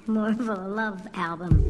More of a love album.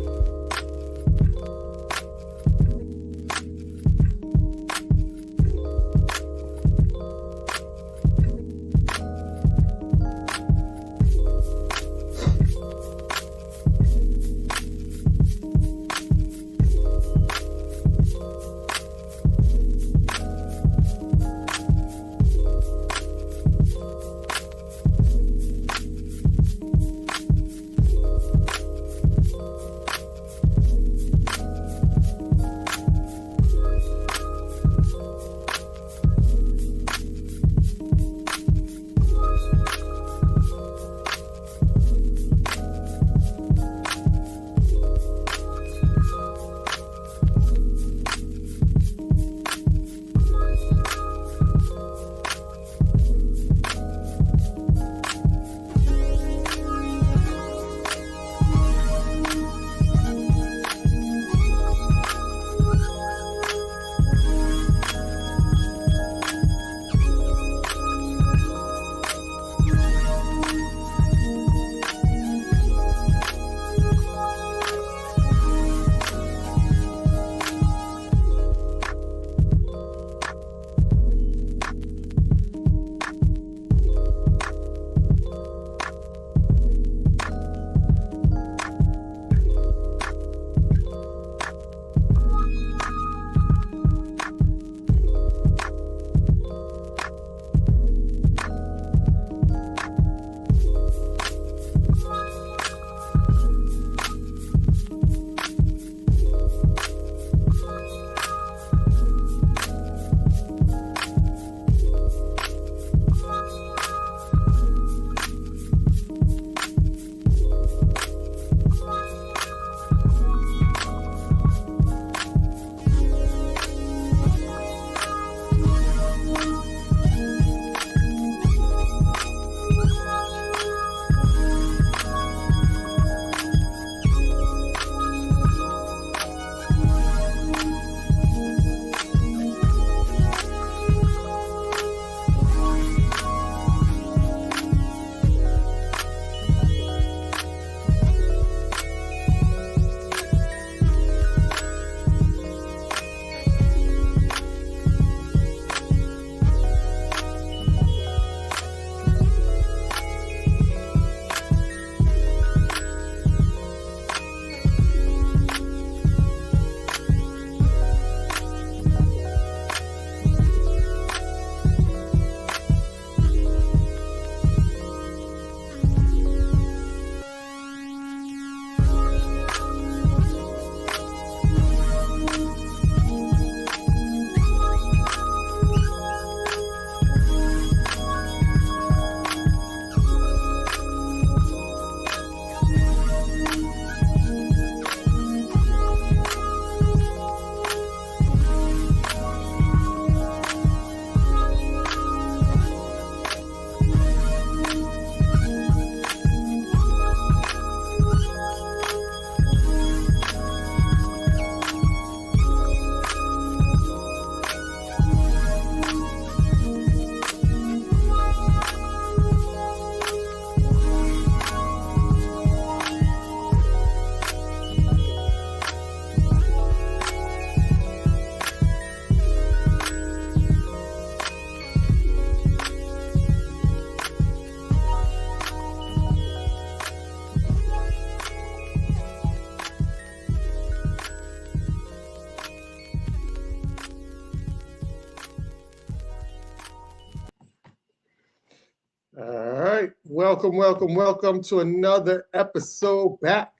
Welcome to another episode back.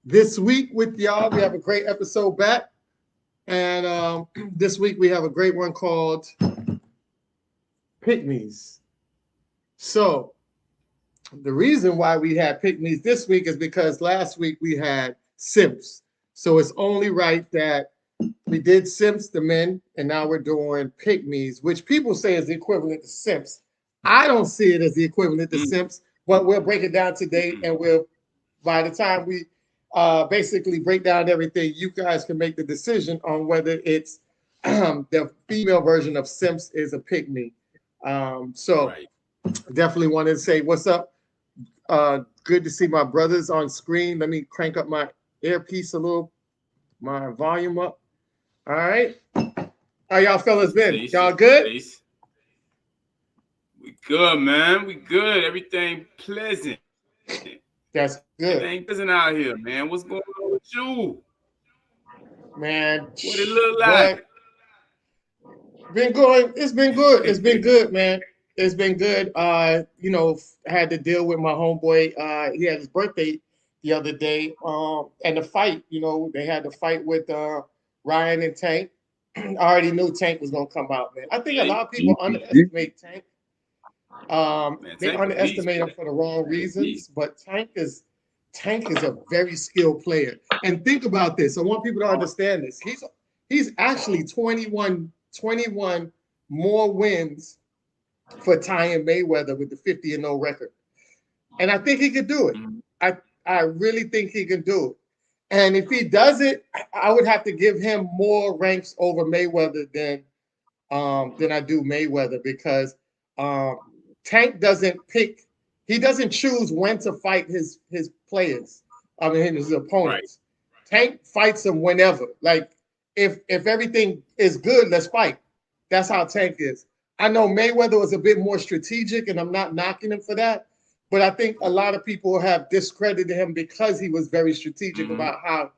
This week with y'all, we have a great episode back. And this week we have a great one called Pygmies. So the reason why we had Pygmies this week is because last week we had Simps. So it's only right that we did Simps, the men, and now we're doing Pygmies, which people say is the equivalent to Simps. I don't see it as the equivalent to Simps, but we'll break it down today, and by the time we basically break down everything, you guys can make the decision on whether it's the female version of Simps is a Pygmy. Definitely wanted to say what's up. Good to see my brothers on screen. Let me crank up my earpiece a little, my volume up. All right. How y'all fellas been? Y'all good? We good, man. We good. Everything pleasant. That's good. Everything pleasant out here, man. What's going on with you? Man, What it look what? like? Been going. It's been good. It's been good, man. It's been good. Had to deal with my homeboy. He had his birthday the other day. And the fight, they had to fight with Ryan and Tank. I already knew Tank was gonna come out, man. I think a lot of people underestimate Tank. They underestimate him for the wrong reasons, but Tank is a very skilled player. And think about this. I want people to understand this. He's actually 21 more wins for Ty Mayweather with the 50-0 record. And I think he could do it. I really think he can do it. And if he does it, I would have to give him more ranks over Mayweather than I do Mayweather, because Tank doesn't pick, he doesn't choose when to fight his players. I mean his opponents. Right. Tank fights them whenever. Like if everything is good, let's fight. That's how Tank is. I know Mayweather was a bit more strategic, and I'm not knocking him for that. But I think a lot of people have discredited him because he was very strategic about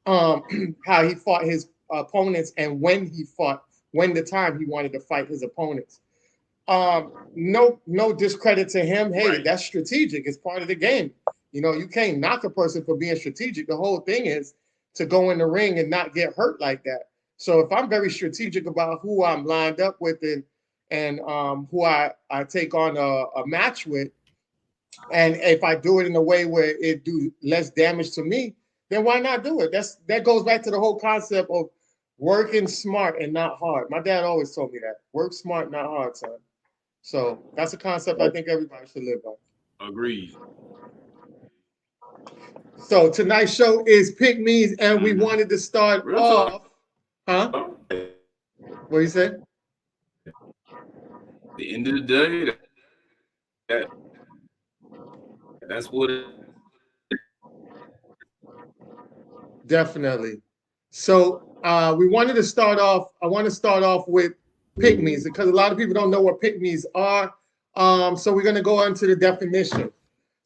how he fought his opponents and when the time he wanted to fight his opponents. No discredit to him. Hey, right. That's strategic. It's part of the game. You can't knock a person for being strategic. The whole thing is to go in the ring and not get hurt like that. So if I'm very strategic about who I'm lined up with and who I take on a match with, and if I do it in a way where it do less damage to me, then why not do it? That goes back to the whole concept of working smart and not hard. My dad always told me that. Work smart, not hard, son. So that's a concept I think everybody should live by. Agreed. So tonight's show is Pygmies, and we wanted to start off. Huh? What do you say? The end of the day, that's what it is. Definitely. So we wanted to start off. I want to start off with Pygmies, because a lot of people don't know what Pygmies are. So we're going to go on to the definition.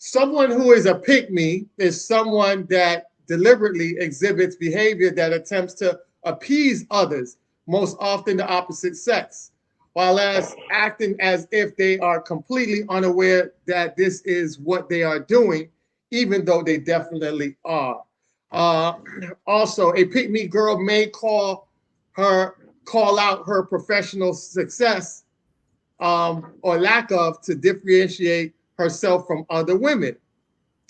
Someone who is a pygmy is someone that deliberately exhibits behavior that attempts to appease others, most often the opposite sex, while acting as if they are completely unaware that this is what they are doing, even though they definitely are. Also, a pygmy girl may call out her professional success or lack of to differentiate herself from other women.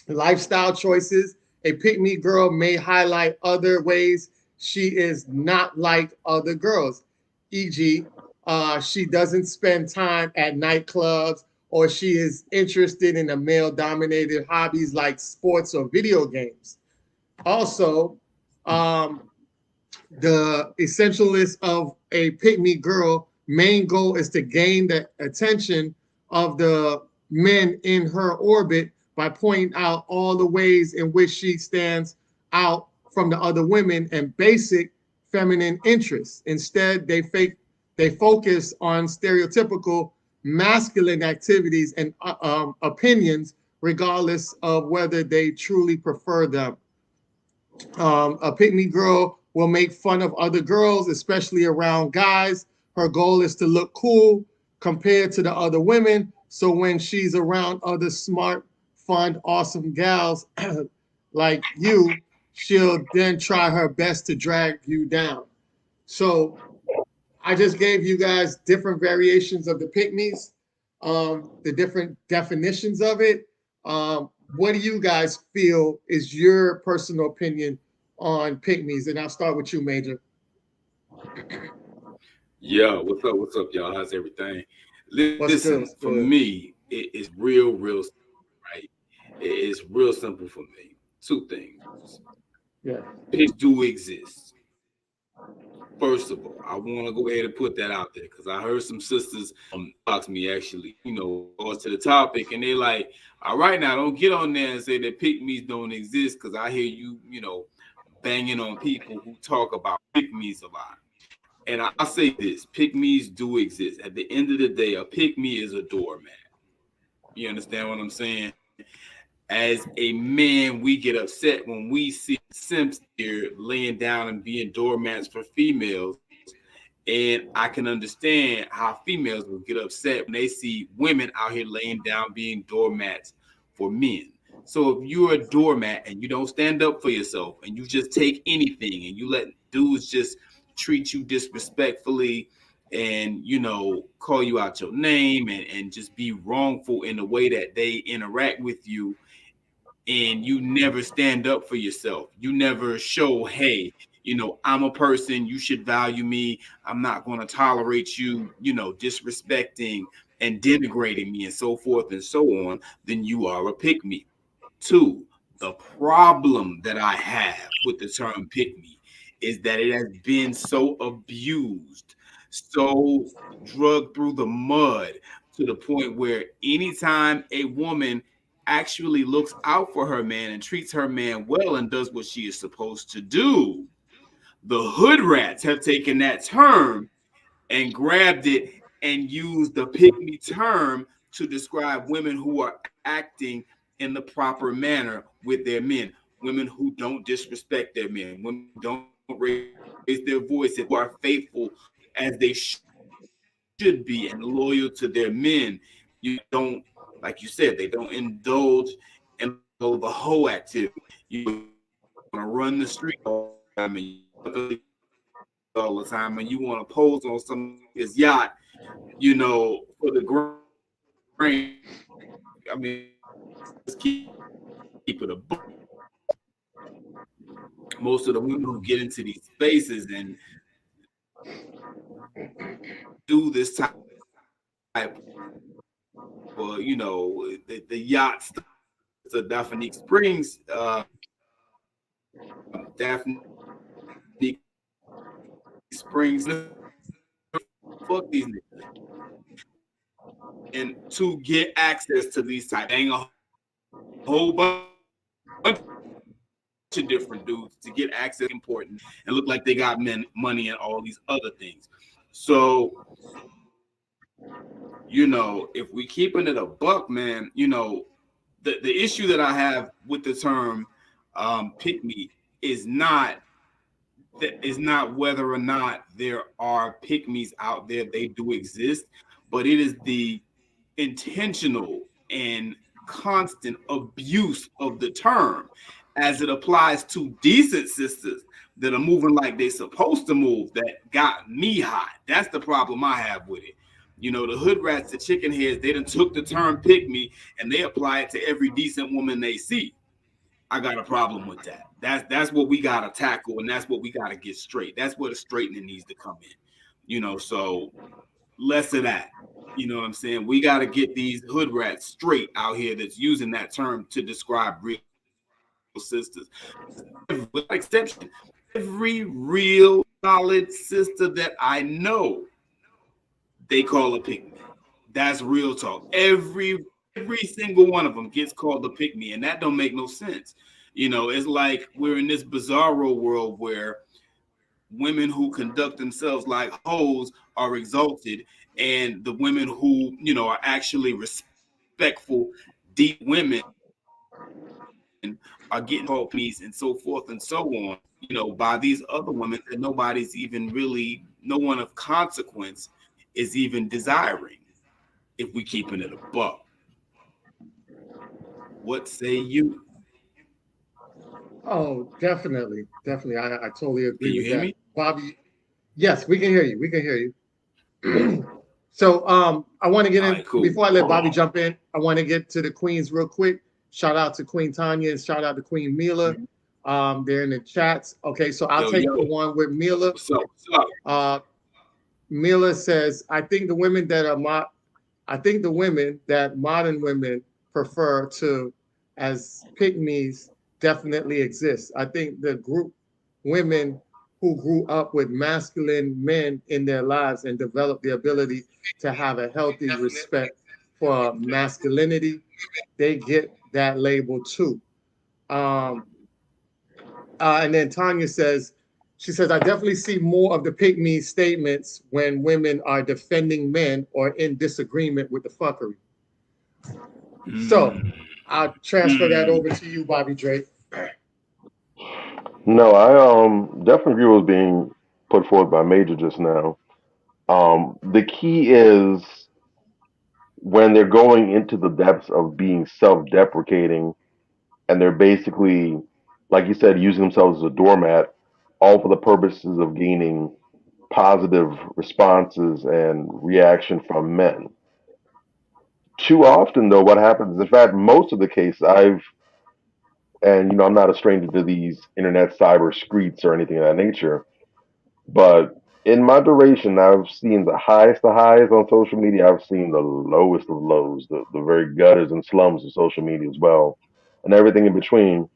Lifestyle choices. A pygmy girl may highlight other ways she is not like other girls, e.g., she doesn't spend time at nightclubs, or she is interested in the male-dominated hobbies like sports or video games. Also, the essentialist of a pygmy girl main goal is to gain the attention of the men in her orbit by pointing out all the ways in which she stands out from the other women and basic feminine interests. Instead, they focus on stereotypical masculine activities and opinions, regardless of whether they truly prefer them. A pygmy girl will make fun of other girls, especially around guys. Her goal is to look cool compared to the other women. So when she's around other smart, fun, awesome gals like you, she'll then try her best to drag you down. So I just gave you guys different variations of the pygmies, the different definitions of it. What do you guys feel is your personal opinion on pygmies? And I'll start with you, Major. Yeah, what's up, y'all? How's everything? Listen, for me, it's real simple, right? It's real simple for me. Two things. Yeah. Pigs do exist. First of all, I want to go ahead and put that out there because I heard some sisters box me actually, goes to the topic, and they like, all right, now don't get on there and say that pygmies don't exist because I hear you, banging on people who talk about pygmies a lot. And I say this: pygmies do exist. At the end of the day, a pygmy is a doormat. You understand what I'm saying? As a man, we get upset when we see simps here laying down and being doormats for females. And I can understand how females will get upset when they see women out here laying down being doormats for men. So if you're a doormat and you don't stand up for yourself and you just take anything and you let dudes just treat you disrespectfully and call you out your name and just be wrongful in the way that they interact with you, and you never stand up for yourself. You never show, hey, I'm a person, you should value me. I'm not going to tolerate you, disrespecting and denigrating me and so forth and so on. Then you are a pick me. Two, the problem that I have with the term pick me is that it has been so abused, so drugged through the mud to the point where anytime a woman actually looks out for her man and treats her man well and does what she is supposed to do, the hood rats have taken that term and grabbed it and used the pygmy term to describe women who are acting in the proper manner with their men, women who don't disrespect their men, women who don't raise their voice, and who are faithful as they should be and loyal to their men. Don't, like you said, they don't indulge in the whole activity. You want to run the street all the time and you want to all the time and you want to pose on somebody's yacht, for the grain. I mean, let's keep it a buck. Most of the women who get into these spaces and do this type of, the yacht stuff, to Daphne Springs, Daphne Springs, fuck these niggas. And to get access to these type, dang a whole bunch of different dudes to get access important and look like they got money and all these other things. So, if we keeping it a buck, man, the issue that I have with the term pick me is not whether or not there are pygmies out there. They do exist, but it is the intentional and constant abuse of the term as it applies to decent sisters that are moving like they're supposed to move that got me hot. That's the problem I have with it. The hood rats, the chicken heads, they done took the term pick me and they apply it to every decent woman they see. I got a problem with that. That's what we gotta tackle, and that's what we gotta get straight. That's where the straightening needs to come in. So less of that. You know what I'm saying? We gotta get these hood rats straight out here that's using that term to describe real sisters. Without exception, every real solid sister that I know, they call a pick me. That's real talk. Every single one of them gets called a pick me, and that don't make no sense. It's like we're in this bizarro world where women who conduct themselves like hoes are exalted, and the women who are actually respectful, deep women are getting called pygmies and so forth and so on. By these other women that nobody's even really, no one of consequence is even desiring. If we keeping it a buck, what say you? Oh, definitely, definitely. I totally Can agree you with hear that, me? Bobby. Yes, we can hear you. We can hear you. So I want to get All in right, cool. before I let Bobby jump in. I want to get to the queens real quick. Shout out to Queen Tanya and shout out to Queen Mila. They're in the chats. Okay, so I'll Yo, take the yo, one with Mila. what's up? What's up? Uh, Mila says, I think the women that modern women prefer to as pygmies definitely exist. I think the group women who grew up with masculine men in their lives and developed the ability to have a healthy respect for masculinity, they get that label too. Um, and then Tanya says, she says, I definitely see more of the pick me statements when women are defending men or in disagreement with the fuckery. So I'll transfer that over to you, Bobby Drake. No, I definitely agree with what's being put forth by Major just now. The key is when they're going into the depths of being self-deprecating and they're basically, like you said, using themselves as a doormat, all for the purposes of gaining positive responses and reaction from men. Too often, though, what happens, in fact, most of the case, and I'm not a stranger to these internet cyber streets or anything of that nature, but in my duration, I've seen the highest of highs on social media. I've seen the lowest of lows, the very gutters and slums of social media as well, and everything in between.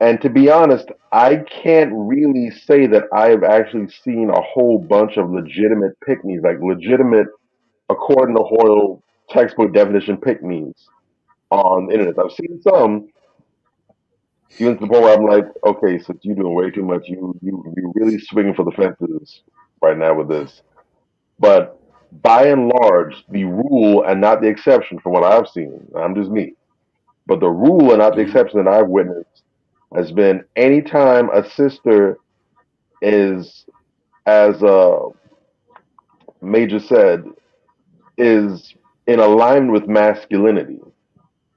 And to be honest, I can't really say that I have actually seen a whole bunch of legitimate pick-me's, like legitimate, according to Hoyle textbook definition pick-me's on the internet. I've seen some, even to the point where I'm like, okay, since you're doing way too much, you really swinging for the fences right now with this. But by and large, the rule and not the exception from what I've seen, I'm just me, but the rule and not the exception that I've witnessed has been anytime a sister is, as Major said, is in alignment with masculinity,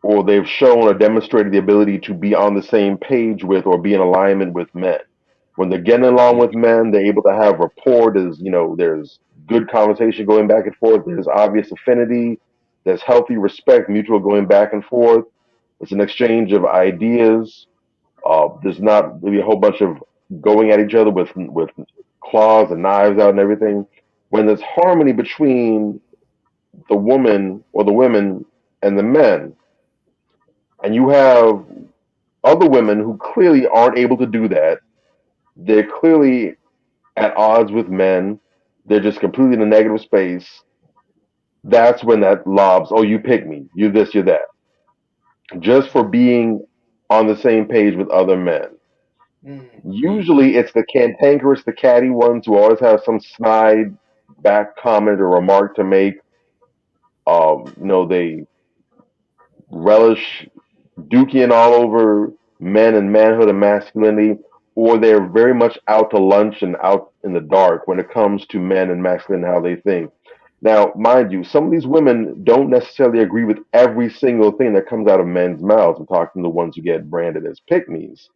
or they've shown or demonstrated the ability to be on the same page with or be in alignment with men. When they're getting along with men, they're able to have rapport. There's good conversation going back and forth. There's obvious affinity. There's healthy respect, mutual going back and forth. It's an exchange of ideas. There's not really a whole bunch of going at each other with claws and knives out and everything. When there's harmony between the woman or the women and the men, and you have other women who clearly aren't able to do that. They're clearly at odds with men. They're just completely in a negative space. That's when that lobs, oh, you pick me, you this, you that, just for being on the same page with other men. Usually it's the cantankerous, the catty ones who always have some snide back comment or remark to make. They relish dookie all over men and manhood and masculinity, or they're very much out to lunch and out in the dark when it comes to men and masculinity and how they think. Now, mind you, some of these women don't necessarily agree with every single thing that comes out of men's mouths. I'm talking the ones who get branded as pick-me's.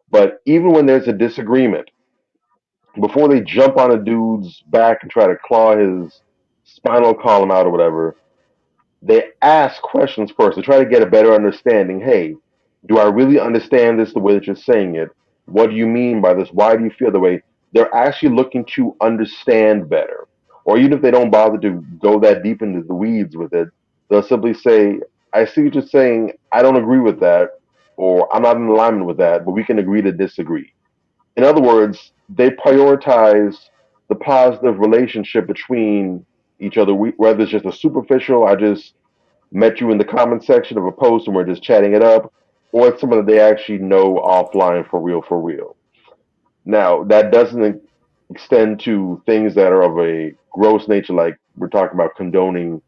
But even when there's a disagreement, before they jump on a dude's back and try to claw his spinal column out or whatever, they ask questions first to try to get a better understanding. Hey, do I really understand this the way that you're saying it? What do you mean by this? Why do you feel the way? They're actually looking to understand better. Or even if they don't bother to go that deep into the weeds with it, they'll simply say, I see what you're saying. I don't agree with that. Or I'm not in alignment with that, but we can agree to disagree. In other words, they prioritize the positive relationship between each other, whether it's just a superficial, I just met you in the comment section of a post and we're just chatting it up, or it's someone that they actually know offline for real, for real. Now, that doesn't extend to things that are of a gross nature, like we're talking about condoning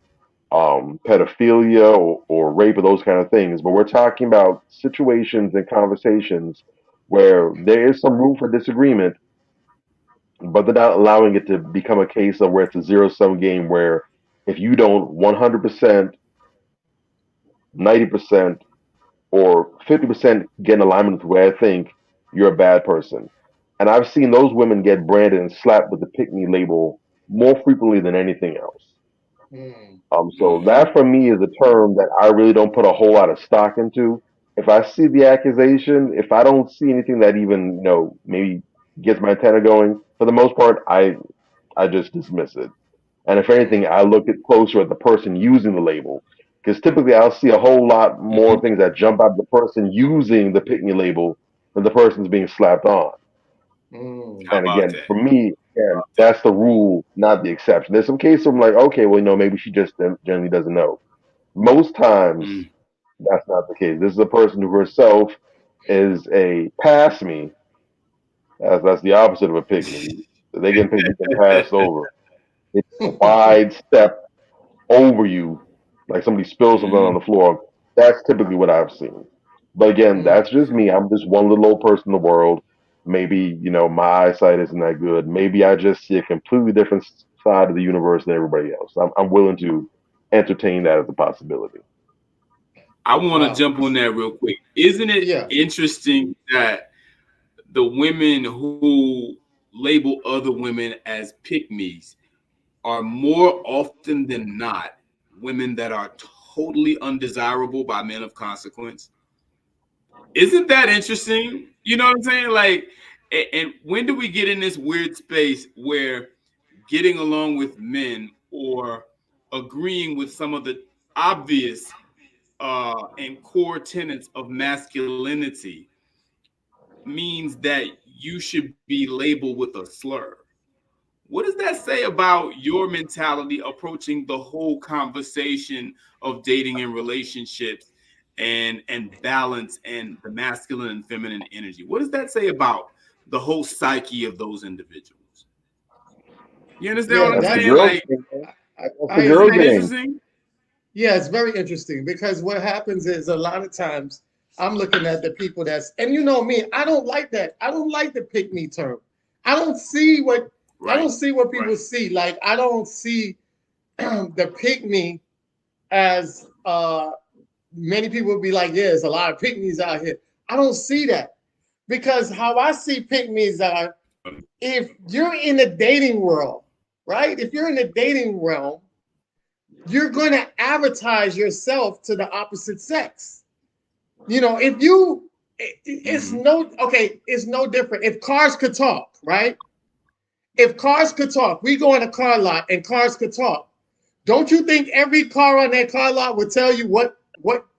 pedophilia or rape or those kind of things, but we're talking about situations and conversations where there is some room for disagreement, but they're not allowing it to become a case of where it's a zero sum game where if you don't 100%, 90%, or 50% get in alignment with the way I think, you're a bad person. And I've seen those women get branded and slapped with the pick me label more frequently than anything else. So that for me is a term that I really don't put a whole lot of stock into. If I see the accusation, if I don't see anything that even, maybe gets my antenna going, for the most part, I just dismiss it. And if anything, I look at closer at the person using the label. Because typically I'll see a whole lot more things that jump out of the person using the pick me label than the person's being slapped on. How And about again, that? for me, again, that's the rule, not the exception. There's some cases I'm like, okay, well, maybe she just generally doesn't know. Most times, Mm. that's not the case. This is a person who herself is a pass me. That's the opposite of a pick me. They can think you can pass over. It's a wide step over you, like somebody spills something on Mhm. the floor. That's typically what I've seen. But again, that's just me. I'm just one little old person in the world. Maybe, my eyesight isn't that good. Maybe I just see a completely different side of the universe than everybody else. I'm willing to entertain that as a possibility. I want to Wow. jump on that real quick. Isn't it Yeah. interesting that the women who label other women as pygmies are more often than not women that are totally undesirable by men of consequence? Isn't that interesting? You know what I'm saying? Like, and when do we get in this weird space where getting along with men or agreeing with some of the obvious and core tenets of masculinity means that you should be labeled with a slur? What does that say about your mentality approaching the whole conversation of dating and relationships and balance and the masculine and feminine energy? What does that say about the whole psyche of those individuals? You understand Yeah, what I'm That's the that saying? girl Like, game. That's I the isn't girl that agree. game. interesting? Yeah, it's very interesting because what happens is a lot of times I'm looking at the people and you know me, I don't like that. I don't like the pick me term. I don't see what I Right. don't see what people Right. see. Like I don't see the pick me as many people would be like, yeah, there's a lot of pick me's out here. I don't see that because how I see pick me's are if you're in the dating world, right? If you're in the dating realm, you're going to advertise yourself to the opposite sex. If you, it's Mm-hmm. no, okay, it's no different. If cars could talk, right? If cars could talk, we go in a car lot and cars could talk. Don't you think every car on that car lot would tell you what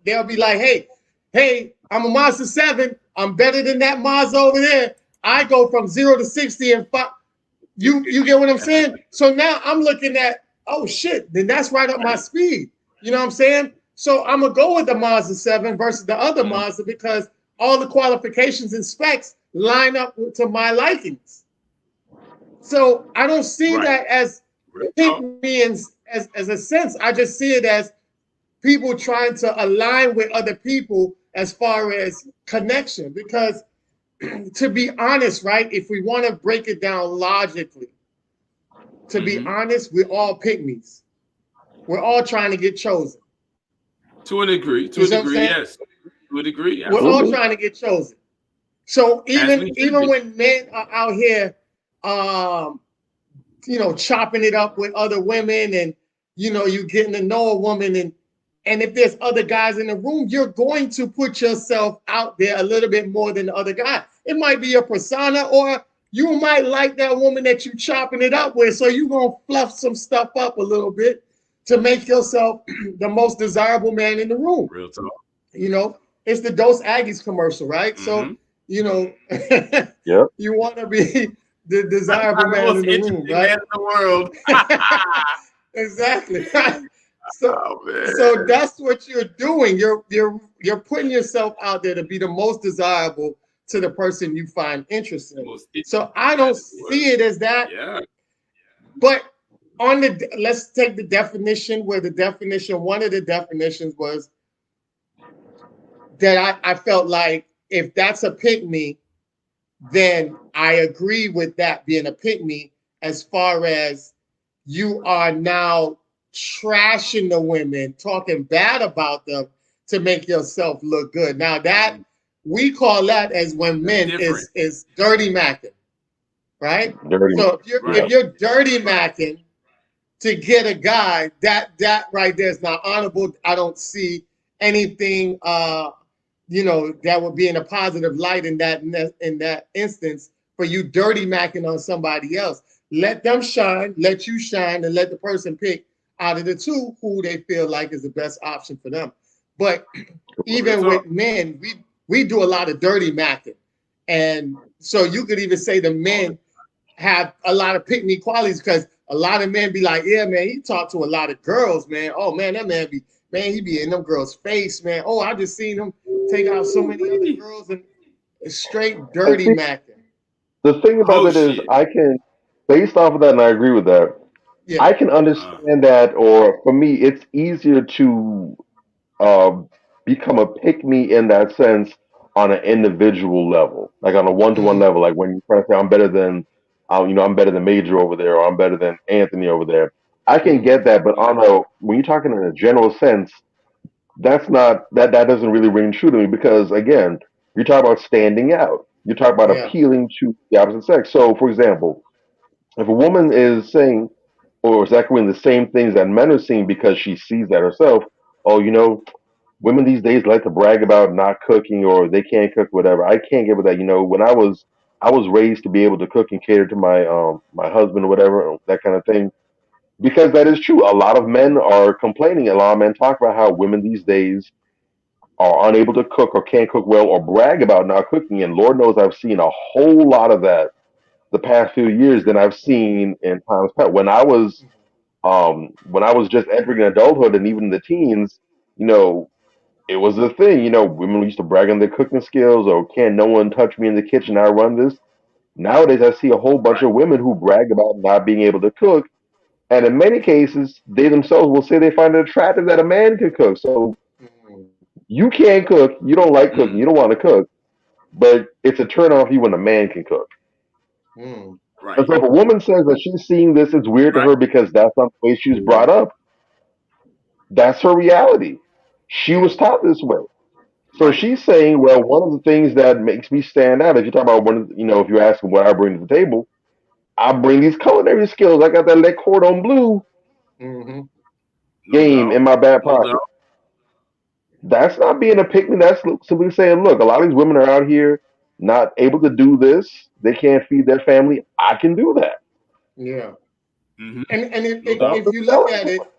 they'll be like, hey, I'm a Mazda 7. I'm better than that Mazda over there. I go from 0 to 60 in 5. You get what I'm saying? So now I'm looking at, oh shit, then that's right up my speed. You know what I'm saying? So I'm gonna go with the Mazda 7 versus the other Mm-hmm. Mazda because all the qualifications and specs line up to my likings. So I don't see Right. that as Real pick talk. me as a sense. I just see it as people trying to align with other people as far as connection. Because to be honest, right, if we want to break it down logically, to be Mm-hmm. honest, we're all pygmies. We're all trying to get chosen. To a degree. You To a see what I'm degree, saying? yes. To a degree, We're all absolutely. trying to get chosen. So As even we should even be. when men are out here, um, chopping it up with other women, and you getting to know a woman, and if there's other guys in the room, you're going to put yourself out there a little bit more than the other guy. It might be a persona, or you might like that woman that you chopping it up with, so you're gonna fluff some stuff up a little bit to make yourself the most desirable man in the room. Real talk. You know, it's the Dos Aggies commercial, right? Mm-hmm. So, you know, Yep. you want to be the desirable The man most in the room, interesting man right? in the world. Exactly. So, Oh so man. that's what you're doing. You're putting yourself out there to be the most desirable to the person you find interesting. Most So I don't that's the word. see it as that. Yeah. But let's take the definition where one of the definitions was that I felt like if that's a pick me, then I agree with that being a pick me as far as you are now trashing the women, talking bad about them to make yourself look good. Now that we call that as when That's men different. is dirty macking, right? Dirty. So if Right. you're dirty Right. macking to get a guy, that right there is not honorable. I don't see anything that would be in a positive light in that instance for you dirty macking on somebody else. Let them shine, let you shine, and let the person pick out of the two who they feel like is the best option for them. But Real even with talk. men, we do a lot of dirty macking. And So you could even say the men have a lot of pick me qualities because a lot of men be like, yeah, man, he talk to a lot of girls, man. Oh man, that man he be in them girls' face, man. Oh, I just seen him take out so many other girls and it's straight dirty macking. The thing about Oh it is, shit. I can, based off of that, and I agree with that. Yeah. I can understand that, or for me, it's easier to uh, become a pick me in that sense on an individual level, like on a one-to-one Mm, level. Like when you're trying to say, I'm better than, I'm better than Major over there, or I'm better than Anthony over there. I can get mm, that, but when you're talking in a general sense, that doesn't really ring true to me because again, you're talking about standing out. You're talking about yeah. appealing to the opposite sex. So, for example, if a woman is saying or is echoing the same things that men are seeing because she sees that herself, oh, women these days like to brag about not cooking or they can't cook, whatever. I can't get with that. When I was raised to be able to cook and cater to my husband or whatever, that kind of thing. Because that is true. A lot of men are complaining. A lot of men talk about how women these days are unable to cook or can't cook well or brag about not cooking. And Lord knows I've seen a whole lot of that the past few years than I've seen in times past. When I was just entering adulthood and even the teens, you know, it was a thing. Women used to brag on their cooking skills or can't no one touch me in the kitchen, I run this. Nowadays I see a whole bunch Right. of women who brag about not being able to cook. And in many cases, they themselves will say they find it attractive that a man can cook. So Mm, you can't cook, you don't like cooking, Mm, you don't want to cook, but it's a turn off you when a man can cook. mm, And right. so if a woman says that she's seeing this, it's weird to Right. her because that's not the way she was brought up. That's her reality. She yeah. was taught this way. So Right. she's saying, well, one of the things that makes me stand out, if you talk about if you're asking what I bring to the table, I bring these culinary skills. I got that Le Cordon Bleu Mm-hmm. No game in doubt. my back No pocket. doubt. That's not being a pick me. That's simply saying, look, a lot of these women are out here not able to do this. They can't feed their family. I can do that. Yeah. Hmm. And No doubt. if That's you the look selling at point. it,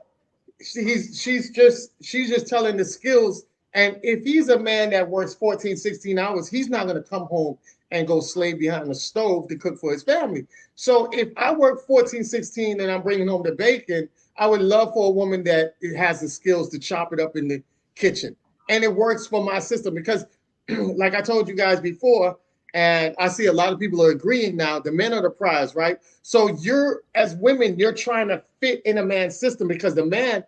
she's just telling the skills. And if he's a man that works 14, 16 hours, he's not going to come home and go slave behind the stove to cook for his family. So if I work 14, 16 and I'm bringing home the bacon, I would love for a woman that has the skills to chop it up in the kitchen. And it works for my system because like I told you guys before, and I see a lot of people are agreeing now, the men are the prize, right? So you're, as women, you're trying to fit in a man's system because the man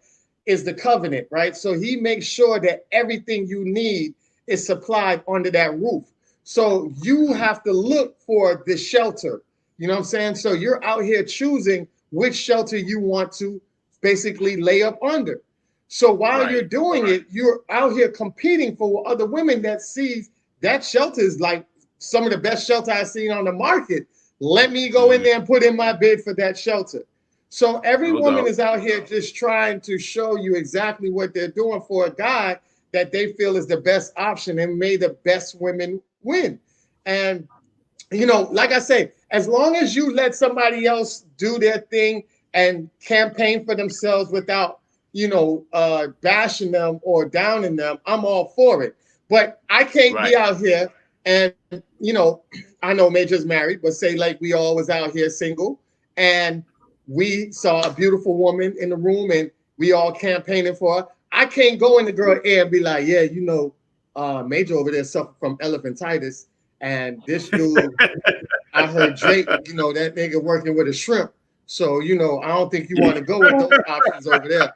is the covenant, right? So he makes sure that everything you need is supplied under that roof. So you have to look for the shelter. You know what I'm saying? So you're out here choosing which shelter you want to basically lay up under. So while you're Right. doing it, you're out here competing for other women that sees that shelter is like some of the best shelter I've seen on the market. Let me go in Hmm. there and put in my bid for that shelter. So every No woman doubt. is out here just trying to show you exactly what they're doing for a guy that they feel is the best option and may the best women win. And like I say, as long as you let somebody else do their thing and campaign for themselves without, bashing them or downing them, I'm all for it. But I can't be Right. out here and, I know Major's married, but say like we all was out here single and we saw a beautiful woman in the room and we all campaigning for her. I can't go in the girl ear and be like, yeah, Major over there suffered from elephantitis and this dude, I heard Drake, that nigga working with a shrimp. So, I don't think you want to go with those options over there.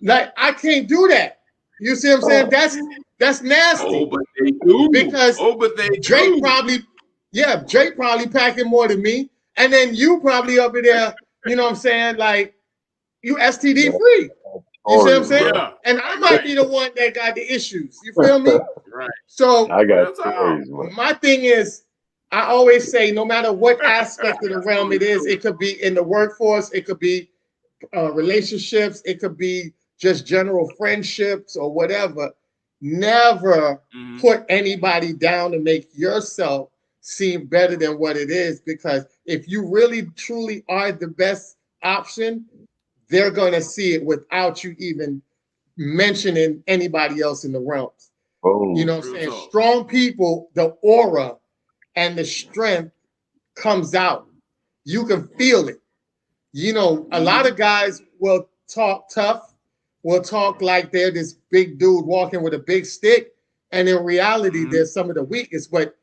Like, I can't do that. You see what I'm saying? That's Oh, nasty but they do. because Oh, but they Drake do. probably, yeah, Drake probably packing more than me. And then you probably up in there, you know what I'm saying? Like, you STD Yeah, free. You see what I'm stories, saying? bro. Yeah. And I might be the one that got the issues. You feel me? Right. So I got Real talk. stories, man. my thing is, I always say, no matter what aspect of the realm it is, it could be in the workforce, it could be relationships, it could be just general friendships or whatever. Never Hmm. put anybody down to make yourself seem better than what it is, because if you really truly are the best option, they're going to see it without you even mentioning anybody else in the realms. You Boom. know what I'm Real saying? talk. Strong people, the aura and the strength comes out. You can feel it. You know, a lot of guys will talk tough, will talk like they're this big dude walking with a big stick. And in reality, they're some of the weakest. But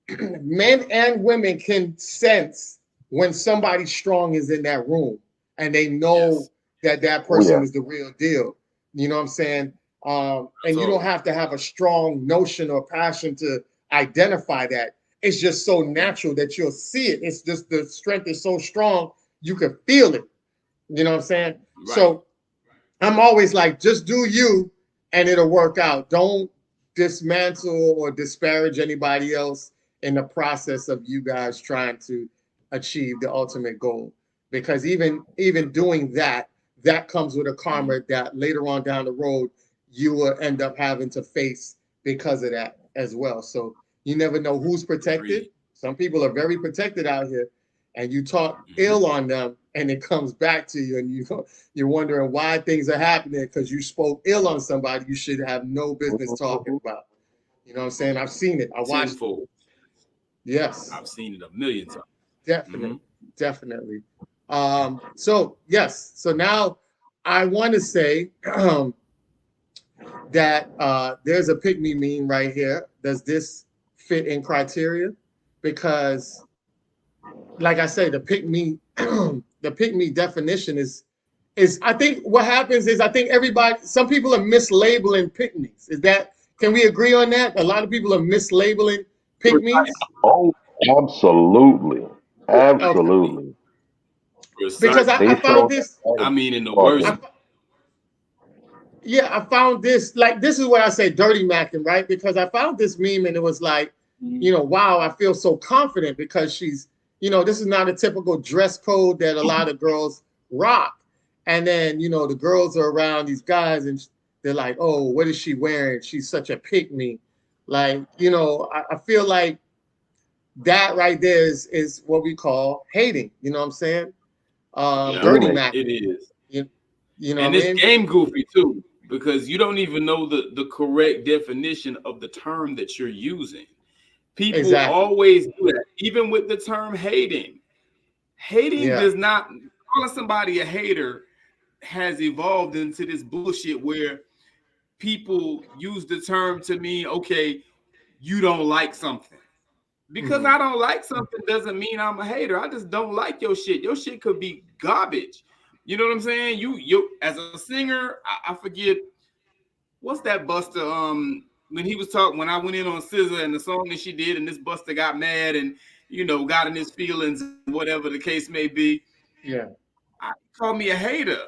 men and women can sense when somebody strong is in that room and they know that that person is the real deal. You know what I'm saying? And you don't have to have a strong notion or passion to identify that. It's just so natural that you'll see it. It's just the strength is so strong, you can feel it. You know what I'm saying? Right. So I'm always like, just do you and it'll work out. Don't dismantle or disparage anybody else in the process of you guys trying to achieve the ultimate goal. Because even doing that, that comes with a karma that later on down the road, you will end up having to face because of that as well. So you never know who's protected. Some people are very protected out here, and you talk ill on them, and it comes back to you, and you're wondering why things are happening because you spoke ill on somebody you should have no business talking about. You know what I'm saying? I've seen it. I watched it. Yes. I've seen it a million times. Definitely. Definitely. So yes. So now I want to say that there's a Pygmy meme right here. Does this fit in criteria? Because, like I say, the Pygmy, the Pygmy definition is I think what happens is I think some people are mislabeling Pygmies. Is that? Can we agree on that? A lot of people are mislabeling Pygmies. Oh, absolutely, absolutely. Okay. Because I found this. I mean, in the worst. I found this, like, this is what I say, dirty macking, right? Because I found this meme and it was like, you know, wow, I feel so confident because she's, you know, this is not a typical dress code that a lot of girls rock. And then, you know, the girls are around these guys and they're like, oh, what is she wearing? She's such a Pygmy. Like, you know, I feel like that right there is what we call hating. You know what I'm saying? Dirty macking. It is. You know, and it's game goofy too, because you don't even know the correct definition of the term that you're using. People always do that, even with the term hating. Hating does not, calling somebody a hater has evolved into this bullshit where people use the term to mean, okay, you don't like something. Because I don't like something doesn't mean I'm a hater. I just don't like your shit. Your shit could be garbage. You know what I'm saying? You as a singer, I forget what's that Buster. When he was talking, when I went in on SZA and the song that she did, and this Buster got mad and you know got in his feelings, whatever the case may be. Yeah, call me a hater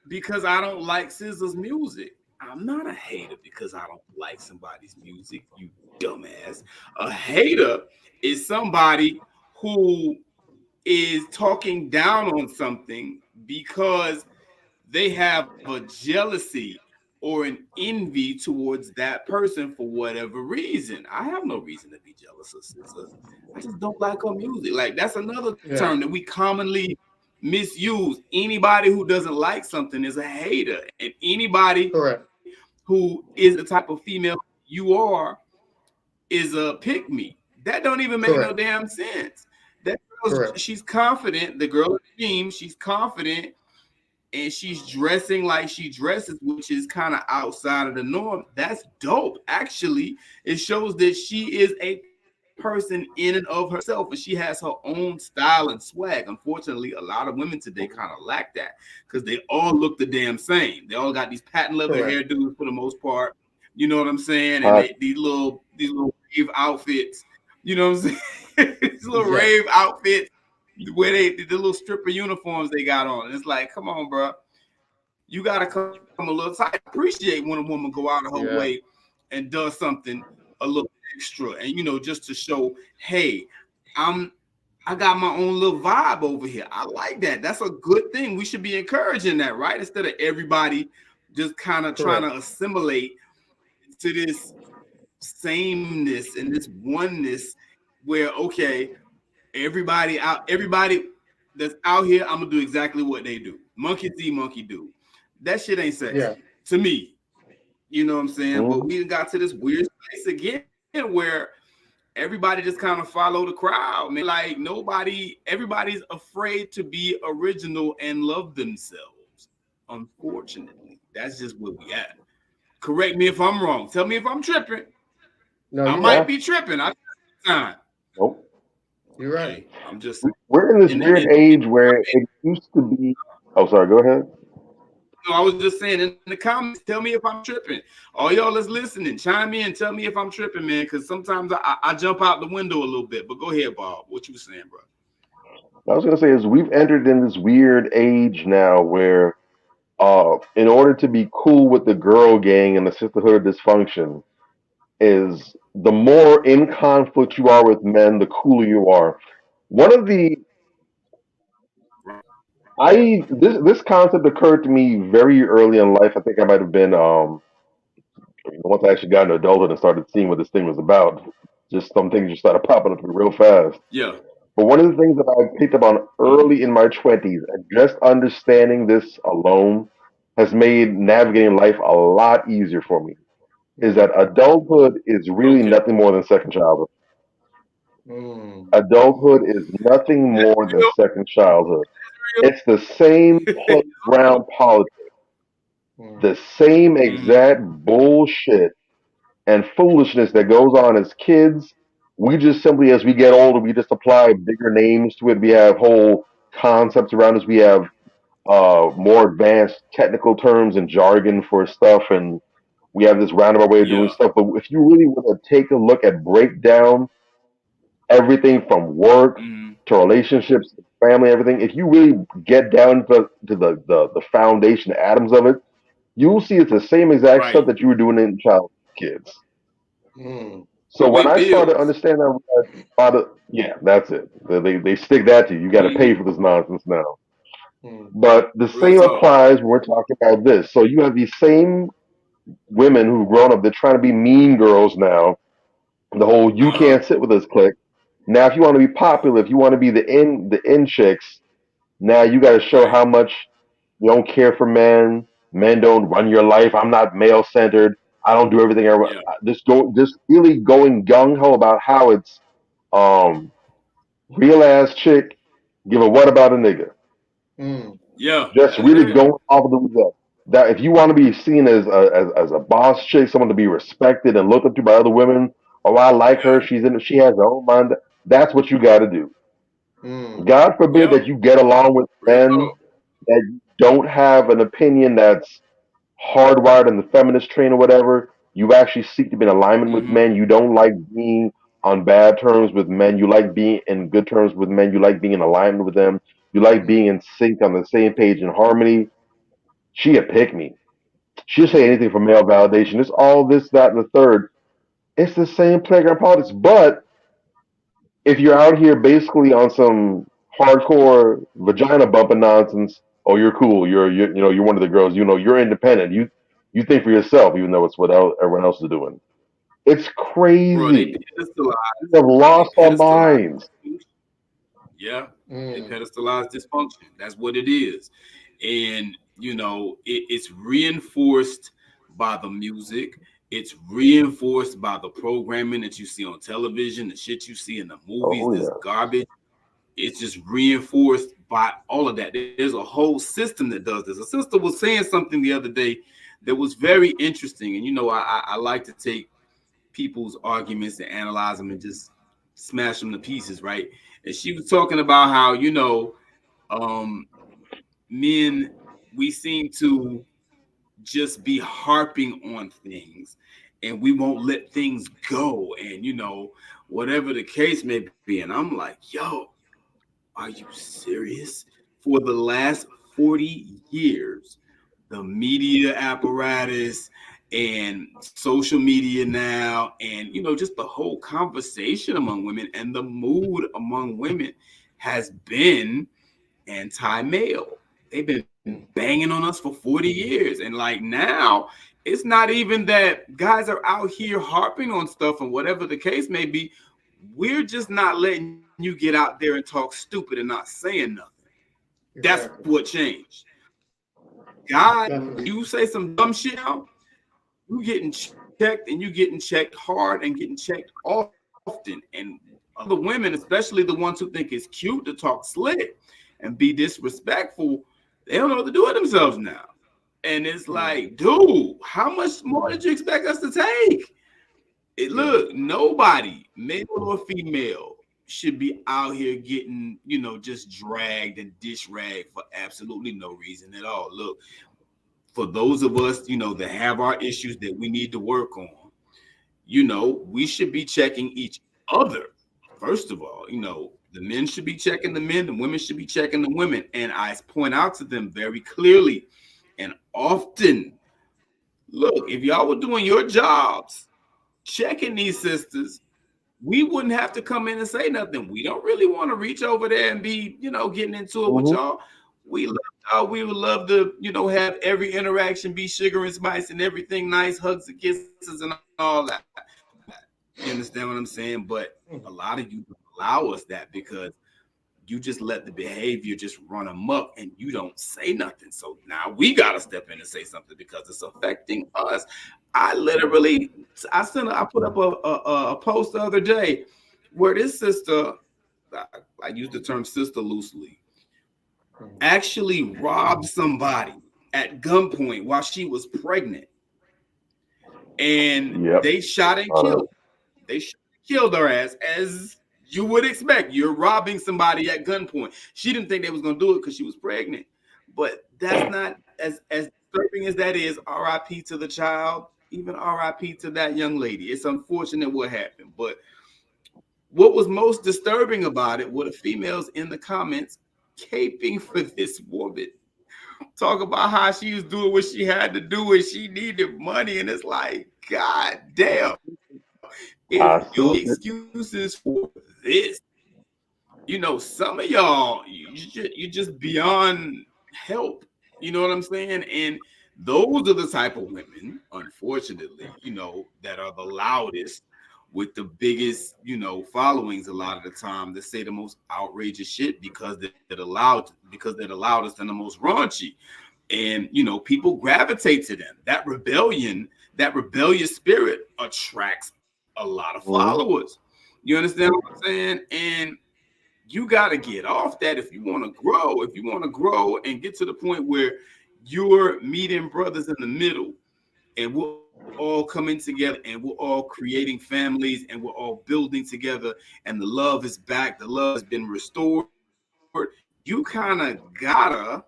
because I don't like SZA's music. I'm not a hater because I don't like somebody's music. You dumbass. A hater is somebody who is talking down on something because they have a jealousy or an envy towards that person for whatever reason. I have no reason to be jealous of SZA. I just don't like her music. Like that's another term that we commonly misuse. Anybody who doesn't like something is a hater, and anybody who is the type of female you are is a Pygmy. That don't even make no damn sense. That girl, she's confident. The girl seems she's confident, and she's dressing like she dresses, which is kind of outside of the norm. That's dope. Actually, it shows that she is a person in and of herself, and she has her own style and swag. Unfortunately, a lot of women today kind of lack that because they all look the damn same. They all got these patent leather hairdos for the most part. You know what I'm saying? And these little rave outfits. You know what I'm saying? These little rave outfits where the little stripper uniforms they got on. And it's like, come on, bro. You gotta come a little tight. I appreciate when a woman go out of her way and does something a little extra, and you know, just to show, hey, I got my own little vibe over here. I like that. That's a good thing. We should be encouraging that, right? Instead of everybody just kind of trying to assimilate to this sameness and this oneness where, okay, everybody that's out here, I'm gonna do exactly what they do. Monkey see, monkey do. That shit ain't sexy to me. You know what I'm saying? But we got to this weird place again where everybody just kind of follow the crowd, man. Like everybody's afraid to be original and love themselves. Unfortunately, that's just where we at. Correct me if I'm wrong. Tell me if I'm tripping. No, I you're might right. be tripping. Time. Nope. You're right. Okay, I'm just We're in this in the weird in, age where it used to be. Oh, sorry. Go ahead. no, I was just saying in the comments, tell me if I'm tripping. All y'all is listening. Chime in, tell me if I'm tripping, man. Because sometimes I jump out the window a little bit. But go ahead, Bob. What you saying, bro? I was gonna say is we've entered in this weird age now where, in order to be cool with the girl gang and the sisterhood of dysfunction, is the more in conflict you are with men, the cooler you are. One of the I this concept occurred to me very early in life. I think I might have been once I actually got into adulthood and started seeing what this thing was about. Just some things just started popping up to me real fast. Yeah. But one of the things that I picked up on Mm, early in my 20s, and just understanding this alone has made navigating life a lot easier for me, is Mm, that adulthood is really okay. nothing more than second childhood. mm, Adulthood is nothing That's more than real. second childhood. Real. It's the same playground politics, mm, the same Mm-hmm. exact bullshit and foolishness that goes on as kids. We just simply, as we get older, we just apply bigger names to it. We have whole concepts around us. We have more advanced technical terms and jargon for stuff, and we have this roundabout way of doing Yeah. stuff. But if you really want to take a look at break down everything from work Mm-hmm. to relationships, family, everything, if you really get down to the foundation, the atoms of it, you'll see it's the same exact stuff Right. that you were doing in child kids. mm. So Oh, when it I started builds. understanding that, yeah, that's it. They stick that to you. You got to pay Mm-hmm. for this nonsense now. Mm, But the Real same talk. applies when we're talking about this. So you have these same women who've grown up. They're trying to be mean girls now. The whole "you Uh-huh. can't sit with us" clique. Now, if you want to be popular, if you want to be the in chicks, now you got to show Right. how much you don't care for men. Men don't run your life. I'm not male centered. I don't do everything. Yeah. Just really going gung ho about how it's um real ass chick. Give a what about a nigga? mm. Yeah. Just That's really real. going off of that. If you want to be seen as a boss chick, someone to be respected and looked up to by other women, oh, I like her. Yeah. She has her own mind. That's what you got to do. Mm, God forbid Yeah. that you get along with Real men talk. that don't have an opinion that's hardwired in the feminist train or whatever. You actually seek to be in alignment with Mm-hmm. men. You don't like being on bad terms with men. You like being in good terms with men. You like being in alignment with them. You like mm, being in sync on the same page in harmony. She a pick me. She'll say mm, anything for male validation. It's all this, that, and the third. It's the same playground politics. But if you're out here basically on some hardcore vagina bumping nonsense, oh, you're cool. You're one of the girls. You're independent. You think for yourself, even though it's what everyone else is doing. It's Bro, they crazy. We pedestalize. have They lost our pedestalize. minds. Yeah, they mm, pedestalize dysfunction. That's what it is. And, it's reinforced by the music. It's reinforced by the programming that you see on television, the shit you see in the movies, Oh this yeah. garbage. It's just reinforced by all of that. There's a whole system that does this. A sister was saying something the other day that was very interesting. And, I like to take people's arguments and analyze them and just smash them to pieces, right? And she was talking about how, um, men, we seem to just be harping on things and we won't let things go. And, whatever the case may be. And I'm like, yo, are you serious? For the last 40 years, the media apparatus and social media now, and just the whole conversation among women and the mood among women has been anti-male. They've been mm. banging on us for 40 years. And like now, it's not even that guys are out here harping on stuff and whatever the case may be. We're just not letting you get out there and talk stupid and not saying nothing. That's Exactly. what changed. Guys, Definitely. you say some dumb shit now, you getting checked and you getting checked hard and getting checked often. often. And other women, especially the ones who think it's cute to talk slick and be disrespectful, they don't know what to do with themselves now. And it's like, dude, how much more did you expect us to take? Look, nobody, male or female, should be out here getting, just dragged and dish ragged for absolutely no reason at all. Look, for those of us, that have our issues that we need to work on, we should be checking each other. First of all, the men should be checking the men, the women should be checking the women. And I point out to them very clearly and often, look, if y'all were doing your jobs, checking these sisters, we wouldn't have to come in and say nothing. We don't really want to reach over there and be, getting into it with y'all. We love y'all. We would love to, have every interaction be sugar and spice and everything nice, hugs and kisses and all that. You understand what I'm saying? But a lot of you allow us that because you just let the behavior just run amok and you don't say nothing. So now we got to step in and say something because it's affecting us. I put up a post the other day where this sister, I use the term sister loosely, actually robbed somebody at gunpoint while she was pregnant. And they shot and killed her. They killed her ass, as you would expect. You're robbing somebody at gunpoint. She didn't think they was going to do it because she was pregnant. But that's not as disturbing as that is. RIP to the child, even RIP to that young lady. It's unfortunate what happened. But what was most disturbing about it were the females in the comments caping for this woman. Talk about how she was doing what she had to do and she needed money. And it's like, God damn. If your excuses for this, some of y'all, you're just beyond help. You know what I'm saying? And those are the type of women, unfortunately, that are the loudest with the biggest, followings a lot of the time that say the most outrageous shit because they're the loudest and the most raunchy. And, people gravitate to them. That rebellious spirit attracts a lot of followers. You understand what I'm saying? And you got to get off that if you want to grow and get to the point where you're meeting brothers in the middle and we're all coming together and we're all creating families and we're all building together and the love is back. The love has been restored. You kind of gotta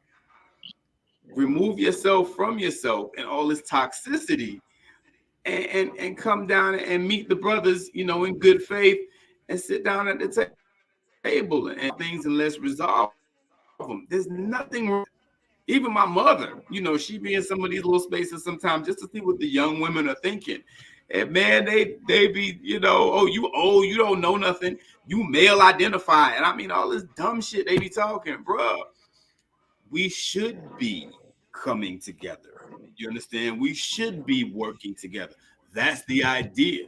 remove yourself from yourself and all this toxicity and come down and meet the brothers, in good faith and sit down at the table and things and let's resolve them. There's nothing wrong. Even my mother, she be in some of these little spaces sometimes just to see what the young women are thinking. And man, they be, you don't know nothing. You male identify. And I mean, all this dumb shit they be talking, bruh. We should be coming together. You understand? We should be working together. That's the idea.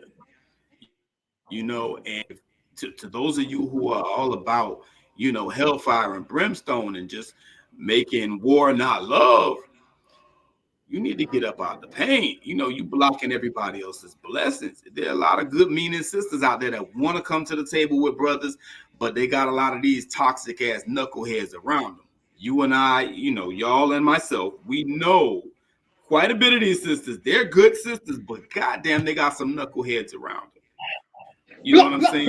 And to those of you who are all about, hellfire and brimstone and just making war not love, you need to get up out the paint. You blocking everybody else's blessings. There are a lot of good meaning sisters out there that want to come to the table with brothers, but they got a lot of these toxic ass knuckleheads around them. You and I, y'all and myself, we know quite a bit of these sisters. They're good sisters, but goddamn, they got some knuckleheads around them. You know what I'm saying?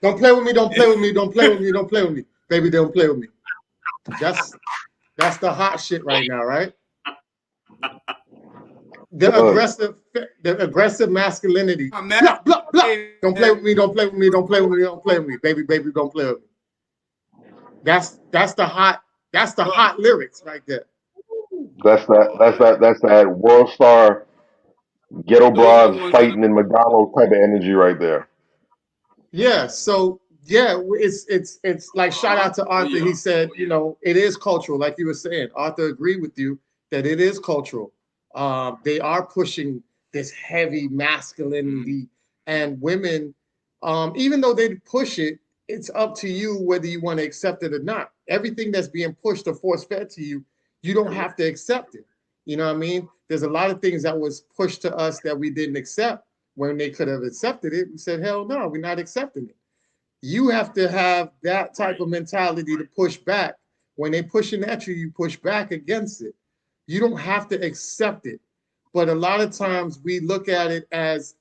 Don't play with me. Don't play with me. Don't play with me. Don't play with me, baby. Don't play with me. That's the hot shit right now, right? The aggressive masculinity. Blah, blah, blah. Don't play with me. Don't play with me. Don't play with me. Don't play with me, baby. Don't play with me. That's the hot lyrics right there. That's that world star ghetto broads fighting in McDonald's type of energy right there. Yeah. So yeah, it's like shout out to Arthur. He said, it is cultural, like you were saying. Arthur agreed with you that it is cultural. They are pushing this heavy masculinity, and women, even though they push it, it's up to you whether you want to accept it or not. Everything that's being pushed or force-fed to you, you don't have to accept it. You know what I mean? There's a lot of things that was pushed to us that we didn't accept, when they could have accepted it, we said, hell no, we're not accepting it. You have to have that type of mentality to push back. When they're pushing at you, you push back against it. You don't have to accept it. But a lot of times we look at it as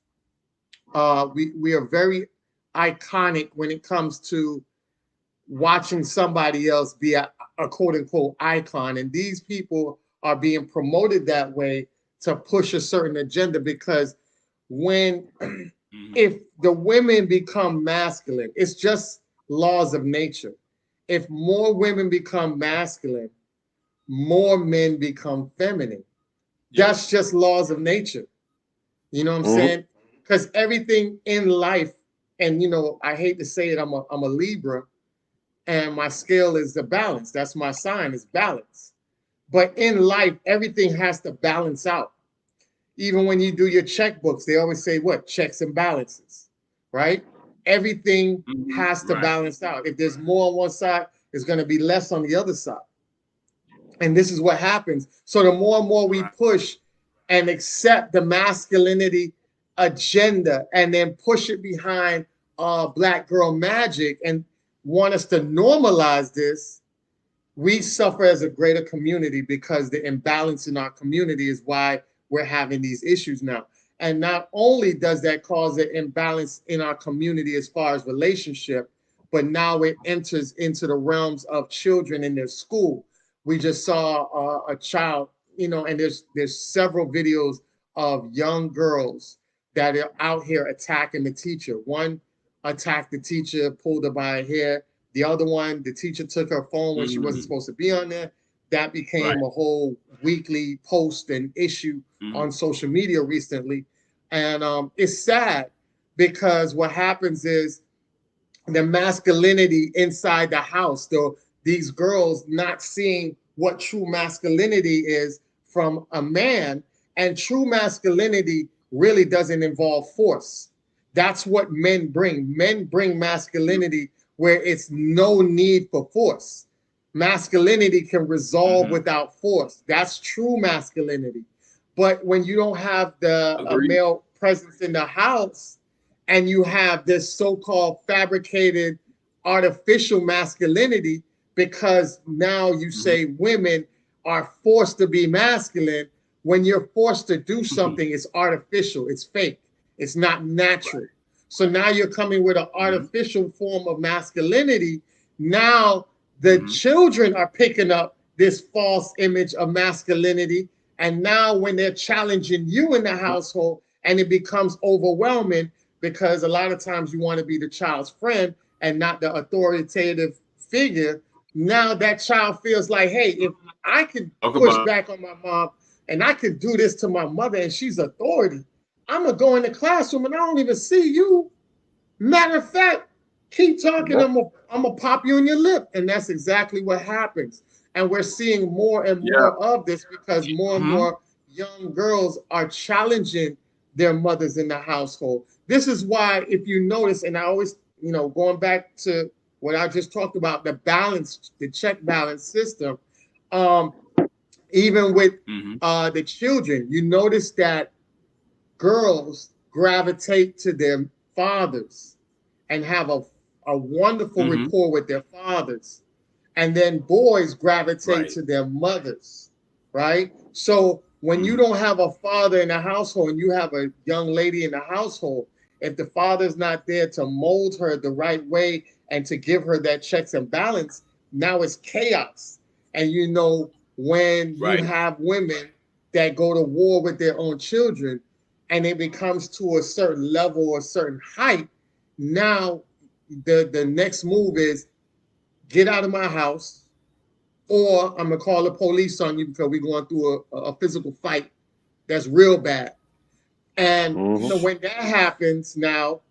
we are very iconic when it comes to watching somebody else be a quote unquote icon. And these people are being promoted that way to push a certain agenda, because when if the women become masculine, it's just laws of nature. If more women become masculine, more men become feminine. That's just laws of nature. You know what I'm saying? Because everything in life, and you know, I hate to say it, I'm a Libra, and my scale is the balance. That's my sign, is balance. But in life, everything has to balance out. Even when you do your checkbooks, they always say what? Checks and balances, right? Everything has to balance out. If there's more on one side, there's going to be less on the other side. And this is what happens. So the more and more we push and accept the masculinity agenda and then push it behind black girl magic and want us to normalize this, we suffer as a greater community, because the imbalance in our community is why we're having these issues now. And not only does that cause an imbalance in our community as far as relationship, but now it enters into the realms of children in their school. We just saw a child, you know, and there's several videos of young girls that are out here attacking the teacher. One attacked the teacher, pulled her by her hair. The other one, the teacher took her phone when she wasn't supposed to be on there. That became a whole weekly post and issue on social media recently. And it's sad, because what happens is the masculinity inside the house, though, these girls not seeing what true masculinity is from a man. And true masculinity really doesn't involve force. That's what men bring. Men bring masculinity where it's no need for force. Masculinity can resolve without force. That's true masculinity. But when you don't have the male presence in the house, and you have this so-called fabricated artificial masculinity, because now you say women are forced to be masculine. When you're forced to do something, it's artificial, it's fake, it's not natural. So now you're coming with an artificial form of masculinity. Now the children are picking up this false image of masculinity. And now when they're challenging you in the household, and it becomes overwhelming, because a lot of times you want to be the child's friend and not the authoritative figure. Now that child feels like, hey, if I could push back on my mom and I could do this to my mother and she's authority, I'm going to go in the classroom and I don't even see you. Matter of fact, keep talking, I'm gonna pop you in your lip. And that's exactly what happens. And we're seeing more and more of this, because more and more young girls are challenging their mothers in the household. This is why, if you notice, and I always, you know, going back to what I just talked about, the balance, the check balance system, even with the children, you notice that girls gravitate to their fathers and have a wonderful rapport with their fathers. And then boys gravitate to their mothers, right? So when you don't have a father in the household and you have a young lady in the household, if the father's not there to mold her the right way and to give her that checks and balance, now it's chaos. And you know, when you have women that go to war with their own children and it becomes to a certain level or a certain height, now the next move is get out of my house, or I'm gonna call the police on you because we're going through a physical fight that's real bad. And you know, when that happens, now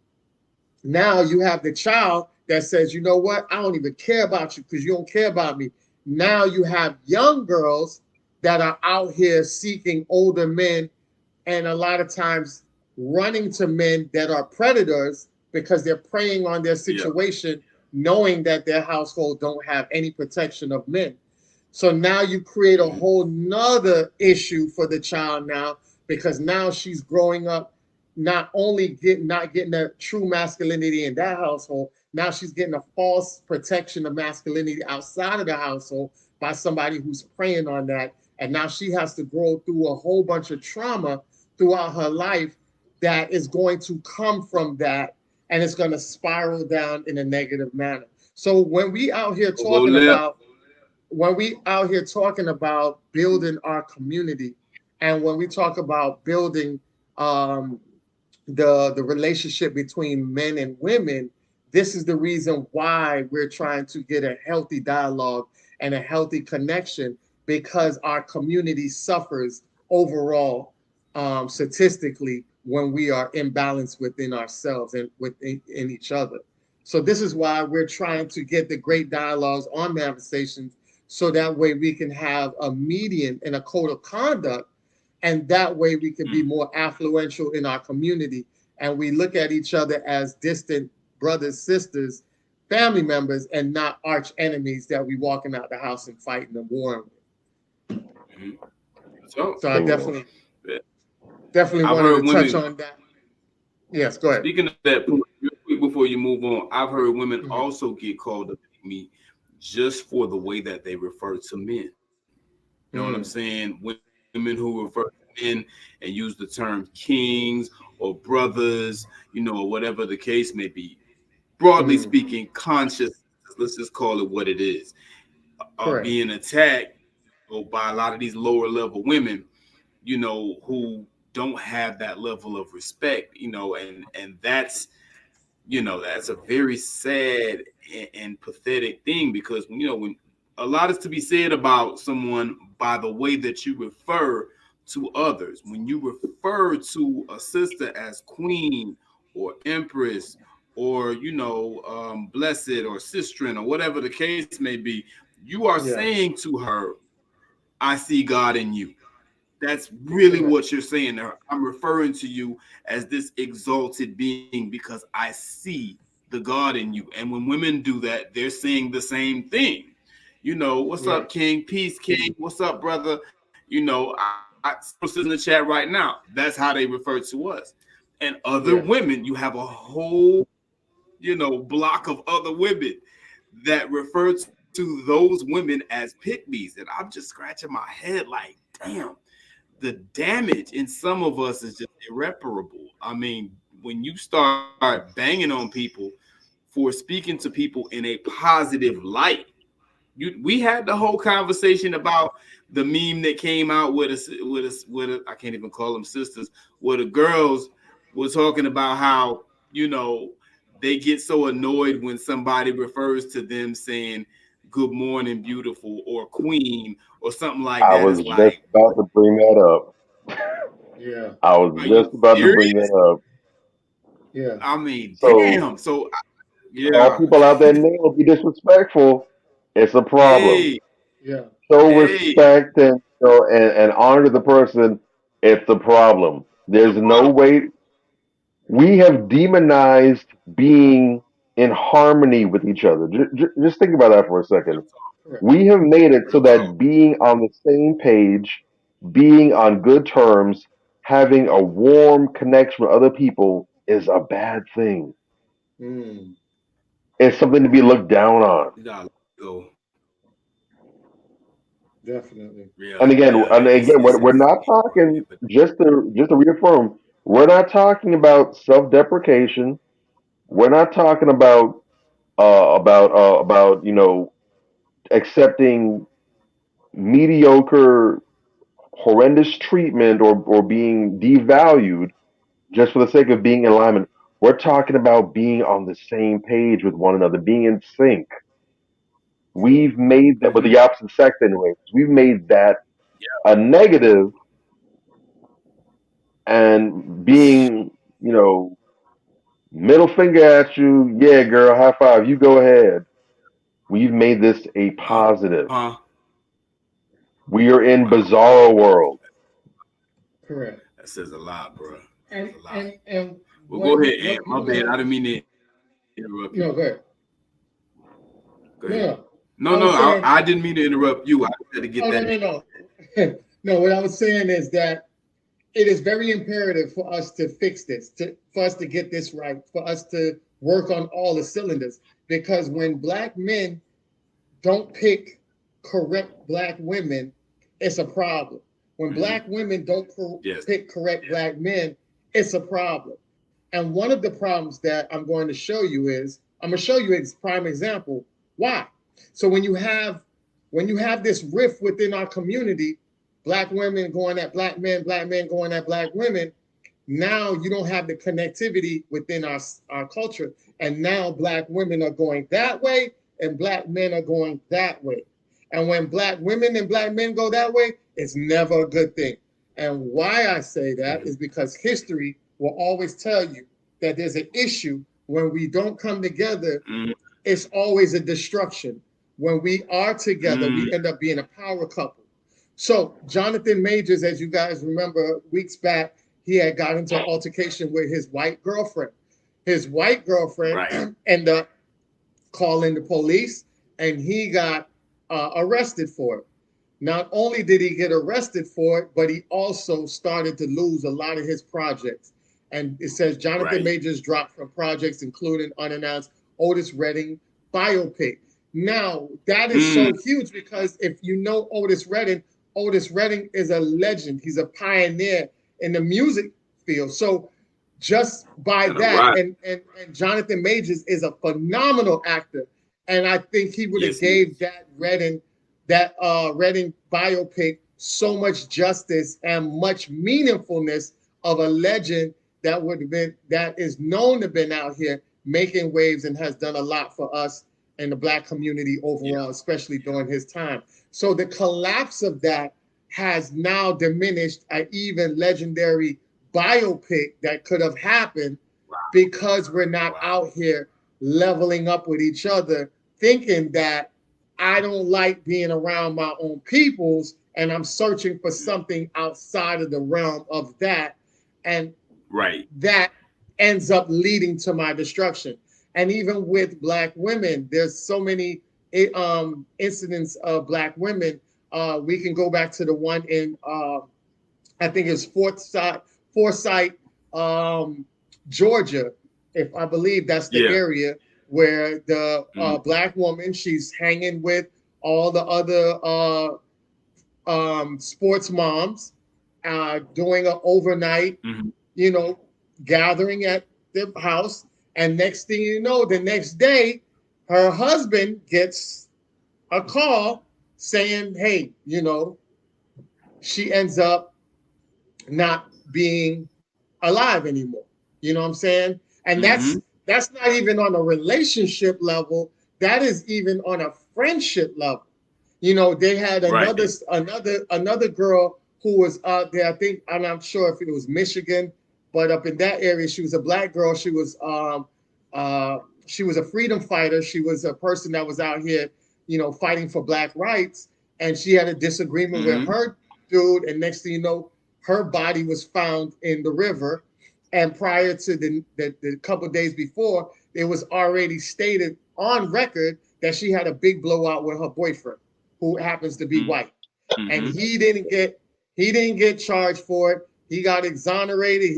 you have the child that says, you know what, I don't even care about you because you don't care about me. Now you have young girls that are out here seeking older men, and a lot of times running to men that are predators because they're preying on their situation, knowing that their household don't have any protection of men. So now you create a whole nother issue for the child now, because now she's growing up not only not getting a true masculinity in that household, now she's getting a false protection of masculinity outside of the household by somebody who's preying on that. And now she has to grow through a whole bunch of trauma throughout her life that is going to come from that, and it's going to spiral down in a negative manner. So when we out here talking about building our community, and when we talk about building the relationship between men and women, this is the reason why we're trying to get a healthy dialogue and a healthy connection, because our community suffers overall, statistically, when we are imbalanced within ourselves and within each other. So this is why we're trying to get the great dialogues on manifestations, so that way we can have a median and a code of conduct, and that way we can be more affluential in our community, and we look at each other as distant brothers, sisters, family members, and not arch enemies that we walking out the house and fighting and warring with. So I definitely wanted to touch on that. Yes, go ahead. Speaking of that, real quick before you move on, I've heard women also get called a pygmy just for the way that they refer to men. You know what I'm saying? Women who refer to men and use the term kings or brothers, you know, or whatever the case may be. Broadly speaking, conscious, let's just call it what it is, are being attacked by a lot of these lower level women, you know, who don't have that level of respect, you know, and that's, you know, that's a very sad and pathetic thing, because, you know, when a lot is to be said about someone by the way that you refer to others. When you refer to a sister as queen or empress or, you know, blessed or sistren or whatever the case may be, you are saying to her, I see God in you. That's really what you're saying there. I'm referring to you as this exalted being because I see the God in you. And when women do that, they're saying the same thing. You know, what's up, King? Peace, King. What's up, brother? You know, I sit in the chat right now. That's how they refer to us. And other women, you have a whole, you know, block of other women that refer to those women as pygmies. And I'm just scratching my head like, damn. The damage in some of us is just irreparable. I mean, when you start banging on people for speaking to people in a positive light, we had the whole conversation about the meme that came out with I can't even call them sisters, where the girls were talking about how, you know, they get so annoyed when somebody refers to them saying good morning, beautiful, or queen, or something like that. I was just about to bring that up. I was just about to bring that up. I mean, so, damn. So, all people out there now will be disrespectful. It's a problem. Hey. Show respect and, you know, and honor to the person. It's a problem. There's no way. We have demonized being in harmony with each other. Just think about that for a second. We have made it so that being on the same page, being on good terms, having a warm connection with other people is a bad thing. It's something to be looked down on. Definitely. And again, we're not talking, just to reaffirm, we're not talking about self-deprecation. We're not talking about you know, accepting mediocre, horrendous treatment or being devalued just for the sake of being in alignment. We're talking about being on the same page with one another, being in sync. We've made that with the opposite sex, anyways. We've made that a negative, and being, you know, middle finger at you, yeah, girl, high five, you go ahead. We've made this a positive. We are in bizarro world. Correct. That says a lot, bro. And well, go ahead, Aunt. My bad. I didn't mean to interrupt you. No, go ahead. Go ahead. No, I didn't mean to interrupt you. I had to get that. No. No, what I was saying is that it is very imperative for us to fix this, for us to get this right, for us to work on all the cylinders. Because when Black men don't pick correct Black women, it's a problem. When Black women don't pick correct Black men, it's a problem. And one of the problems that I'm going to show you is, I'm going to show you a prime example. Why? So when you have this rift within our community, Black women going at Black men going at Black women, now you don't have the connectivity within our culture. And now Black women are going that way and Black men are going that way. And when Black women and Black men go that way, it's never a good thing. And why I say that is because history will always tell you that there's an issue when we don't come together. It's always a destruction. When we are together, we end up being a power couple. So Jonathan Majors, as you guys remember weeks back, he had got into an altercation with his white girlfriend. His white girlfriend ended up calling the police, and he got arrested for it. Not only did he get arrested for it, but he also started to lose a lot of his projects. And it says Jonathan Majors dropped from projects including unannounced Otis Redding biopic. Now, that is so huge because if you know Otis Redding is a legend. He's a pioneer in the music field. So just by that, and Jonathan Majors is a phenomenal actor. And I think he would have gave that Redding biopic so much justice and much meaningfulness of a legend that is known to have been out here making waves and has done a lot for us and the Black community overall, especially during his time. So the collapse of that has now diminished an even legendary biopic that could have happened because we're not out here leveling up with each other, thinking that I don't like being around my own peoples and I'm searching for something outside of the realm of that. And that ends up leading to my destruction. And even with Black women, there's so many incidents of Black women. We can go back to the one in, I think it's Forsyth, Georgia, if I believe that's the area where the Black woman, she's hanging with all the other sports moms, doing an overnight, gathering at the house. And next thing you know, the next day, her husband gets a call saying, hey, she ends up not being alive anymore. You know what I'm saying? And that's not even on a relationship level. That is even on a friendship level. They had another girl who was out there. I think, I'm not sure if it was Michigan, but up in that area, she was a Black girl. She was a freedom fighter. She was a person that was out here, fighting for Black rights. And she had a disagreement with her dude. And next thing you know, her body was found in the river. And prior to the couple of days before, it was already stated on record that she had a big blowout with her boyfriend, who happens to be white. And he didn't get charged for it. He got exonerated.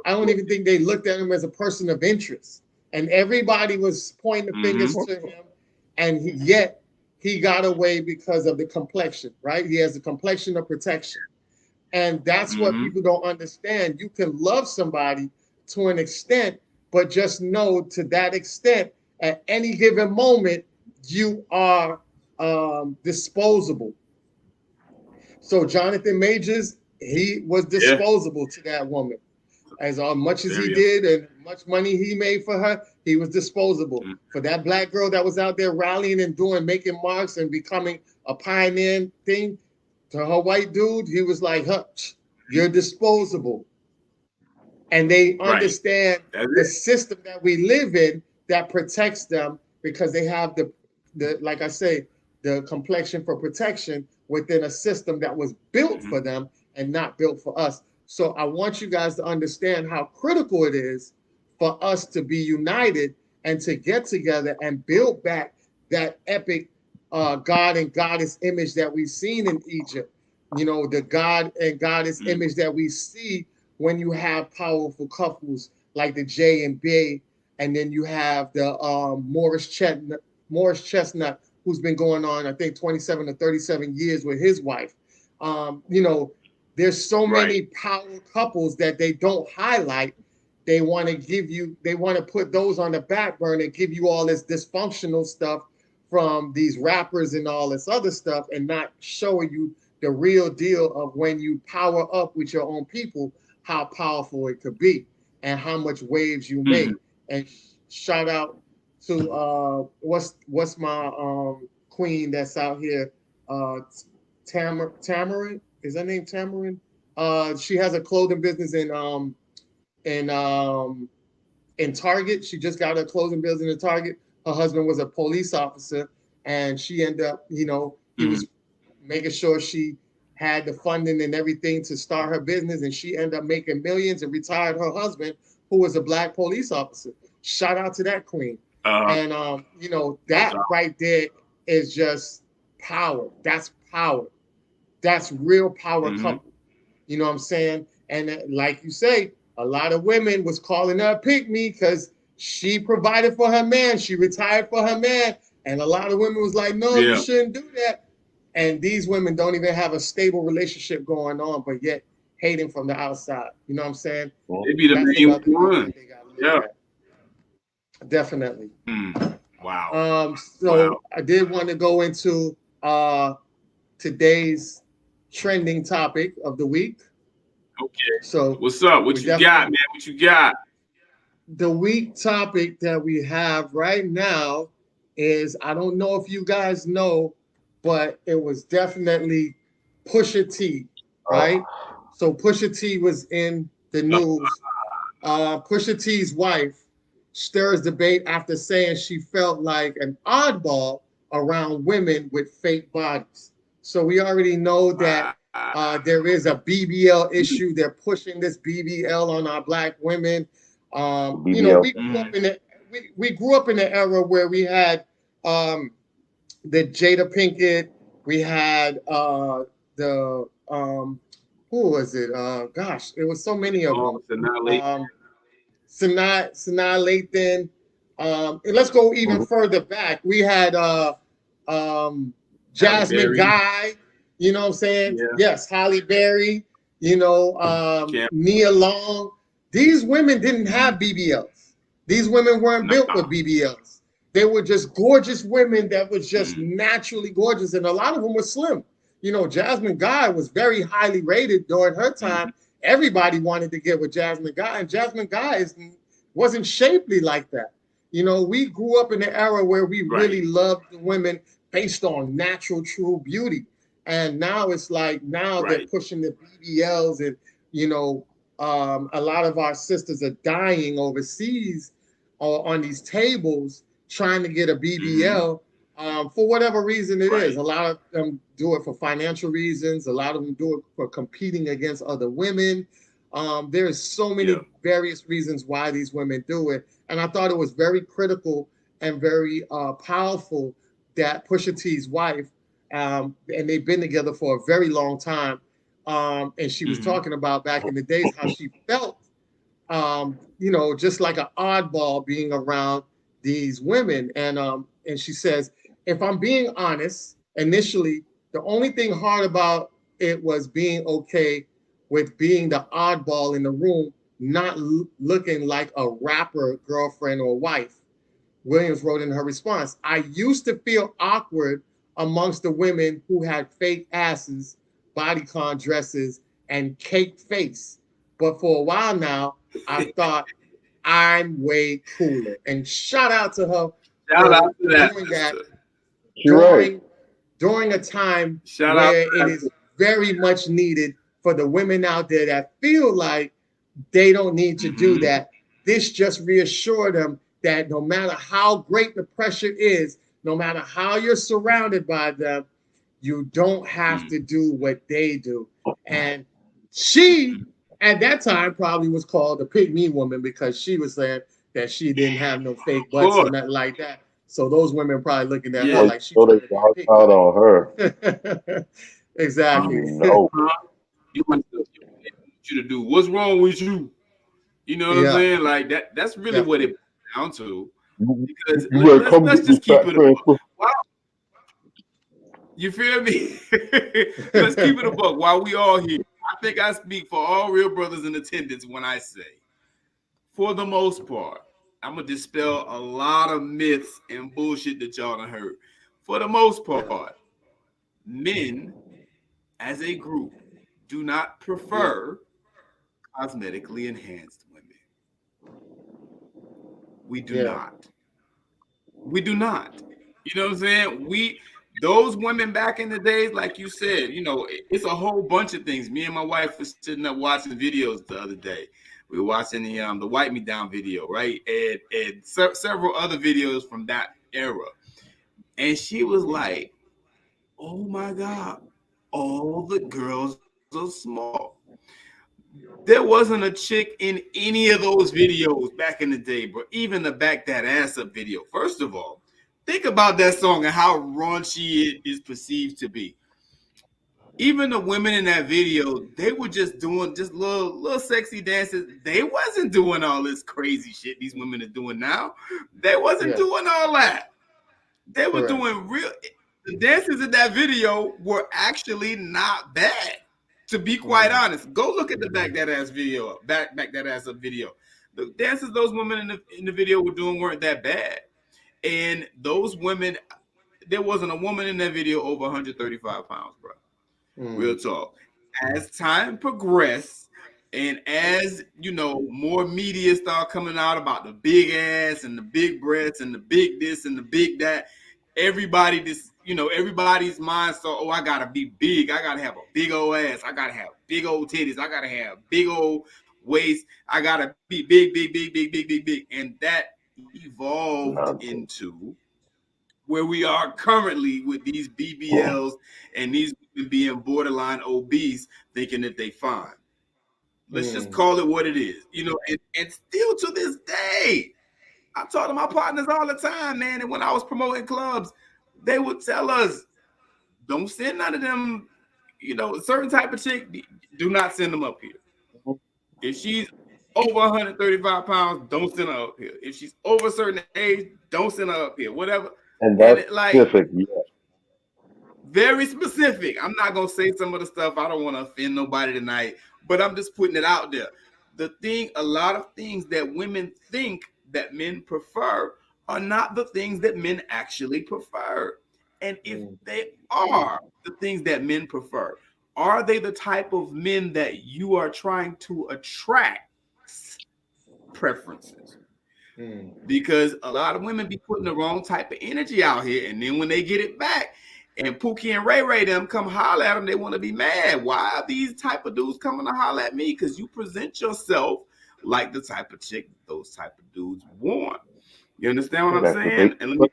I don't even think they looked at him as a person of interest. And everybody was pointing the fingers to him. And yet he got away because of the complexion, right? He has the complexion of protection. And that's what people don't understand. You can love somebody to an extent, but just know to that extent, at any given moment, you are disposable. So Jonathan Majors, he was disposable to that woman. As much as he did and much money he made for her, he was disposable. For that Black girl that was out there rallying and making marks and becoming a pioneer thing, to her white dude, he was like, you're disposable. And they understand the system that we live in that protects them because they have the like I say, the complexion for protection within a system that was built for them and not built for us. So I want you guys to understand how critical it is for us to be united and to get together and build back that epic God and goddess image that we've seen in Egypt. you know, the God and Goddess image that we see when you have powerful couples like the J and B, and then you have the Morris Chestnut, who's been going on, I think, 27 or 37 years with his wife. You know, there's so many power couples that they don't highlight. They want to put those on the back burner, give you all this dysfunctional stuff from these rappers and all this other stuff, and not showing you the real deal of when you power up with your own people, how powerful it could be and how much waves you make. And shout out to what's my queen that's out here, Tamarin, is her name Tamarin? She has a clothing business in Target. She just got a clothing business in Target. Her husband was a police officer, and she ended up, you know, he was making sure she had the funding and everything to start her business, and she ended up making millions and retired her husband, who was a black police officer. Shout out to that queen. And you know, that right there is just power. That's power. That's real power couple. You know what I'm saying? And like you say, a lot of women was calling her a pygmy because she provided for her man. She retired for her man. And a lot of women was like, no, you shouldn't do that. And these women don't even have a stable relationship going on, but yet hating from the outside. You know what I'm saying? They be the main one. Yeah. Definitely. Wow. So I did want to go into today's trending topic of the week. Okay. So what's up? What you got, man? What you got? The week topic that we have right now is, I don't know if you guys know, but it was definitely Pusha T, right? So Pusha T was in the news. Pusha T's wife stirs debate after saying she felt like an oddball around women with fake bodies. So we already know that there is a BBL issue. They're pushing this BBL on our black women. You know, we grew up in the era where we had the Jada Pinkett, we had the who was it? Gosh, there was so many of them. Sanaa Lathan. And let's go even further back. We had Jasmine Guy, you know what I'm saying? Yeah. Yes, Halle Berry, you know, Nia Long. These women didn't have BBLs. These women weren't built with BBLs. They were just gorgeous women that was just naturally gorgeous, and a lot of them were slim. You know, Jasmine Guy was very highly rated during her time. Everybody wanted to get with Jasmine Guy, and Jasmine Guy wasn't shapely like that. You know, we grew up in an era where we really loved the women based on natural, true beauty. And now it's like, they're pushing the BBLs, and, you know, a lot of our sisters are dying overseas on these tables trying to get a BBL for whatever reason it is. A lot of them do it for financial reasons. A lot of them do it for competing against other women. There's so many various reasons why these women do it. And I thought it was very critical and very powerful that Pusha T's wife, and they've been together for a very long time, and she was talking about back in the days how she felt, you know, just like an oddball being around these women. And she says, if I'm being honest, initially, the only thing hard about it was being okay with being the oddball in the room, not looking like a rapper girlfriend or wife. Williams wrote in her response, I used to feel awkward amongst the women who had fake asses, bodycon dresses, and cake face. But for a while now, I thought I'm way cooler. And shout out to her for doing that during a time where it is very much needed for the women out there that feel like they don't need to do that. This just reassured them that no matter how great the pressure is, no matter how you're surrounded by them, you don't have to do what they do. And she, at that time, probably was called a pygmy woman because she was saying that she didn't have no fake butts or nothing like that. So those women probably looking at her like she's out on her. Exactly. No. You want you to do what's wrong with you? You know what I'm Yeah. saying? Like that's really what it boils down to. Because You better come let's get this just keep fat it. transfer. Wow. You feel me? Let's keep it a buck while we all here. I think I speak for all real brothers in attendance when I say, for the most part, I'm gonna dispel a lot of myths and bullshit that y'all done heard. For the most part, men as a group do not prefer cosmetically enhanced women. We do not. We do not. You know what I'm saying? Those women back in the days, like you said, it's a whole bunch of things. Me and my wife was sitting up watching videos the other day. We were watching the Wipe Me Down video, right? And several other videos from that era. And she was like, oh my God, all the girls are small. There wasn't a chick in any of those videos back in the day, bro. Even the Back That Ass Up video. First of all, think about that song and how raunchy it is perceived to be. Even the women in that video, they were just doing just little sexy dances. They wasn't doing all this crazy shit these women are doing now. They wasn't doing all that. They were doing the dances in that video were actually not bad. To be quite honest, go look at the Back That Ass video, back that ass up video. The dances those women in the video were doing weren't that bad. And those women, there wasn't a woman in that video over 135 pounds, bro. Real talk. As time progressed, and as more media start coming out about the big ass and the big breasts and the big this and the big that, everybody's mind so, I gotta be big. I gotta have a big old ass. I gotta have big old titties. I gotta have big old waist. I gotta be big, big, big, big, big, big, big. And that evolved into where we are currently with these BBLs and these women being borderline obese, thinking that they fine. Let's just call it what it is. And still to this day, I talk to my partners all the time, man. And when I was promoting clubs, they would tell us, don't send none of them, certain type of chick, do not send them up here. If she's over 135 pounds, don't send her up here. If she's over a certain age, don't send her up here. Whatever. And that's specific, very specific. I'm not gonna say some of the stuff. I don't want to offend nobody tonight, but I'm just putting it out there. A lot of things that women think that men prefer are not the things that men actually prefer. And if they are the things that men prefer, are they the type of men that you are trying to attract? Preferences. Because a lot of women be putting the wrong type of energy out here, and then when they get it back, and Pookie and Ray Ray them come holler at them, they want to be mad. Why are these type of dudes coming to holler at me? Because you present yourself like the type of chick those type of dudes want. You understand what I'm saying? And let me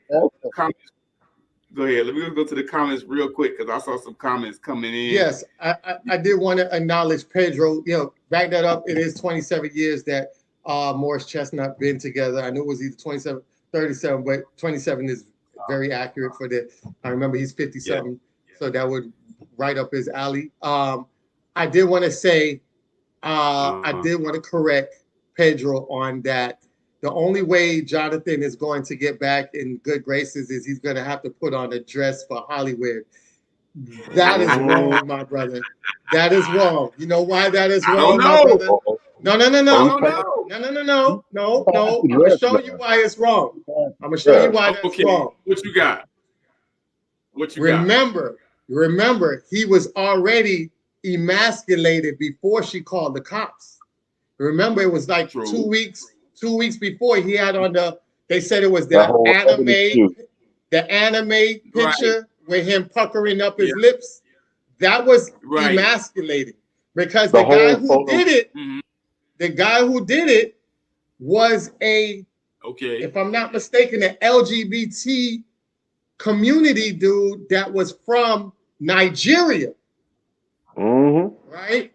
go ahead. Let me go to the comments real quick because I saw some comments coming in. Yes, I did want to acknowledge Pedro. Back that up. It is 27 years that Morris Chestnut been together. I knew it was either 27, 37, but 27 is very accurate for the. I remember he's 57, so that would right up his alley. I did want to say, I did want to correct Pedro on that. The only way Jonathan is going to get back in good graces is he's going to have to put on a dress for Hollywood. That is wrong, my brother. That is wrong. You know why that is wrong, my brother? No. I'm going to show you why it's wrong. I'm going to show you why that's wrong. What you got? Remember, he was already emasculated before she called the cops. Remember, it was like 2 weeks before he had on they said it was the anime picture with him puckering up his lips. That was emasculating because the guy who did it was if I'm not mistaken, an LGBT community dude that was from Nigeria. Right?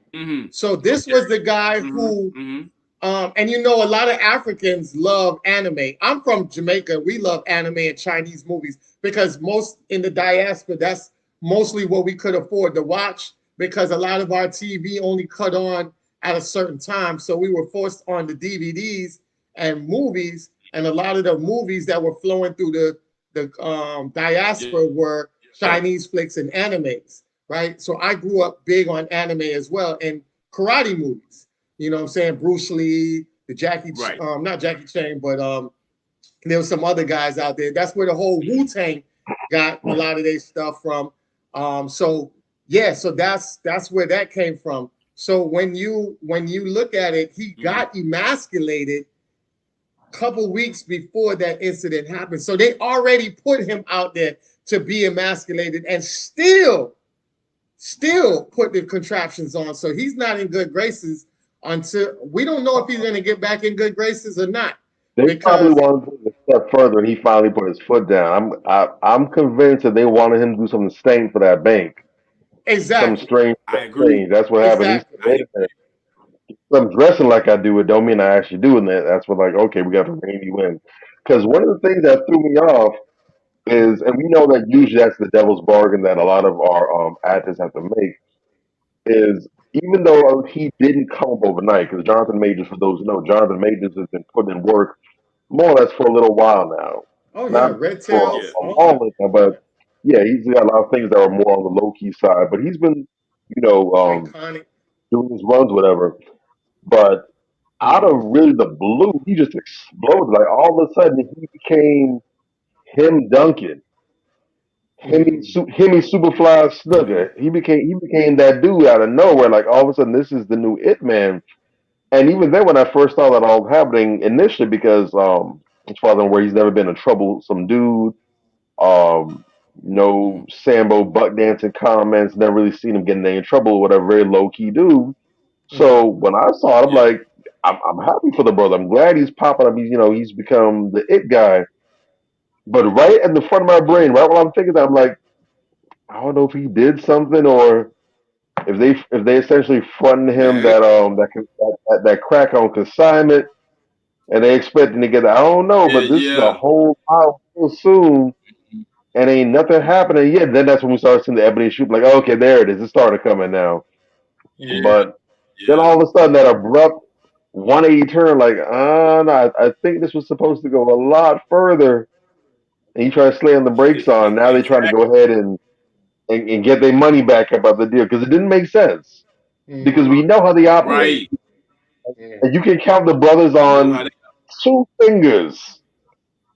So this was the guy who and a lot of Africans love anime. I'm from Jamaica. We love anime and Chinese movies because most in the diaspora, that's mostly what we could afford to watch because a lot of our TV only cut on at a certain time. So we were forced on the DVDs and movies, and a lot of the movies that were flowing through the diaspora were Yeah. Chinese flicks and animes, right? So I grew up big on anime as well and karate movies. You know what I'm saying? Bruce Lee, the Right. not Jackie Chan, but there was some other guys out there. That's where the whole Wu-Tang got a lot of their stuff from. So yeah, so that's where that came from. So when you look at it, he got emasculated a couple weeks before that incident happened. So they already put him out there to be emasculated and still put the contraptions on. So he's not in good graces until we don't know if he's going to get back in good graces or not. They probably Because wanted to take it a step further, and he finally put his foot down. I'm convinced that they wanted him to do something strange for that bank, some exactly, strange I agree. change. That's what happened. He said, exactly. I "Wait a minute, I'm dressing like I do it. Don't mean I actually do it." And that's what like, okay, we got to rein you in. Because one of the things that threw me off is, and we know that usually that's the devil's bargain that a lot of our actors have to make, is even though he didn't come up overnight, because Jonathan Majors, for those who know, Jonathan Majors has been putting in work more or less for a little while now. Oh yeah, Not red for yeah. tails, a all long that. time, but yeah, he's got a lot of things that are more on the low key side. But he's been, you know, Iconic. doing his runs, whatever. But out of Mm-hmm. really the blue, he just exploded. Like all of a sudden, he became him Duncan, Mm-hmm. Himmy Superfly Mhm. Snugger. He became that dude out of nowhere. Like all of a sudden, this is the new It Man. And even then, when I first saw that all happening initially, because his father, where he's never been a troublesome dude, um, no Mhm. Sambo buck dancing comments, never really seen him getting in trouble or whatever, very low key dude. So Mm-hmm. when I saw it, I'm Yeah. like, I'm happy for the brother. I'm glad he's popping up. He's become the it guy. But right in the front of my Mhm. brain, right when I'm thinking that, I'm like, I don't know if he did something or if they essentially fronting him Man, that crack on consignment and they expecting to get. I don't know, yeah, but this is a yeah. whole while so soon and ain't nothing happening yet. Then that's when we start seeing the ebony shoot. Like, okay, there it is. It started coming now. Mm-hmm. Yeah. But then Yeah. all of a sudden, that abrupt 180 turn, like, no, I think this was supposed to go a lot further. And you try to slam the brakes on. Now they trying to Exactly. go ahead and get their money back about the deal because it didn't make sense. Because Mm-hmm. we know how they operate. Right. Yeah. And you can count the brothers We know how on they. two fingers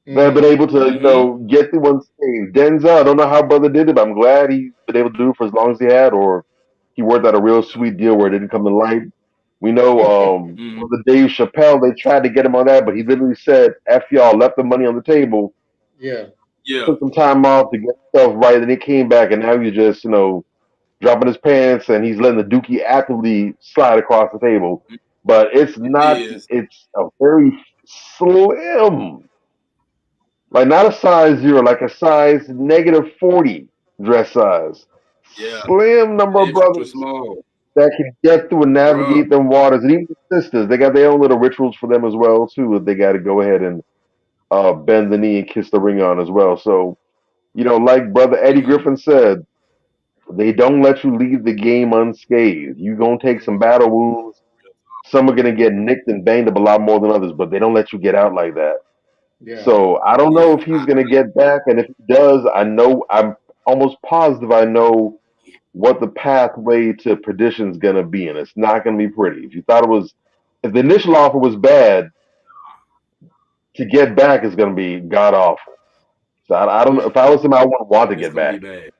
that have been Mm-hmm. able to, Mm-hmm. get through unscathed. Denzel, I don't know how brother did it, but I'm glad he's been able to do it for as long as he had, or he worked out a real sweet deal where it didn't come to light. We know Mm-hmm. the Dave Chappelle, they tried to get him on that, but he literally said, F y'all, left the money on the table, Yeah. Yeah. took some time off to get stuff right, and he came back, and now he's just, dropping his pants, and he's letting the dookie actively slide across the table. But it's It not, is. it's a very slim, like not a size zero, like a size -40 dress size. Yeah. Slim number of Extra brothers small, that can get through and bruh. navigate them waters. And even the sisters, they got their own little rituals for them as well too. That they got to go ahead and bend the knee and kiss the ring on as well. So like brother Eddie Mm-hmm. Griffin said, they don't let you leave the game unscathed. You gonna take some Mm-hmm. battle wounds. Some are gonna get nicked and banged up a lot more than others, but they don't let you get out like that. Yeah. So I don't know Yeah. if he's gonna get back, and if he does, I'm almost positive I know what the pathway to perdition is gonna be, and it's not gonna be pretty. If the initial offer was bad, to get back is gonna be god awful. So I don't know. Yeah. If I was him, I wouldn't want to It's get gonna be back. bad.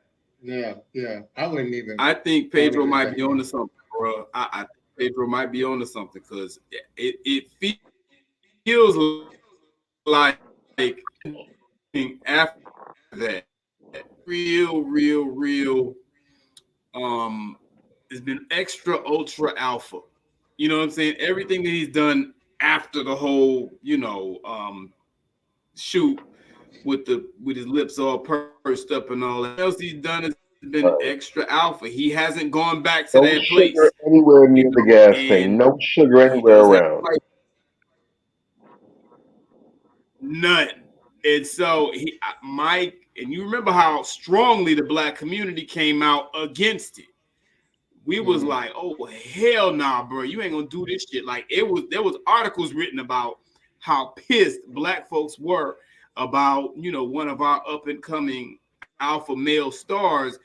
Yeah. Yeah. I wouldn't even I think want to Pedro get might back be onto in. something, bro. I think Pedro might be onto something because it feels like after that, real, um, has been extra ultra alpha. You know what I'm saying? Everything that he's done after the whole, shoot with his lips all pursed up and all that else he's done has been Right. extra alpha. He hasn't gone back to No that sugar place, anywhere near the gas tank. and No sugar he anywhere does that around. like none. And so Mike, and you remember how strongly the black community came out against it. We was like, oh hell nah, bro, you ain't gonna do this shit. Like there was articles written about how pissed black folks were about, one of our up and coming alpha male stars,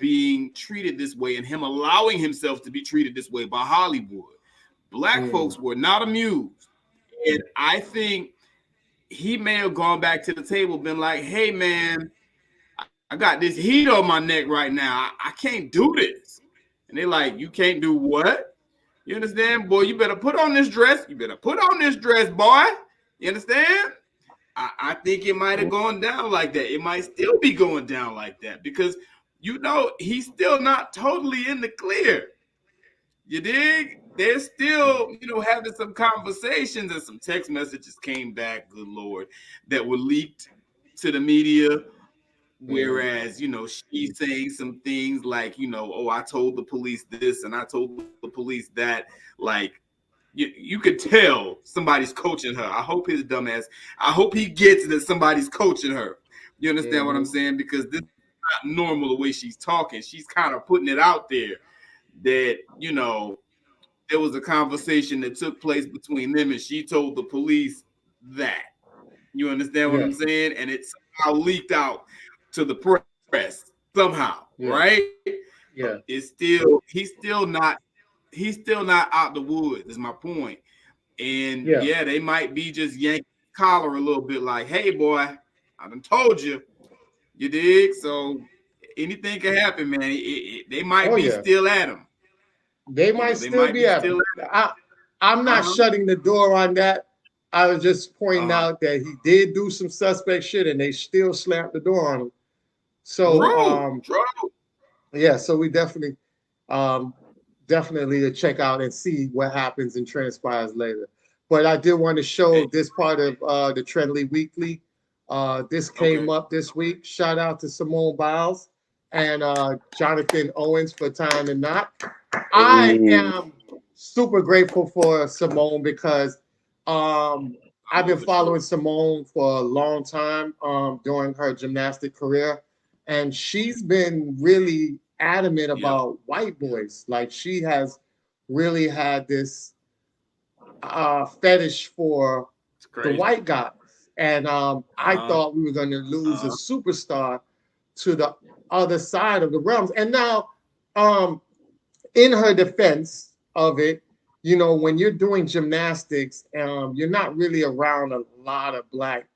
being treated this way and him allowing himself to be treated this way by Hollywood. Black folks were not amused. And I think he may have gone back to the table, been like, hey man, I got this heat on my neck right now. I can't do this. And they're like, you can't do what? You understand? Boy, you better put on this dress. You better put on this dress, boy. You understand? I think it might have gone down like that. It might still be going down like that because, he's still not totally in the clear. You dig? They're still, having some conversations and some text messages came back, good Lord, that were leaked to the media. Whereas, she's saying some things like, oh, I told the police this and I told the police that. Like, you could tell somebody's coaching her. I hope I hope he gets that somebody's coaching her. You understand what I'm saying? Because this is not normal the way she's talking. She's kind of putting it out there that, there was a conversation that took place between them and she told the police that. You understand what I'm saying? And it somehow leaked out to the press somehow, right? Yeah. He's still not out the woods, is my point. And they might be just yanking his collar a little bit like, hey boy, I done told you. You dig? So anything can happen, man. They might be still at him. They might still be at him. I'm not shutting the door on that. I was just pointing out that he did do some suspect shit and they still slapped the door on him. So so we definitely to check out and see what happens and transpires later. But I did want to show this part of the Trendly Weekly. This came up this week. Shout out to Simone Biles and Jonathan Owens for tying the knot. I am super grateful for Simone because I've been following Simone for a long time during her gymnastic career. And she's been really adamant about white boys. Like she has really had this fetish for the white guys. And I thought we were going to lose a superstar to the other side of the realms. And now, in her defense of it, when you're doing gymnastics, you're not really around a lot of black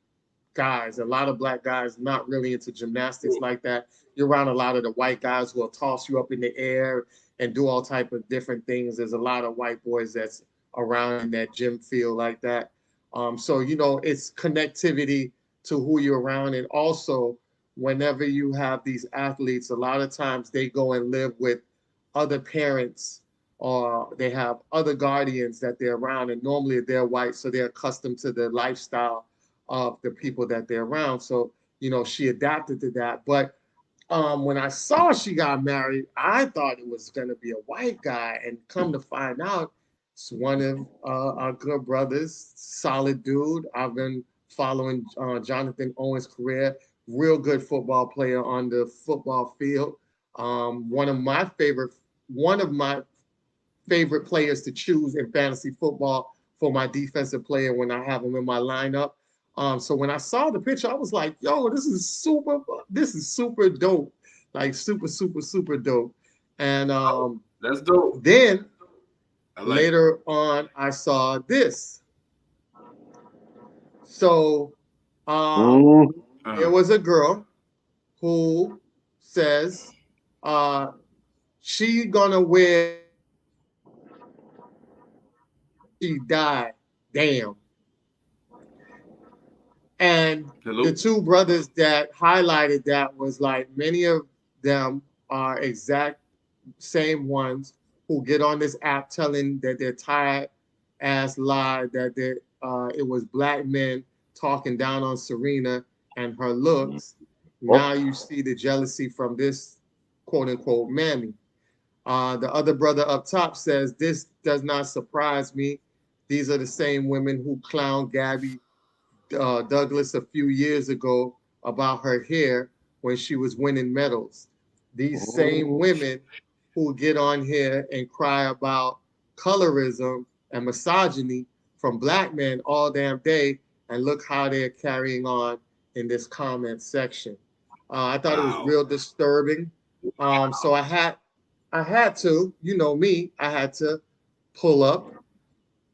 guys. A lot of black guys not really into gymnastics like that. You're around a lot of the white guys who will toss you up in the air and do all type of different things. There's a lot of white boys that's around in that gym field like that. So, it's connectivity to who you're around. And also, whenever you have these athletes, a lot of times they go and live with other parents or they have other guardians that they're around. And normally they're white, so they're accustomed to the lifestyle of the people that they're around. So, she adapted to that. But when I saw she got married, I thought it was going to be a white guy. And come to find out, it's one of our good brothers, solid dude. I've been following Jonathan Owens' career. Real good football player on the football field. One of my favorite players to choose in fantasy football for my defensive player when I have him in my lineup. So when I saw the picture, I was like, yo, this is super dope. Like super, super, super dope. And that's dope. Then later on, I saw this. So there was a girl who says she gonna wear, she died. Damn. And the two brothers that highlighted that was like many of them are exact same ones who get on this app telling that they're tired ass lie that it was black men talking down on Serena and her looks. Now you see the jealousy from this quote unquote mammy. The other brother up top says, this does not surprise me. These are the same women who clown Gabby Douglas a few years ago about her hair when she was winning medals. These same Oh, women who get on here and cry about colorism and misogyny from black men all damn day, and look how they're carrying on in this comment section. I thought it was Wow. real disturbing. So I had to, you know me, I had to pull up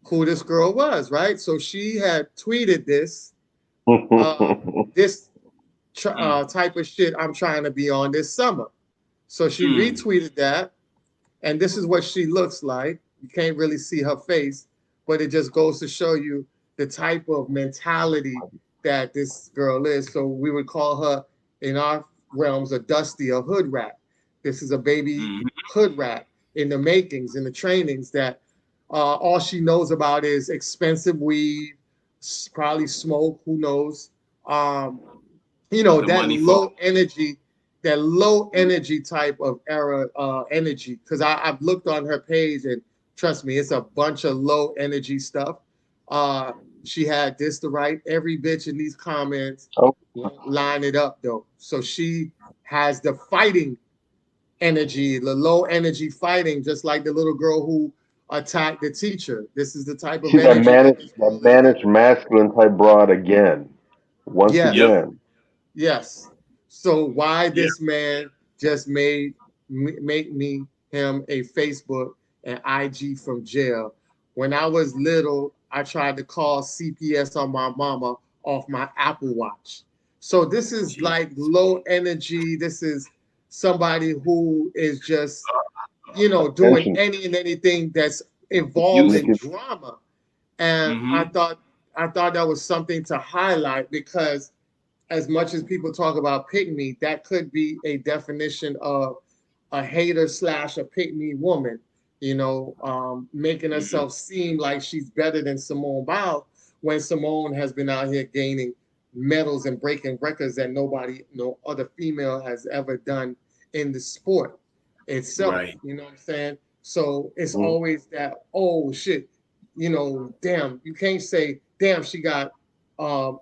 who this girl was, right? So she had tweeted uh, this Mm. type of shit I'm trying to be on this summer. So she Mm. retweeted that, and this is what she looks like. You can't really see her face, but it just goes to show you the type of mentality that this girl is. So we would call her in our realms a dusty, a hood rat. This is a baby Mm. hood rat in the makings, in the trainings that all she knows about is expensive weed, probably smoke, who knows. Um, The that money fall. low energy type of era energy, because I've looked on her page, and trust me, it's a bunch of low energy stuff. uh she had this to write. Every bitch in these comments oh, won't line it up though, so she has the fighting energy, the low energy fighting, just like the little girl who attacked the teacher. This is the type of see that energy that managed this that girl is managed giving. masculine type broad again. Once Yes. Yep. again. Yes. So why Yeah. this man just made make me him a Facebook and IG from jail? When I was little, I tried to call CPS on my mama off my Apple Watch. So this is like Jesus. low energy. This is somebody who is just, doing Attention. any and anything that's involved Use. in Make drama. And I Mm-hmm. thought I thought that was something to highlight, because as much as people talk about pick me, that could be a definition of a hater slash a pick me woman, making Mm-hmm. herself seem like she's better than Simone Biles when Simone has been out here gaining medals and breaking records that nobody, no other female has ever done in the sport itself. Right. You know what I'm saying? So it's it. always that, oh shit, damn, you can't say, damn,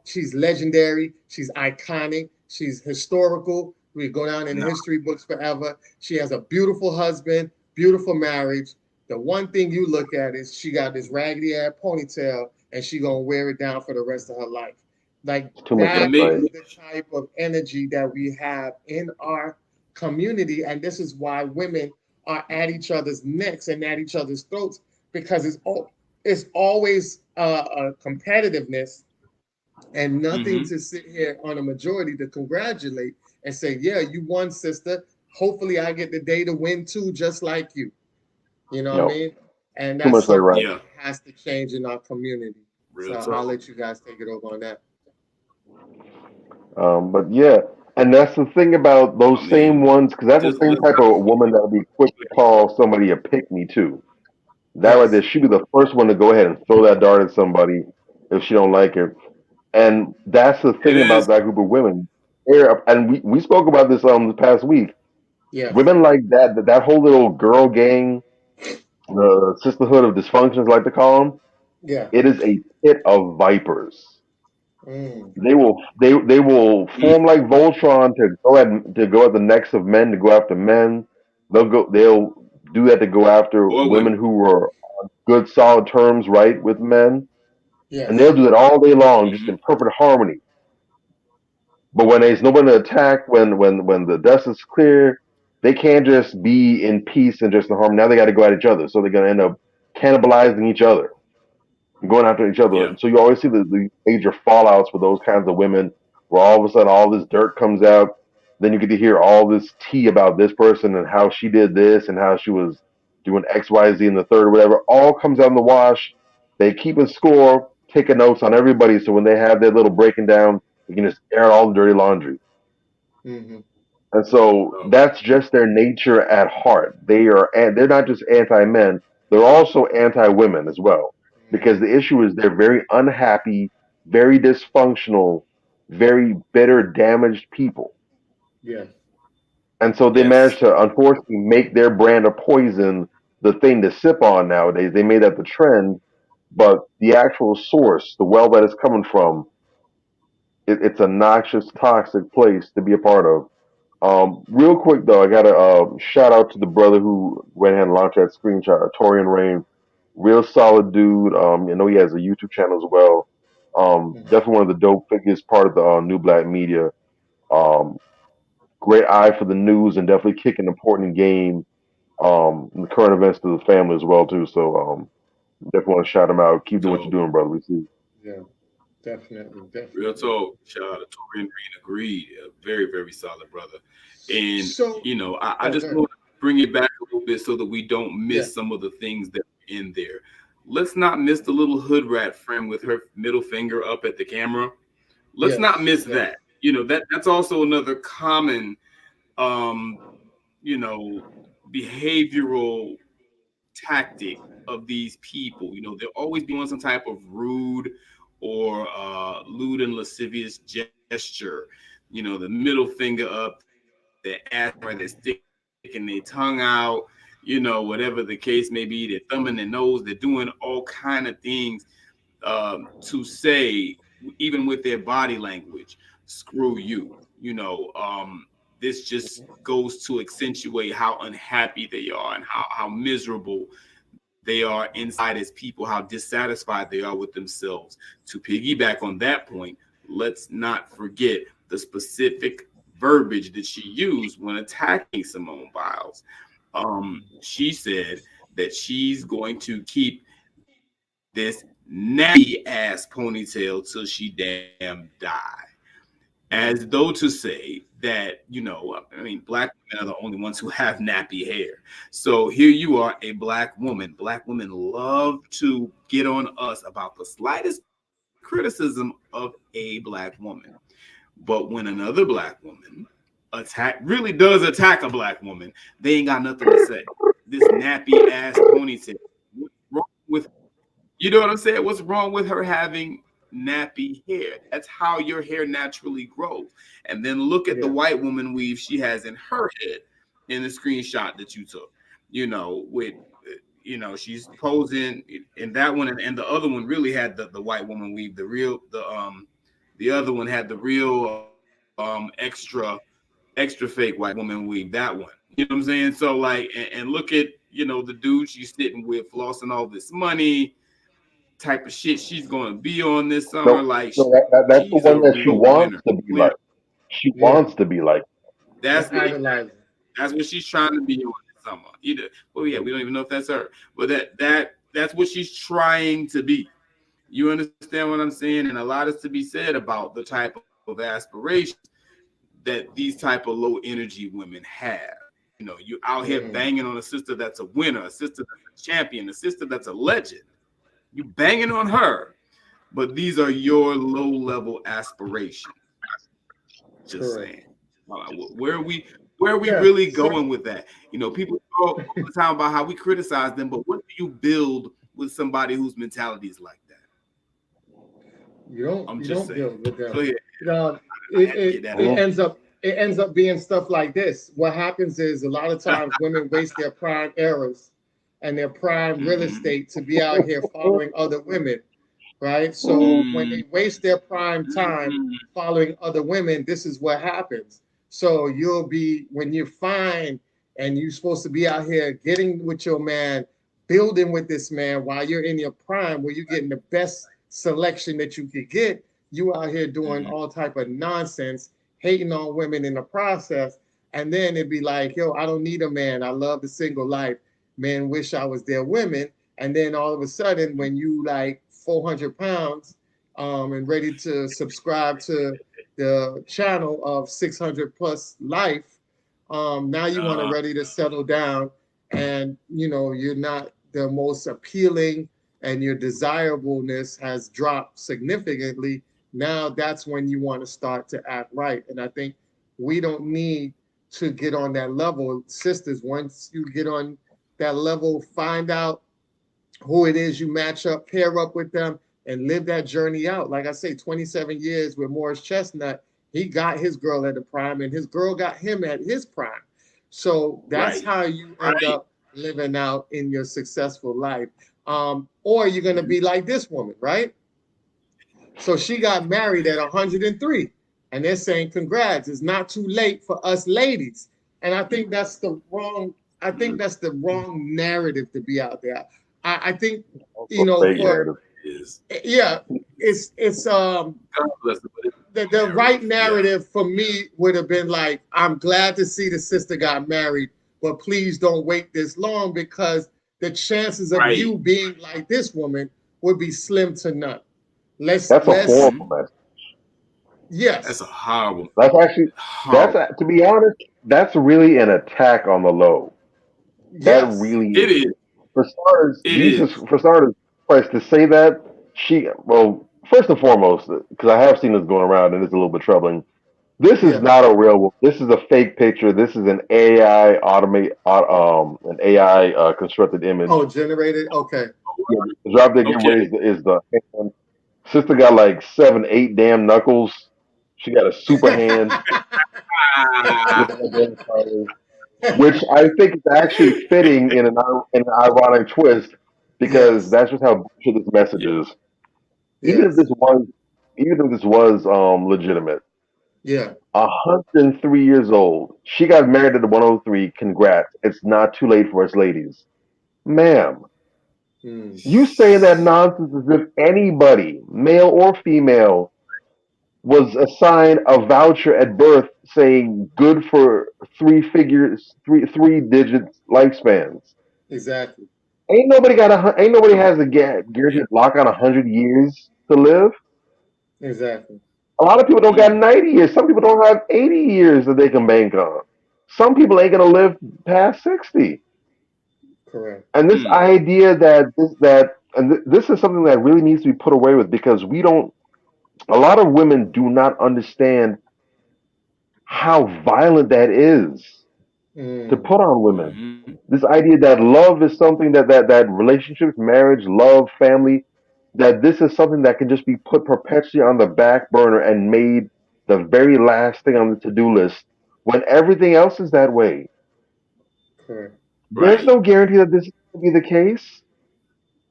she's legendary, she's iconic, she's historical. We go down in the No. history books forever. She has a beautiful husband, beautiful marriage. The one thing you look at is she got this raggedy ass ponytail, and she gonna wear it down for the rest of her life. Like It's too much And that insight. is the type of energy that we have in our community, and this is why women are at each other's necks and at each other's throats, because it's always a competitiveness, and nothing Mm-hmm. to sit here on a majority to congratulate and say, yeah, you won, sister. Hopefully I get the day to win too, just like you. You know what I No, mean? And too that's much like something right. Yeah. that has to change in our community. Real So I'll talk. let you guys take it over on that. But yeah, and that's the thing about I those same mean, ones, because that's the just same let's type of woman that would be quick to call somebody a pick me too. That right there, Yes. she'd be the first one to go ahead and throw that dart at somebody if she don't like it. And that's the it thing about is. that group of women. And we spoke about this the past week. Yes. Women like that whole little girl gang, the sisterhood of dysfunctions, like to call them. Yeah. It is a pit of vipers. Mm. They will Mm. form like Voltron to go at the necks of men, to go after men. They'll do that to go after Or women. women who were on good solid terms, right, with men, and they'll Yes. do that all day long, just Mm-hmm. in perfect harmony. But when there's nobody to attack, when the dust is clear, they can't just be in peace and just in harmony. Now they got to go at each other, so they're gonna end up cannibalizing each other, going after each other. Yeah. And so you always see the major fallouts for those kinds of women, where all of a sudden all this dirt comes out. Then you get to hear all this tea about this person and how she did this and how she was doing X, Y, Z and the third or whatever. All comes out in the wash. They keep a score, taking notes on everybody. So when they have their little breaking down, you can just air out all the dirty laundry. Mm-hmm. And so Oh. that's just their nature at heart. And they're not just anti-men; they're also anti-women as well. Because the issue is they're very unhappy, very dysfunctional, very bitter, damaged people. Yes. And so they Yes. managed to unfortunately make their brand of poison the thing to sip on nowadays. They made that the trend, but the actual source, the well that it's coming from, It's a noxious, toxic place to be a part of. Real quick though, I got to shout out to the brother who went ahead and launched that screenshot, Torian Rain. Real solid dude. I know he has a YouTube channel as well. Mhm. Definitely one of the dope figures, part of the New Black Media. Um, Great eye for the news and definitely kicking important game in the current events to the family as well too. So definitely want to shout him out. Keep doing what you're So doing, brother. We see. Yeah, definitely, real definitely. talk. Shout out to Torian Green. Agreed. Very, very solid brother. And So, I oh, just good. want to bring it back a little bit so that we don't Yeah, miss some of the things that are in there. Let's not miss the little hood rat friend with her middle finger up at the camera. Let's not yes, miss yes. that. That's also another common um, you know, behavioral tactic of these people. They'll always be doing some type of rude or lewd and lascivious gesture. The middle finger up, the ass where they're sticking their tongue out, whatever the case may be. They're thumbing their nose. They're doing all kind of things to say, even with their body language, screw you. This just goes to accentuate how unhappy they are and how miserable they are inside as people, how dissatisfied they are with themselves. To piggyback on that point, let's not forget the specific verbiage that she used when attacking Simone Biles. She said that she's going to keep this nappy ass ponytail till she damn die, as though to say that, black women are the only ones who have nappy hair. So here you are, a black woman. Black women love to get on us about the slightest criticism of a black woman. But when another black woman really does attack a black woman, they ain't got nothing to say. This nappy ass ponytail. What's wrong with you know what I'm saying? What's wrong with her having nappy hair? That's how your hair naturally grows. And then look at the Yeah, white woman weave she has in her head in the screenshot that you took. With she's posing in that one, and the other one really had the white woman weave. The other one had the real extra fake white woman weave. That one. You know what I'm saying? So like, and look at the dude she's sitting with flossing all this money type of shit she's going to be on this summer. No, Like no, that's the she's a one that she real wants winner. to be Clear. like. She yeah. wants to be like. That's Idolizing. that's what she's trying to be on this summer. Well, yeah, we don't even know if that's her, but that's what she's trying to be. You understand what I'm saying? And a lot is to be said about the type of aspirations that these type of low energy women have. You out here Mm, banging on a sister that's a winner, a sister that's a champion, a sister that's a legend. You banging on her, but these are your low level aspirations. Just correct. saying. Where are we Yeah. really So going with that? People talk all the time about how we criticize them, but what do you build with somebody whose mentality is like that? I'm you just don't saying. build with them. So yeah, Um, I had to get that out. Mhm. it ends up being stuff like this. What happens is a lot of times women waste their prime eras and their prime real Mm-hmm. estate to be out here following other women, right? So when Mm-hmm. they waste their prime time following other women, this is what happens. So you'll be when you're fine and you're supposed to be out here getting with your man, building with this man while you're in your prime, where you're getting the best selection that you could get. You out here doing Mm-hmm. all type of nonsense, hating on women in the process, and then it'd be like, yo, I don't need a man. I love the single life. Men wish I was their women, and then all of a sudden, when you like 400 pounds and ready to subscribe to the channel of 600 plus life, now you want to Uh, ready to settle down, and you're not the most appealing, and your desirableness has dropped significantly. Now that's when you want to start to act right, and I think we don't need to get on that level, sisters. Once you get on that level, find out who it is you match up, pair up with them, and live that journey out. Like I say, 27 years with Morris Chestnut, he got his girl at the prime, and his girl got him at his prime. So that's right. how you end Right. up living out in your successful life. Or you're going to be like this woman, right? So she got married at 103, and they're saying, "Congrats! It's not too late for us ladies." And I think that's the wrong. I think that's the wrong narrative to be out there. I think, Fake for narrative. Is yeah, it's God bless her, but it's the right yeah, narrative for me would have been like, I'm glad to see the sister got married, but please don't wait this long because the chances of right. you being like this woman would be slim to none. That's a Let's Mhm. horrible message. That's yes, a horrible, That's actually horrible. to be honest, that's really an attack on the low. That yes, really It is. is. For starters, It Jesus, is. for starters, Christ, to say that well, first and foremost, because I have seen this going around and it's a little bit troubling. This is yeah. not a real one. This is a fake picture. This is an AI an AI constructed Oh, image. generated. Okay. Yeah, the drop dead giveaway Okay. is the hand. Sister got like 7, 8 damn knuckles. She got a super hand Ah, with an identifier, which I think is actually fitting in an ironic twist because yes, that's just how bullshit this message yeah. is. Even if yes, this was, even if this was legitimate, yeah. 103 years old, she got married at 103. Congrats! It's not too late for us, ladies, ma'am. Mm. You saying that nonsense as if anybody, male or female, was assigned a voucher at birth saying good for three digits lifespans. Exactly, Ain't nobody Come on. has a Yeah. guaranteed lock on 100 years to live. exactly. A lot of people don't got Mm, 90 years. Some people don't have 80 years that they can bank on. Some people ain't gonna live past 60. Correct. And this mm. idea that this is something that really needs to be put away with because we don't. A lot of women do not understand how violent that is to Mm. put on women. Mm-hmm. This idea that love is something that relationships, marriage, love, family, that this is something that can just be put perpetually on the back burner and made the very last thing on the to-do list when everything else is that way. Correct. There's Right. no guarantee that this is going to be the case.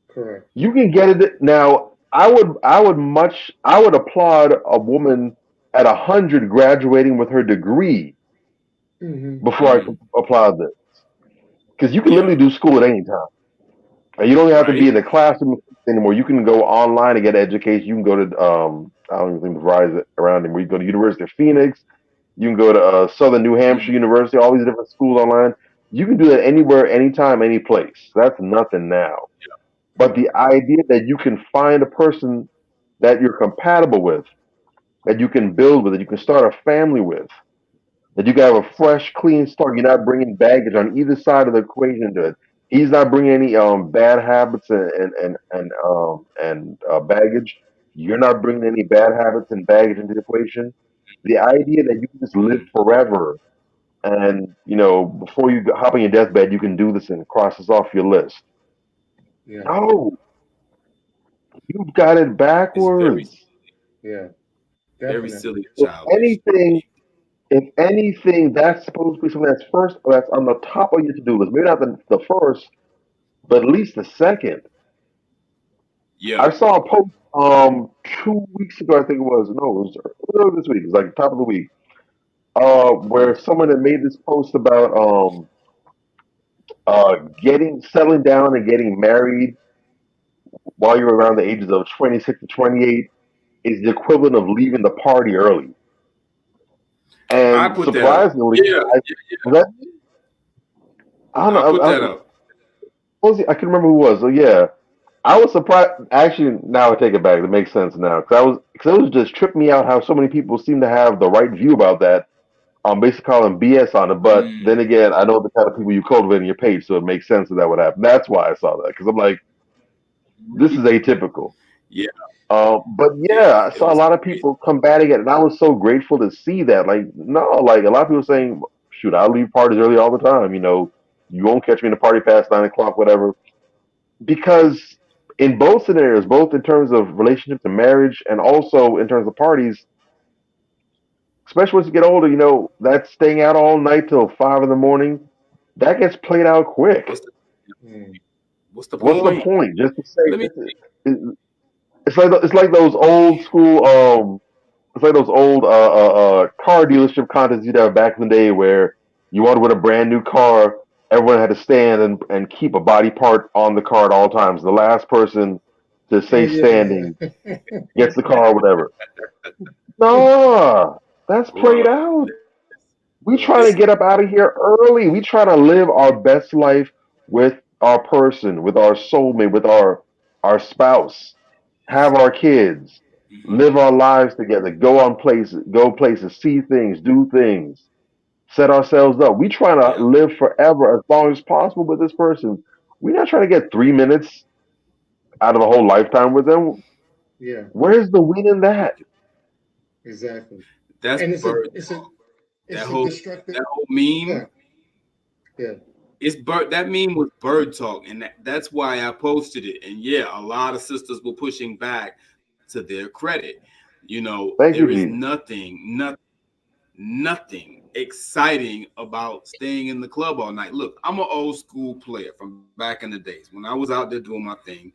Correct. You can get it now. I would applaud a woman at 100 graduating with her degree Mm-hmm. before I Mm. could applaud this because you can literally Yeah. do school at any time. And you don't have to be Right. in the classroom anymore. You can go online and get education. You can go to I don't even think Verizon around anymore. You can go to University of Phoenix. You can go to Southern New Hampshire Mm. University. All these different schools online. You can do that anywhere, anytime, any place. That's nothing now. But the idea that you can find a person that you're compatible with, that you can build with, that you can start a family with, that you can have a fresh, clean start. You're not bringing baggage on either side of the equation to it. He's not bringing any bad habits and baggage. You're not bringing any bad habits and baggage into the equation. The idea that you can just live Mm. forever and before you hop on your deathbed, you can do this and cross this off your list. Yeah. No, you've got it It's very, backwards. Yeah. very Definitely. silly and If childish. anything, that's supposed to be something that's on the top of your to-do list. Maybe not the first, but at least the second. I Yeah. saw a post 2 weeks ago, I think it was. No, it was this week. It was like top of the week. Where Mm. someone had made this post about getting settling down and getting married while you're around the ages of 26 to 28 is the equivalent of leaving the party early. I And put that up. surprisingly, Yeah. I was that I don't I know. put that up. What was he? I can remember who it was. So yeah, I was surprised. Actually, now I take it back. It makes sense now because it was just tripped me out how so many people seem to have the right view about that. Basically calling BS on it. But then Mm. again, I know the kind of people you cultivate in your page, so it makes sense that would happen. That's why I saw that because I'm like, this is atypical. Yeah. But Yeah. yeah, I It saw a was lot of crazy. people combating it, and I was so grateful to see that. Like, no, like a lot of people saying, "Shoot, I leave parties early all the time." You won't catch me in a party past 9 o'clock, whatever. Because in both scenarios, both in terms of relationships and marriage, and also in terms of parties, especially once you get older, that staying out all night till 5 in the morning, that gets played out quick. What's the Mm. What's the What's the point? point? Just to say Let me this is. it's like those old school it's like those old car dealership contests you'd have back in the day where you wanted to win a brand new car, everyone had to stand and keep a body part on the car at all times. The last person to Oh stay yeah, standing gets the car or whatever. No, that's played Bruh, out. We try to listen, get up out of here early. We try to live our best life with our person, with our soulmate, with our spouse, have our kids, mhm, live our lives together, go places, see things, do things, set ourselves up. We try to yeah, live forever as long as possible with this person. We're not trying to get 3 minutes out of a whole lifetime with them. yeah, Where's the win in that? exactly. that's And bird it's a talk. That it's a whole destructive. that whole meme. Yeah, yeah, It's bird. That meme was bird talk, and that's why I posted it. And yeah, a lot of sisters were pushing back to their credit. Thank you, There is Jesus. nothing exciting about staying in the club all night. Look, I'm an old school player from back in the days. When I was out there doing my thing,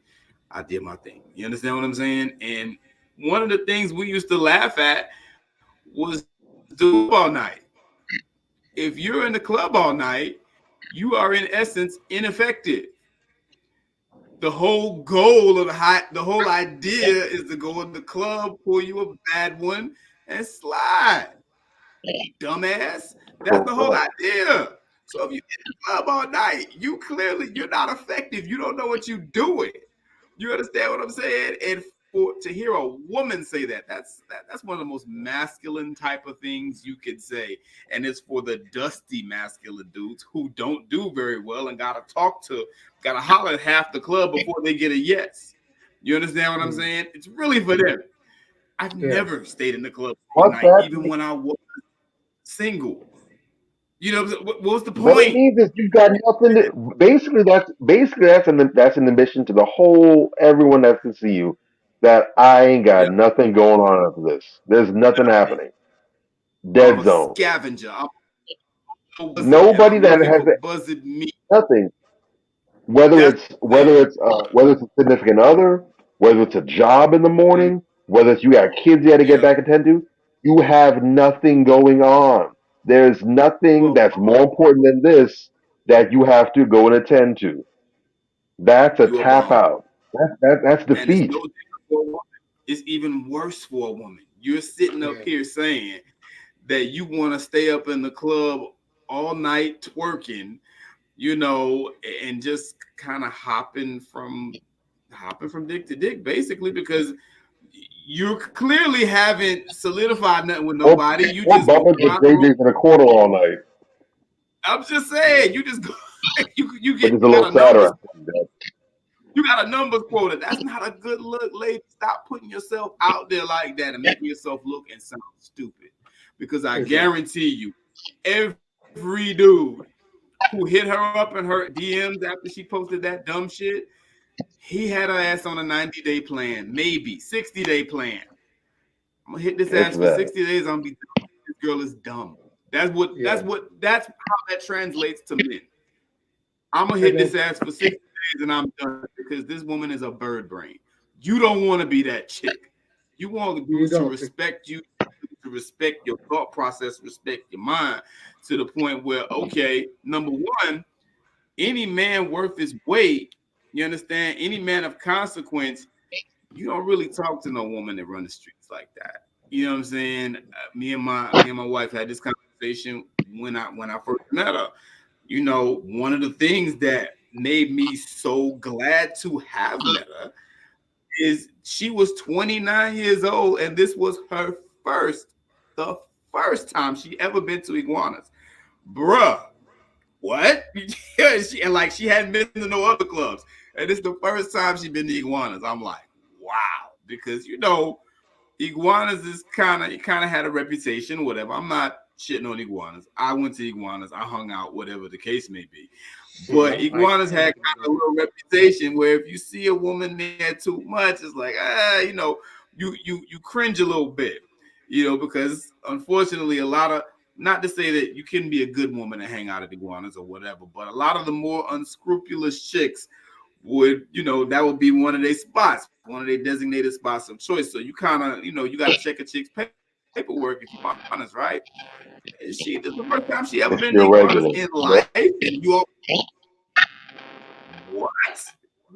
I did my thing. You understand what I'm saying? And one of the things we used to laugh at was doing all night. If you're in the club all night, you are in essence ineffective. The whole idea is to go in the club, pull you a bad one, and slide. Dumbass. That's the whole Correct. idea. So if you're in the club all night, you're not effective. You don't know what you're doing. You understand what I'm saying? And for to hear a woman say that's one of the most masculine type of things you could say. And it's for the dusty masculine dudes who don't do very well and gotta holler at half the club before they get a yes. You understand what I'm mm, saying? It's really for them. I've yeah, never stayed in the club all What night, that even when I was single. What was the What it point? means is you've got nothing to. Basically that's an admission to the whole everyone that can see you that I ain't Yeah, got nothing going on after this. There's nothing nothing. happening. I'm Dead a zone. scavenger. I'm a buzzer, and Nobody I'm that looking has for buzzard meat. nothing. Whether That's it's what I'm whether saying. it's whether it's a significant other, whether it's a job in the Mm, morning, whether it's you got kids you had to get yeah. back and tend to, you have nothing going on. There's nothing Well, that's more important than this that you have to go and attend to. That's a you a tap bum, out. That's and it's defeat. no different for a woman. It's even worse for a woman. You're sitting up yeah, here saying that you want to stay up in the club all night twerking, and just kind of hopping from dick to dick, basically, because you clearly haven't solidified nothing with Or, nobody. You or just go bumping to around the room. JJ's in a quarter all night, I'm just yeah, saying, you just go, which is a you little got a numbers sadder. quota. That's not a good look, lady. Stop putting yourself out there like that and making yourself look and sound stupid. Because I exactly. guarantee you, every dude who hit her up in her DMs after she posted that dumb shit, he had her ass on a 90-day plan, maybe 60-day plan. I'm gonna hit this If ass for that. 60 days. I'm gonna be dumb. This girl is dumb. Yeah, That's how that translates to men. I'm gonna and hit this then ass for 60 days and I'm done because this woman is a bird brain. You don't want to be that chick. You want you dudes to don't. respect you, to respect your thought process, respect your mind to the point where, okay, number one, any man worth his weight, you understand, any man of consequence, you don't really talk to no woman that run the streets like that. You know what I'm saying? Me and my wife had this conversation when I first met her. One of the things that made me so glad to have met her is she was 29 years old, and this was the first time she ever been to iguanas. Bruh, what? And like she hadn't been to no other clubs. And it's the first time she been to iguanas. I'm like, wow. Because iguanas is kind of had a reputation, whatever. I'm not shitting on iguanas. I went to iguanas, I hung out, whatever the case may be. Shoot, But iguanas I had like kind of a little reputation where if you see a woman there too much, it's like you cringe a little bit, because unfortunately a lot of, not to say that you can be a good woman and hang out at iguanas or whatever, but a lot of the more unscrupulous chicks would, that would be one of their spots, one of their designated spots of choice. So you kind of, you got to check a chick's paperwork if you're honest, right? And this is the first time she ever It's been your to Iguanas regular. in Yep. life. And you all, what?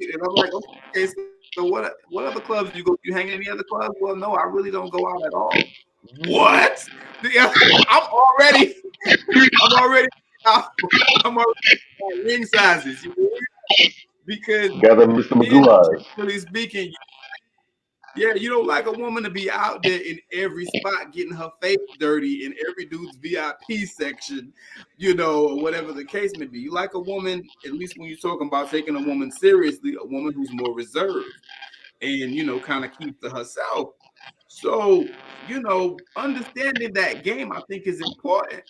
And I'm like, okay, so what other clubs do you go? You hang in any other clubs? Well, no, I really don't go out at all. What? I'm already I'm already at ring sizes, because Gather Mr. men, Magoo eyes. really speaking, yeah, you don't like a woman to be out there in every spot getting her face dirty in every dude's VIP section, or whatever the case may be. You like a woman, at least when you're talking about taking a woman seriously, a woman who's more reserved and, kind of keeps to herself. So, understanding that game, I think, is important.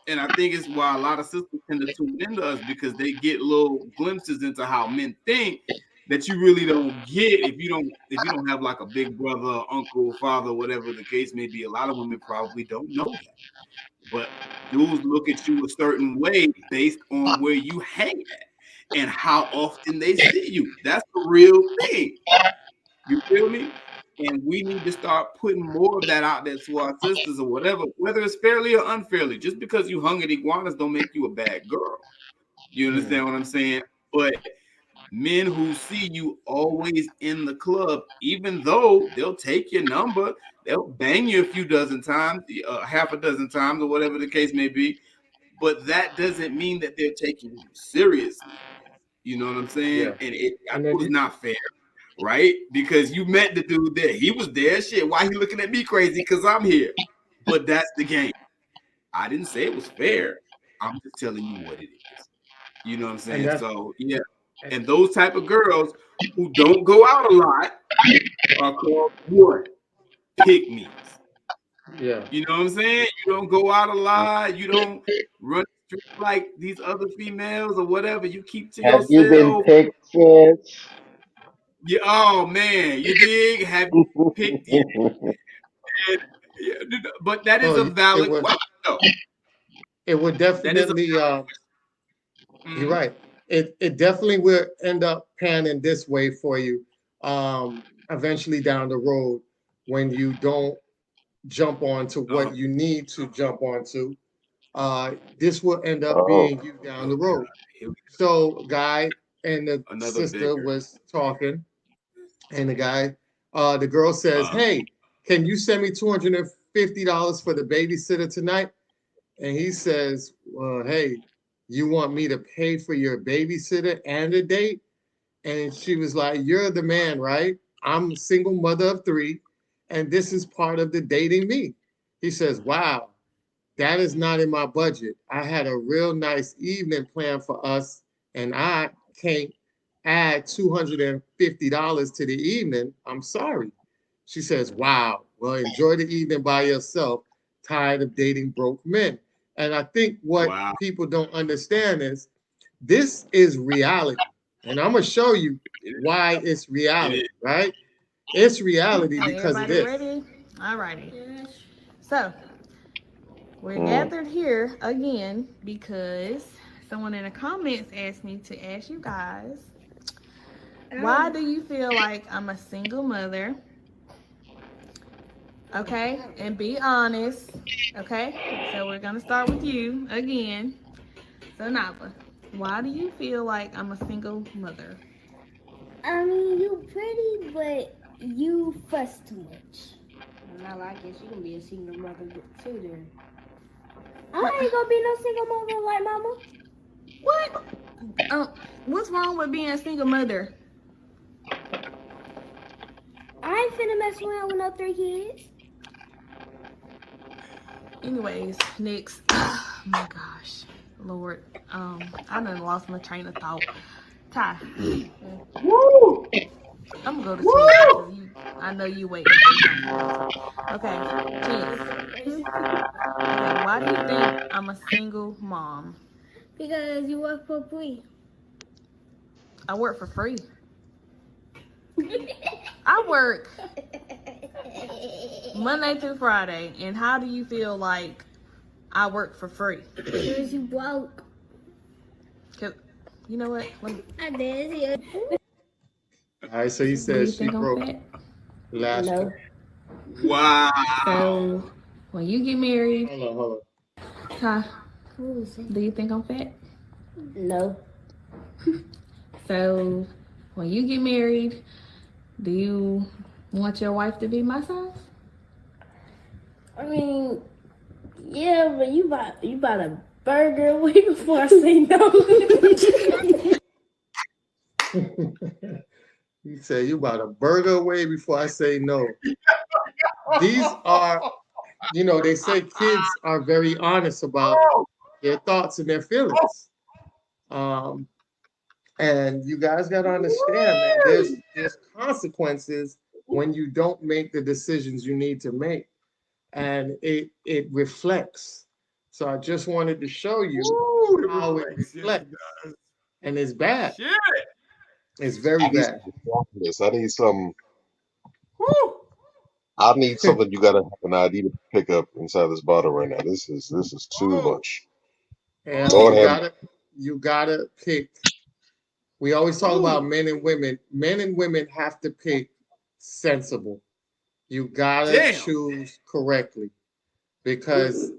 And I think it's why a lot of sisters tend to tune into us, because they get little glimpses into how men think that you really don't get if you don't have like a big brother, uncle, father, whatever the case may be. A lot of women probably don't know that. But dudes look at you a certain way based on where you hang at and how often they see you. That's the real thing. You feel me? And we need to start putting more of that out there to our sisters or whatever, whether it's fairly or unfairly. Just because you hung at iguanas don't make you a bad girl. You understand what I'm saying? But men who see you always in the club, even though they'll take your number, they'll bang you a few dozen times, half a dozen times, or whatever the case may be. But that doesn't mean that they're taking you seriously. You know what I'm saying? Yeah. And it was not fair. Right? Because you met the dude there. He was there. Shit, why he looking at me crazy? Because I'm here. But that's the game. I didn't say it was fair. I'm just telling you what it is. You know what I'm saying? So, yeah. And those type of girls who don't go out a lot are called what? Pygmies. Yeah. You know what I'm saying? You don't go out a lot. You don't run the street like these other females or whatever. You keep to Have yourself. you been picked since? Yeah, oh man, you dig? Have you picked? Yeah, but that is a valid question. Though. It would definitely. You're right. It definitely will end up panning this way for you. Eventually down the road, when you don't jump onto what you need to jump onto, this will end up being you down the road. So, guy and the sister was talking, and the girl says, "Hey, can you send me $250 for the babysitter tonight?" And he says, "Well, hey, you want me to pay for your babysitter and a date?" And she was like, "You're the man, right? I'm a single mother of 3, and this is part of the dating me." He says, "Wow, that is not in my budget. I had a real nice evening planned for us, and I can't add $250 to the evening. I'm sorry." She says, "Wow, well, enjoy the evening by yourself. Tired of dating broke men." And I think what people don't understand is this is reality. And I'm going to show you why it's reality, right? It's reality because of this. Ready? All righty. So, we're gathered here again because someone in the comments asked me to ask you guys, why do you feel like I'm a single mother? Okay, and be honest. Okay, so we're gonna start with you again. So Nava, why do you feel like I'm a single mother? I mean, you pretty, but you fuss too much. Well, I guess you can be a single mother too then. I ain't gonna be no single mother like mama. What? What's wrong with being a single mother? I ain't finna mess around with no 3 kids. Anyways, next. Oh my gosh, Lord. I done lost my train of thought. Ty. Woo! I'm gonna go to sleep. I know you waiting for something. Okay, Chance. Okay, why do you think I'm a single mom? Because you work for free. I work for free. I work Monday through Friday. And how do you feel like I work for free? Because you broke. You know what? I did. All right, so you Do said you she think I'm broke fat? last No. one. Wow. So when you get married, Hold huh? What was it? Do you think I'm fat? No. So when you get married, do you want your wife to be my size? I mean, yeah, but you bought a burger way before I say no. on. You said you about a burger away before I say no. These are, they say kids are very honest about their thoughts and their feelings. Um, and you guys got to understand, man, there's consequences when you don't make the decisions you need to make, and it reflects. So I just wanted to show you Ooh, how it reflects. Yes, it reflects, does. and it's bad. Shit. It's very I need bad. some chocolates. I need some. Woo. I need something. You gotta have an ID to pick up inside this bottle right now. This is too Oh. much. And Lord you have gotta pick. We always talk about Ooh. men and women. Men and women have to pick sensible. You gotta Damn. choose correctly, because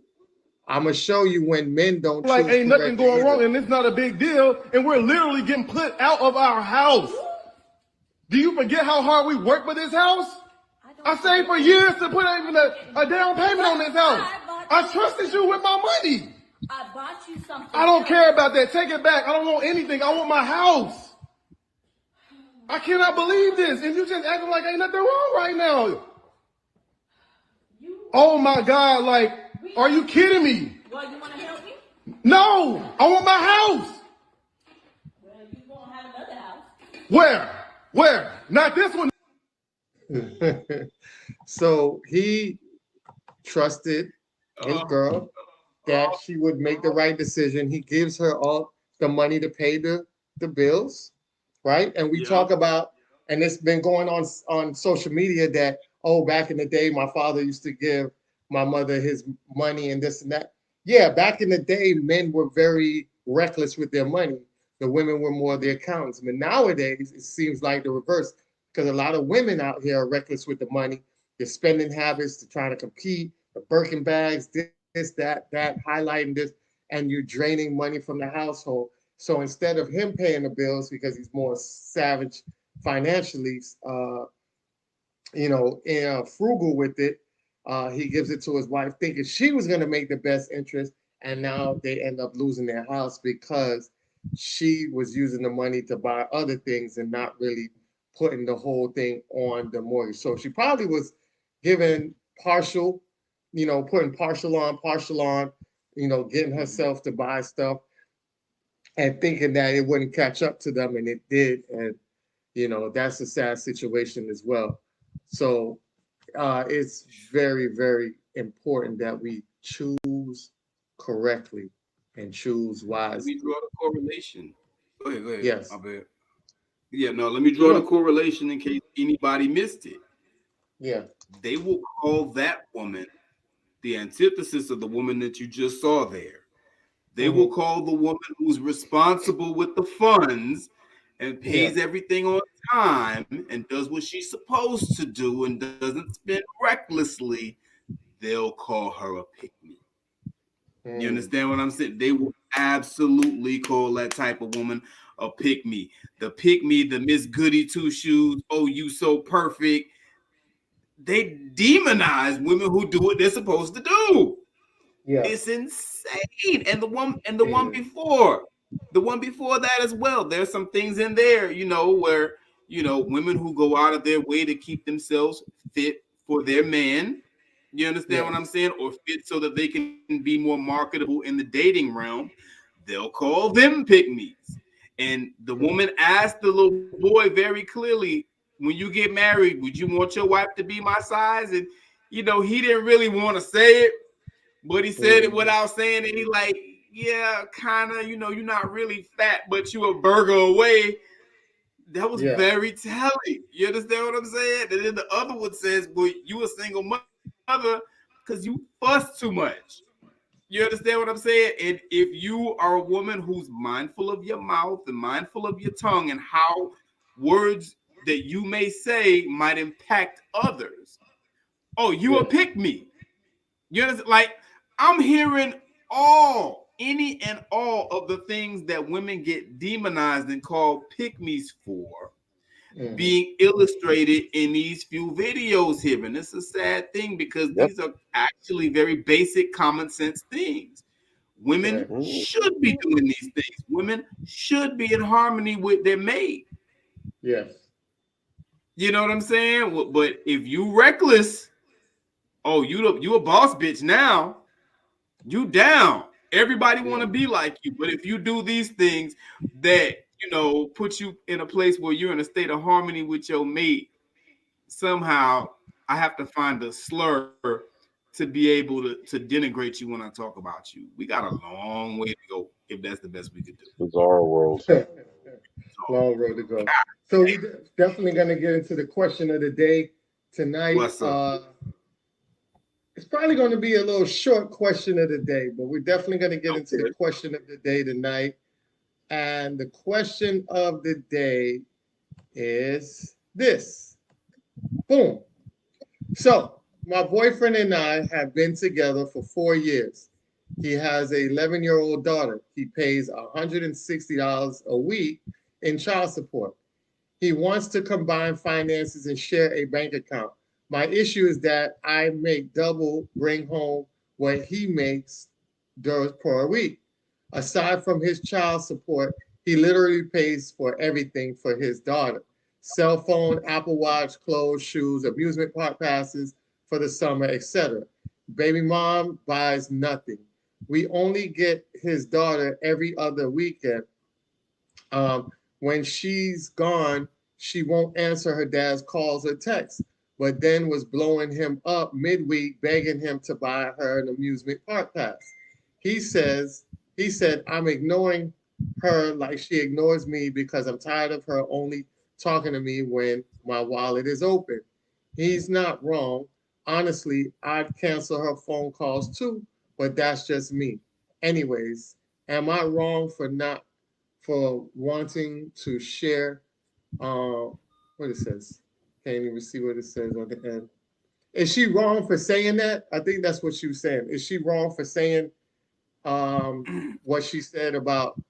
I'm gonna show you when men don't Like choose ain't nothing correctly going wrong either. and it's not a big deal, and we're literally getting put out of our house. Do you forget how hard we worked for this house? I saved for years to put even a down payment on this house. I trusted you with my money. I bought you something. I don't care about that. Take it back. I don't want anything. I want my house. I cannot believe this. And you just acting like ain't nothing wrong right now. Oh my God, like, are you kidding me? Well, you want to help me? No, I want my house. Well, you won't have another house. Where? Where? Not this one. So he trusted his girl that she would make the right decision. He gives her all the money to pay the bills, right? And we Yeah. talk about, and it's been going on social media that, oh, back in the day, my father used to give my mother his money and this and that. Yeah, back in the day, men were very reckless with their money. The women were more the accountants. But nowadays, it seems like the reverse, because a lot of women out here are reckless with the money. Their spending habits, to trying to compete, the Birkin bags, this, that, highlighting this, and you're draining money from the household. So instead of him paying the bills because he's more savage financially, frugal with it, he gives it to his wife, thinking she was going to make the best interest, and now they end up losing their house because she was using the money to buy other things and not really putting the whole thing on the mortgage. So she probably was giving partial, putting partial on, getting herself to buy stuff and thinking that it wouldn't catch up to them, and it did. And that's a sad situation as well. So it's very, very important that we choose correctly and choose Let wisely. me draw the correlation. Go ahead. Yes. My bad. Yeah, no, let me No, draw the no. correlation in case anybody missed it. Yeah. They will call that woman the antithesis of the woman that you just saw there. They will call the woman who's responsible with the funds and pays everything on time and does what she's supposed to do and doesn't spend recklessly, they'll call her a pygmy. You understand what I'm saying? They will absolutely call that type of woman a pygmy. The pygmy, the Miss Goody Two Shoes, oh, you so perfect. They demonize women who do what they're supposed to do. Yeah. It's insane. And the one before that as well. There's some things in there, where women who go out of their way to keep themselves fit for their man. You understand what I'm saying? Or fit so that they can be more marketable in the dating realm. They'll call them pygmies. And the woman asked the little boy very clearly, when you get married, would you want your wife to be my size? And he didn't really want to say it, but he said it without saying it. He like, yeah, kind of, you're not really fat, but you a burger away. That was very telling. You understand what I'm saying? And then the other one says, well, you a single mother because you fuss too much. You understand what I'm saying? And if you are a woman who's mindful of your mouth and mindful of your tongue and how words that you may say might impact others. Oh, you a pick me. You understand? Like, I'm hearing any and all of the things that women get demonized and called pygmies for being illustrated in these few videos here. And it's a sad thing because these are actually very basic common sense things. Women should be doing these things. Women should be in harmony with their mate. Yes. You know what I'm saying? But if you reckless, oh, you a boss bitch now. You down. Everybody want to be like you. But if you do these things that, put you in a place where you're in a state of harmony with your mate, somehow I have to find a slur to be able to denigrate you when I talk about you. We got a long way to go if that's the best we could do. Bizarre world. Long road to go. So we're definitely going to get into the question of the day tonight. What's up? It's probably going to be a little short question of the day, but we're definitely going to get into the question of the day tonight. And the question of the day is this. Boom. So my boyfriend and I have been together for 4 years. He has an 11-year-old daughter. He pays $160 a week in child support. He wants to combine finances and share a bank account. My issue is that I make double, bring home what he makes per week. Aside from his child support, he literally pays for everything for his daughter. Cell phone, Apple Watch, clothes, shoes, amusement park passes for the summer, etc. Baby mom buys nothing. We only get his daughter every other weekend. When she's gone, she won't answer her dad's calls or texts, but then was blowing him up midweek, begging him to buy her an amusement park pass. He said, I'm ignoring her like she ignores me because I'm tired of her only talking to me when my wallet is open. He's not wrong. Honestly, I'd cancel her phone calls too, but that's just me. Anyways, am I wrong for wanting to share what it says? Can't even see what it says on the end. Is she wrong for saying that? I think that's what she was saying. Is she wrong for saying what she said about,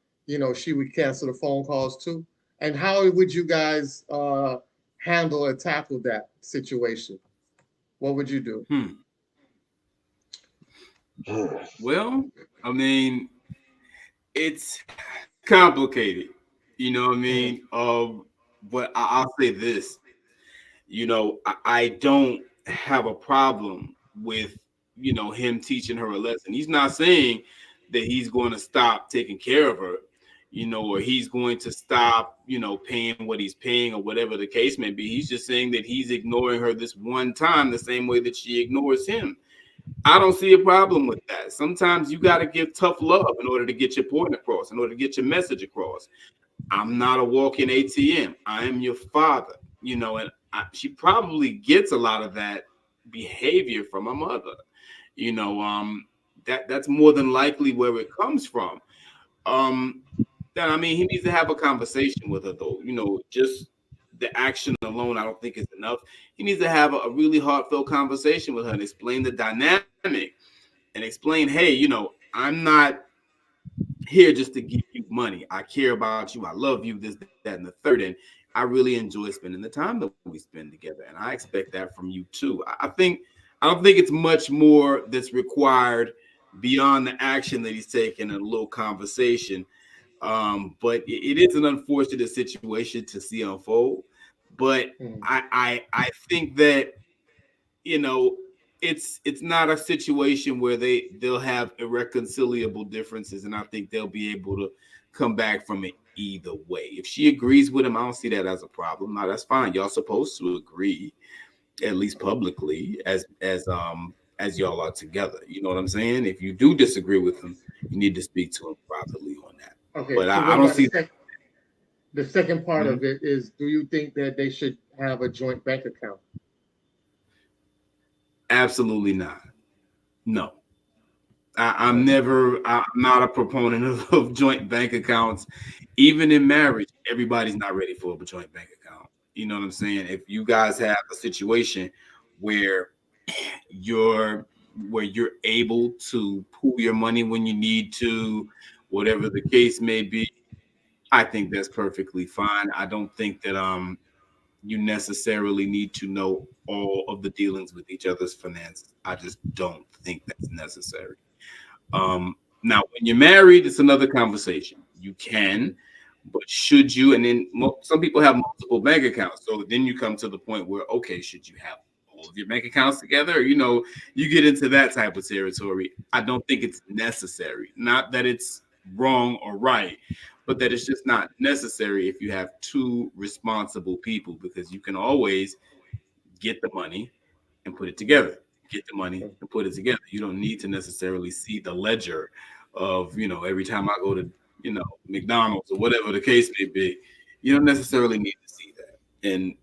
she would cancel the phone calls too? And how would you guys handle or tackle that situation? What would you do? Well, I mean, it's complicated. You know what I mean? But I'll say this. I don't have a problem with, him teaching her a lesson. He's not saying that he's going to stop taking care of her, or he's going to stop, paying what he's paying or whatever the case may be. He's just saying that he's ignoring her this one time the same way that she ignores him. I don't see a problem with that. Sometimes you got to give tough love in order to get your point across, in order to get your message across. I'm not a walking ATM. I am your father, and she probably gets a lot of that behavior from her mother. That's more than likely where it comes from. He needs to have a conversation with her, though. Just the action alone, I don't think is enough. He needs to have a really heartfelt conversation with her and explain the dynamic and explain, hey, I'm not here just to give you money. I care about you. I love you, this, that, and the third. And I really enjoy spending the time that we spend together. And I expect that from you too. I don't think it's much more that's required beyond the action that he's taking in a little conversation. But it is an unfortunate situation to see unfold. But I think that, it's not a situation where they'll have irreconcilable differences, and I think they'll be able to come back from it either way. If she agrees with him, I don't see that as a problem. Now that's fine. Y'all supposed to agree, at least publicly, as y'all are together. You know what I'm saying? If you do disagree with him, you need to speak to him privately on that. Okay, but so I don't see the second part of it is, do you think that they should have a joint bank account? Absolutely not. No. I'm not a proponent of joint bank accounts. Even in marriage, everybody's not ready for a joint bank account. You know what I'm saying? If you guys have a situation where you're you're able to pool your money when you need to, whatever the case may be, I think that's perfectly fine. I don't think that you necessarily need to know all of the dealings with each other's finances. I just don't think that's necessary. Now, when you're married, it's another conversation. You can, but should you? And then some people have multiple bank accounts. So then you come to the point where, okay, should you have all of your bank accounts together? You know, you get into that type of territory. I don't think it's necessary. Not that it's wrong or right, but that it's just not necessary if you have two responsible people, because you can always get the money and put it together. Get the money and put it together. You don't need to necessarily see the ledger of, every time I go to, McDonald's or whatever the case may be. You don't necessarily need to see that. And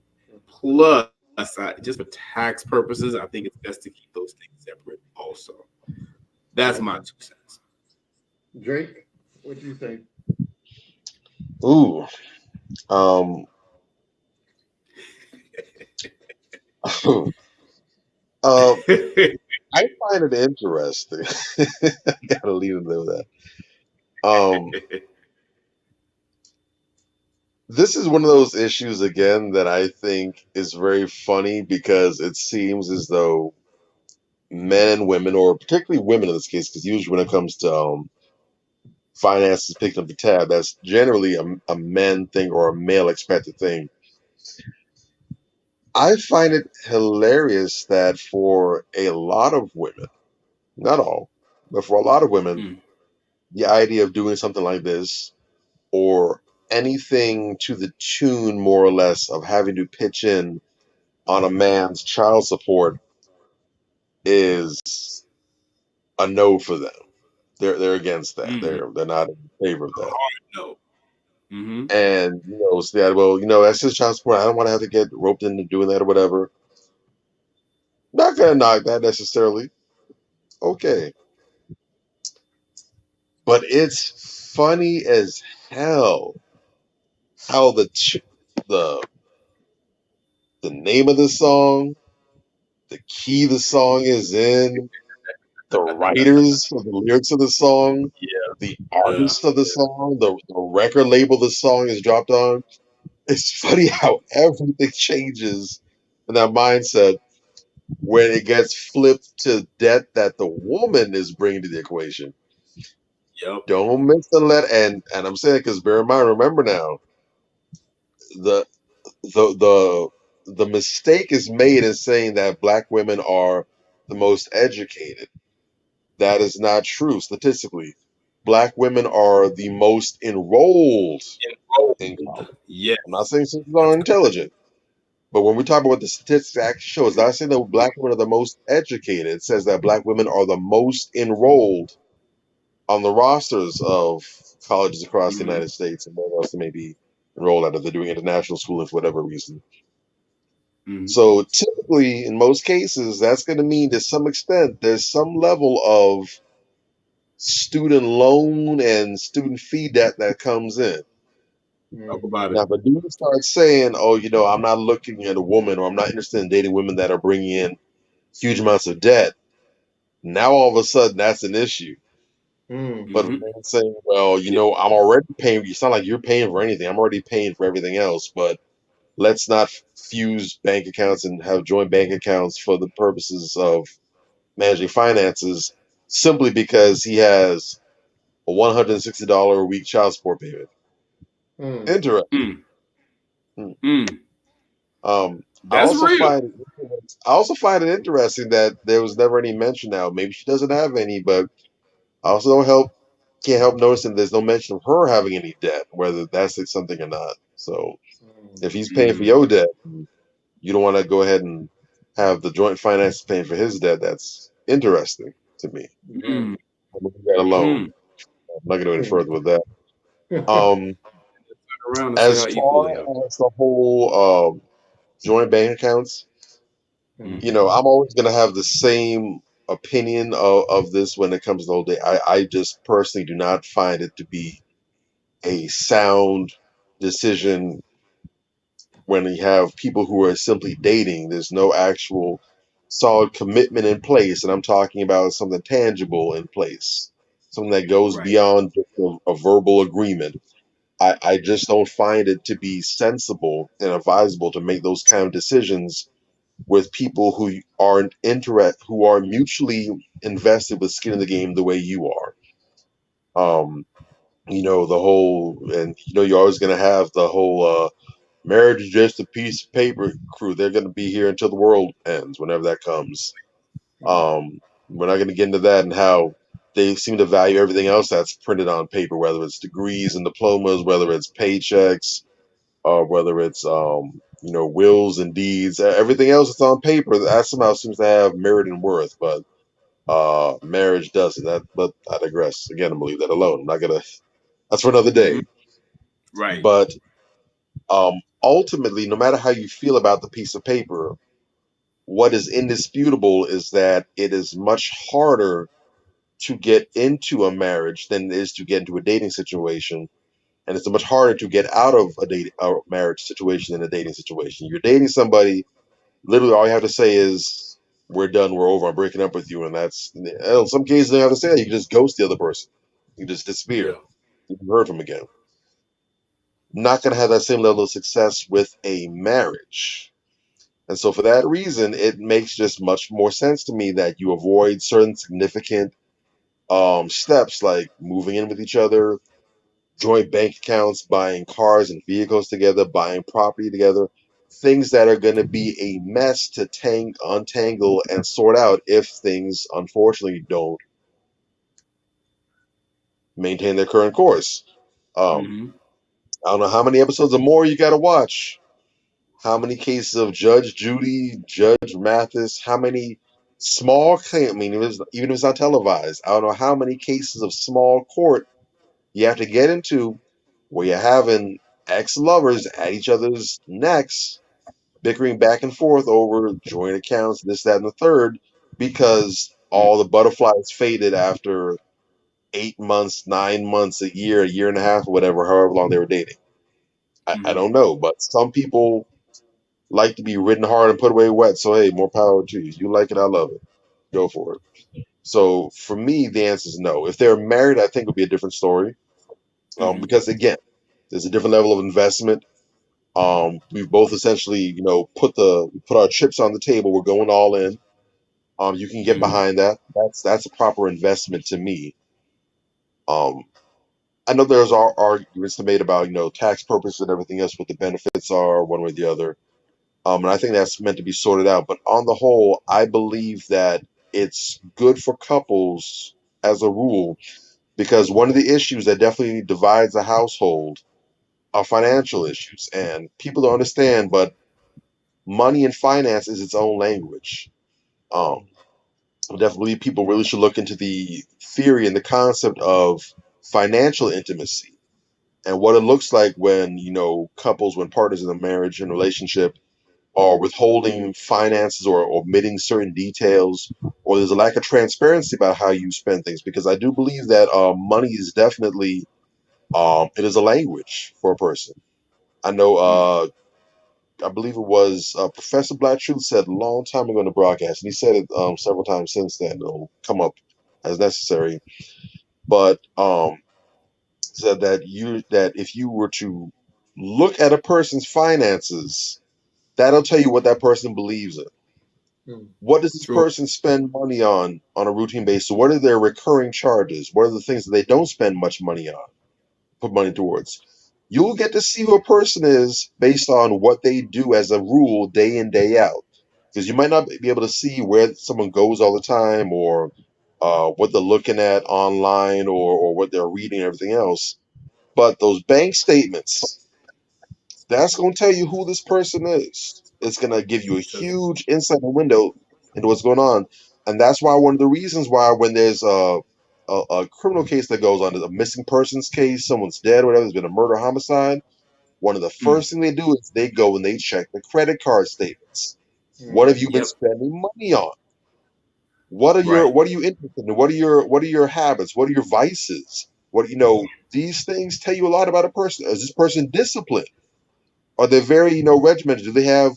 plus, just for tax purposes, I think it's best to keep those things separate also. That's my 2 cents. Drake, what do you think? Ooh. I find it interesting. I gotta leave it there with that. This is one of those issues again that I think is very funny because it seems as though men and women, or particularly women in this case, because usually when it comes to finances picking up the tab, that's generally a men thing or a male expected thing. I find it hilarious that for a lot of women, not all, but for a lot of women, the idea of doing something like this or anything to the tune, more or less, of having to pitch in on a man's child support is a no for them. They're against that. They're not in favor of that. No. And so that, well, that's just child support. I don't want to have to get roped into doing that or whatever. Not gonna knock that necessarily. Okay, but it's funny as hell how the name of the song, the key the song is in, the writers of the lyrics of the song, the artist of the song, the record label the song is dropped on. It's funny how everything changes in that mindset when it gets flipped to debt that the woman is bringing to the equation. Yep. Don't miss the let, and I'm saying it because bear in mind, remember now, the the mistake is made in saying that black women are the most educated. That is not true statistically. Black women are the most enrolled in college. Yes. I'm not saying sisters are intelligent, but when we talk about what the statistics actually show, it's not saying that black women are the most educated. It says that black women are the most enrolled on the rosters of colleges across the United States and where else they may be enrolled at if they're doing international schooling for whatever reason. So typically, in most cases, that's going to mean to some extent there's some level of student loan and student fee debt that comes in. Talk about Now, it. if a dude starts saying, "Oh, I'm not looking at a woman, or I'm not interested in dating women that are bringing in huge amounts of debt," now all of a sudden that's an issue. But a man saying, "Well, I'm already paying. It's not like you're paying for anything. I'm already paying for everything else, but let's not fuse bank accounts and have joint bank accounts for the purposes of managing finances simply because he has a $160 a week child support payment." Interesting. That's real. I also find it interesting that there was never any mention. Now maybe she doesn't have any, but I also can't help noticing there's no mention of her having any debt, whether that's something or not. So if he's paying for your debt, you don't want to go ahead and have the joint finance paying for his debt. That's interesting to me. I'm leaving that alone. I'm not going to go any further with that. As far as the whole joint bank accounts, I'm always going to have the same opinion of this when it comes to the whole day. I just personally do not find it to be a sound decision when you have people who are simply dating, there's no actual solid commitment in place, and I'm talking about something tangible in place, something that goes Right. beyond just a verbal agreement. I just don't find it to be sensible and advisable to make those kind of decisions with people who who are mutually invested with skin in the game the way you are. The whole, and you're always going to have the whole marriage is just a piece of paper crew. They're going to be here until the world ends, whenever that comes. We're not going to get into that and how they seem to value everything else that's printed on paper, whether it's degrees and diplomas, whether it's paychecks, whether it's wills and deeds. Everything else that's on paper that somehow seems to have merit and worth, but marriage doesn't. But I digress. Again, I'm gonna leave that alone. I'm not gonna. That's for another Mm-hmm. day. Right. But ultimately, no matter how you feel about the piece of paper, what is indisputable is that it is much harder to get into a marriage than it is to get into a dating situation, and it's much harder to get out of a marriage situation than a dating situation. You're dating somebody, literally all you have to say is, "We're done, we're over, I'm breaking up with you," and that's in some cases you don't have to say that. You can just ghost the other person. You just disappear. Yeah. You can heard from again. Not going to have that same level of success with a marriage. And so for that reason, it makes just much more sense to me that you avoid certain significant steps like moving in with each other, joint bank accounts, buying cars and vehicles together, buying property together, things that are going to be a mess to untangle and sort out if things unfortunately don't maintain their current course. Mm-hmm. I don't know how many episodes or more you got to watch. How many cases of Judge Judy, Judge Mathis, how many small claim? I mean, even if it's not televised, I don't know how many cases of small court you have to get into where you're having ex-lovers at each other's necks, bickering back and forth over joint accounts, this, that, and the third, because all the butterflies faded after 8 months, 9 months, a year and a half, or whatever, however long they were dating. I Mm-hmm. don't know, but some people like to be ridden hard and put away wet. So hey, more power to you. You like it, I love it. Go for it. So for me, the answer is no. If they're married, I think it would be a different story. Mm-hmm. Because again, there's a different level of investment. We've both essentially, put our chips on the table. We're going all in. You can get Mm-hmm. behind that. That's a proper investment to me. Um, I know there's arguments to made about tax purposes and everything else, what the benefits are one way or the other. And I think that's meant to be sorted out. But on the whole, I believe that it's good for couples as a rule, because one of the issues that definitely divides a household are financial issues. And people don't understand, but money and finance is its own language. Um, I definitely believe people really should look into the theory and the concept of financial intimacy and what it looks like when, couples, when partners in a marriage and relationship or withholding finances or omitting certain details, or there's a lack of transparency about how you spend things. Because I do believe that money is definitely it is a language for a person. I know. I believe it was Professor Black Truth said a long time ago in the broadcast, and he said it several times since then. It'll come up as necessary, but said that if you were to look at a person's finances, that'll tell you what that person believes in. What does this True. person spend money on a routine basis? What are their recurring charges? What are the things that they don't spend much money on, put money towards? You'll get to see who a person is based on what they do as a rule day in, day out. Because you might not be able to see where someone goes all the time, or what they're looking at online, or what they're reading and everything else. But those bank statements, that's going to tell you who this person is. It's going to give you a huge insight and window into what's going on. And that's why one of the reasons why when there's a criminal case that goes on, there's a missing persons case, someone's dead, or whatever, there's been a murder homicide, one of the first thing they do is they go and they check the credit card statements. What have you been Yep. spending money on? Right. What are you interested in? What are your habits? What are your vices? These things tell you a lot about a person. Is this person disciplined? Are they very, regimented? Do they have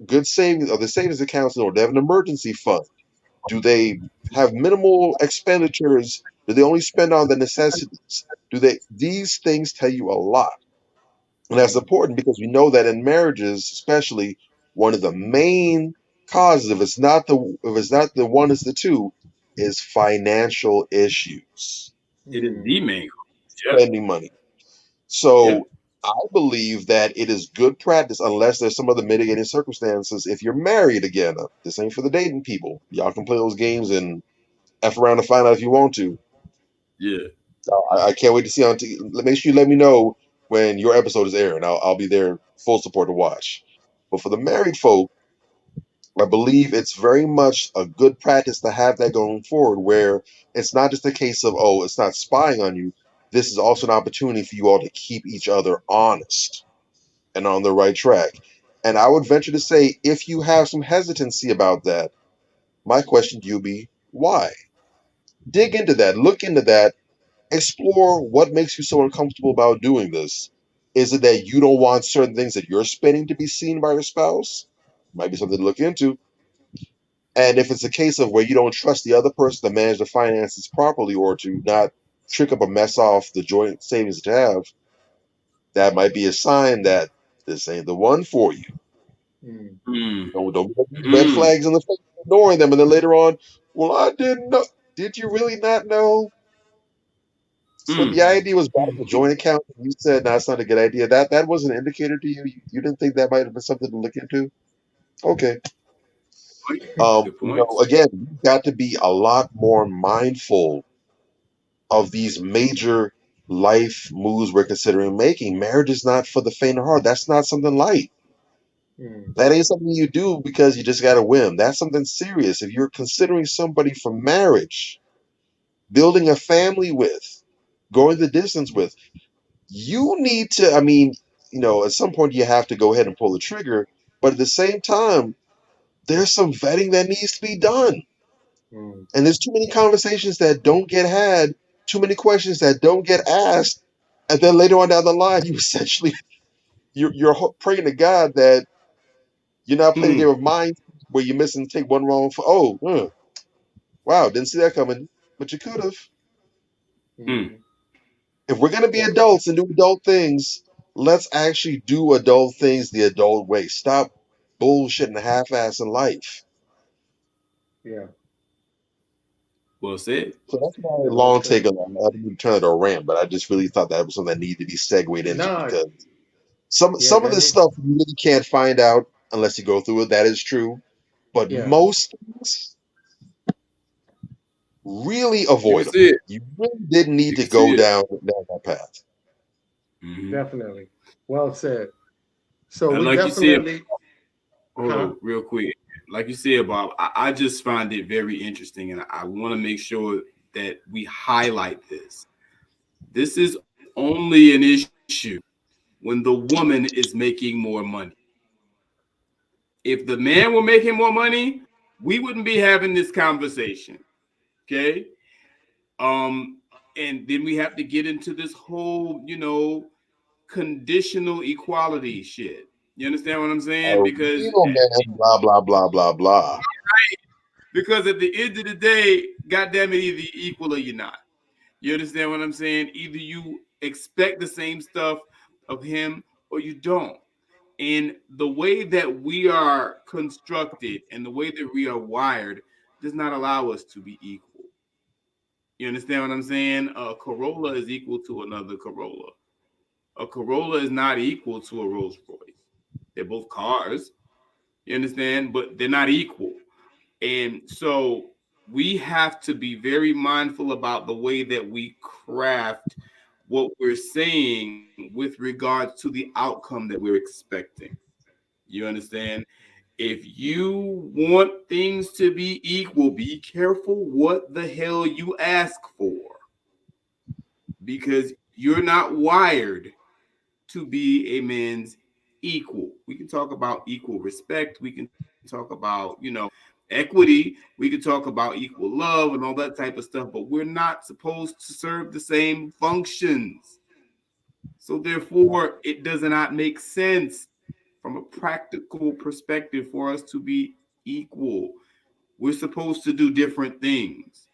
good savings? Are the savings accounts? Or do they have an emergency fund? Do they have minimal expenditures? Do they only spend on the necessities? Do they? These things tell you a lot, and that's important because we know that in marriages, especially, one of the main causes, if it's not the one, it's the two, is financial issues, It is the main. Yep. spending money. Yep. So I believe that it is good practice, unless there's some other mitigating circumstances. If you're married again, this ain't for the dating people. Y'all can play those games and F around to find out if you want to. Yeah. I can't wait to see on. Make sure you let me know when your episode is airing. I'll be there, full support to watch. But for the married folk, I believe it's very much a good practice to have that going forward, where it's not just a case of, oh, it's not spying on you. This is also an opportunity for you all to keep each other honest and on the right track. And I would venture to say, if you have some hesitancy about that, my question to you be why? Dig into that, look into that, explore what makes you so uncomfortable about doing this. Is it that you don't want certain things that you're spending to be seen by your spouse? Might be something to look into. And if it's a case of where you don't trust the other person to manage the finances properly or to not trick up a mess off the joint savings that you have, that might be a sign that this ain't the one for you. Mm. Don't put these red Mm. flags in the face, ignoring them, and then later on, well, I didn't know. Did you really not know? So the Mm. idea was buying a joint account. You said, "No, that's not a good idea." That was an indicator to you. You didn't think that might have been something to look into. Okay. Good points. Again, you've got to be a lot more mindful of these major life moves we're considering making. Marriage is not for the faint of heart. That's not something light. That ain't something you do because you just got a whim. That's something serious. If you're considering somebody for marriage, building a family with, going the distance with, you need to, at some point you have to go ahead and pull the trigger, but at the same time, there's some vetting that needs to be done. And there's too many conversations that don't get had, too many questions that don't get asked, and then later on down the line, you essentially you're praying to God that you're not playing a game Mm. of mind where you're missing take one wrong for wow, didn't see that coming, but you could have. Mm. If we're gonna be adults and do adult things, let's actually do adult things the adult way. Stop bullshitting half-ass in life. Well said. So that's my long take on that. I didn't turn it a rant, but I just really thought that was something that needed to be segued into because some of this stuff you really can't find out unless you go through it. That is true, but most things really You can avoidable. see it. You really didn't need You to can see go it. down that path. Mm-hmm. Definitely. Well said. So And we like you said, definitely, hold on, real quick. Like you said, Bob, I just find it very interesting, and I want to make sure that we highlight this. This is only an issue when the woman is making more money. If the man were making more money, we wouldn't be having this conversation. Okay. Um, and then we have to get into this whole, conditional equality shit. You understand what I'm A saying? Because real man, blah blah blah blah blah. at the end of the day, goddamn it, either you're equal or you're not. You understand what I'm saying? Either you expect the same stuff of him or you don't. And the way that we are constructed and the way that we are wired does not allow us to be equal. You understand what I'm saying? A Corolla is equal to another Corolla. A Corolla is not equal to a Rolls Royce. They're both cars. You understand? But they're not equal. And so we have to be very mindful about the way that we craft what we're saying with regards to the outcome that we're expecting. You understand? If you want things to be equal, be careful what the hell you ask for because you're not wired to be a man's equal. We can talk about equal respect. We can talk about, equity. We can talk about equal love and all that type of stuff, but we're not supposed to serve the same functions. So therefore, it does not make sense from a practical perspective for us to be equal. We're supposed to do different things.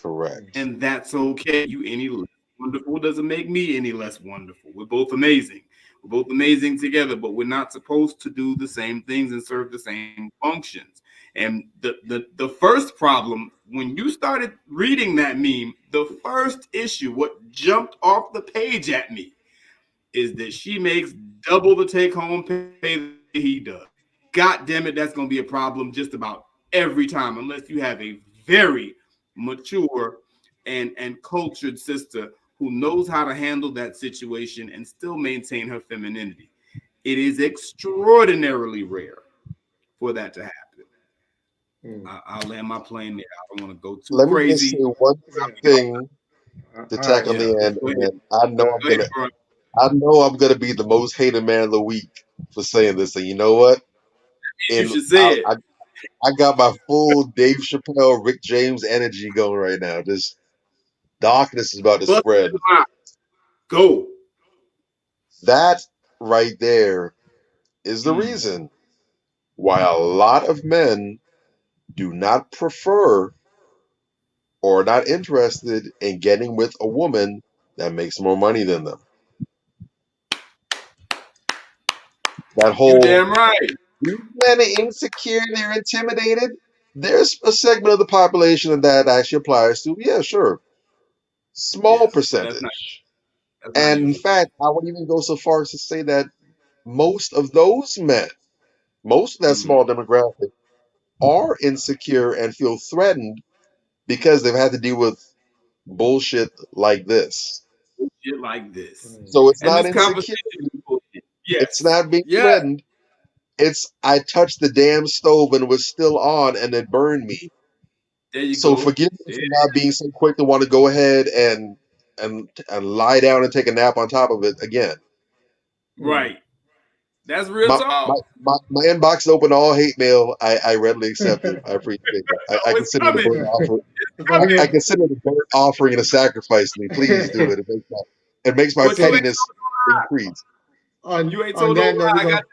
Correct. And that's okay. You any less wonderful doesn't make me any less wonderful. We're both amazing. We're both amazing together, but we're not supposed to do the same things and serve the same functions. And the first problem, when you started reading that meme, the first issue, what jumped off the page at me, is that she makes double the take-home pay that he does. God damn it, that's going to be a problem just about every time, unless you have a very mature and cultured sister who knows how to handle that situation and still maintain her femininity. It is extraordinarily rare for that to happen. I'll land my plane there. I don't want to go too Let me crazy. just say one thing to tack on the end, Go and ahead. then I know I'm gonna be the most hated man of the week for saying this. And you know what? You should say it. I got my full Dave Chappelle, Rick James energy going right now. This darkness is about to spread. Go. That right there is the reason why a lot of men do not prefer or are not interested in getting with a woman that makes more money than them. That whole, you damn right. These men are insecure, they're intimidated. There's a segment of the population that actually applies to. Yeah, sure. Small percentage. And in fact, I would even go so far as to say that most of those men, most of that small demographic, are insecure and feel threatened because they've had to deal with bullshit like this. Shit like this. So it's And not this insecurity. Yes. It's not being threatened. It's I touched the damn stove and it was still on and it burned me. There you So go. forgive me for not being so quick to want to go ahead and lie down and take a nap on top of it again. Right. That's real talk. My inbox is open to all hate mail. I readily accept it. I appreciate it. I consider it a burnt offering. I consider it a burnt offering and a sacrifice to me. Please do it. It makes my pettiness increase. You ain't told no lie. I got your back.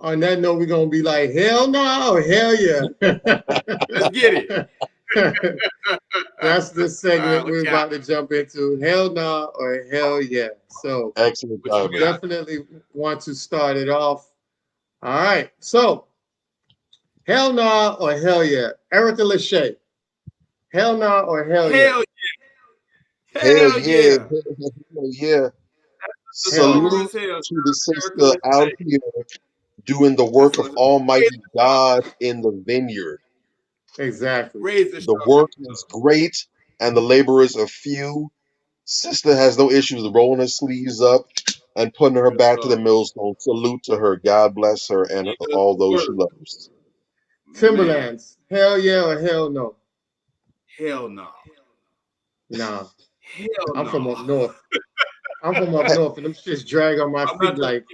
On that note, we're gonna be like, hell no, or hell yeah. Let's get it. That's the segment we're about to jump into. Hell no or hell yeah. So excellent. Definitely want to start it off. All right. So hell no or hell yeah. Erica Lachey. Hell no or hell yeah. Hell yeah. Hell yeah. Salute to the sister out here doing the work of Almighty God in the vineyard. Exactly. The work is great and the laborers are few. Sister has no issues rolling her sleeves up and putting her back to the millstone. Salute to her. God bless her and all those she loves. Timberlands. Hell yeah or hell no? Hell no. Nah. Hell I'm no. from up north. I'm from up north, and them shits drag on my feet like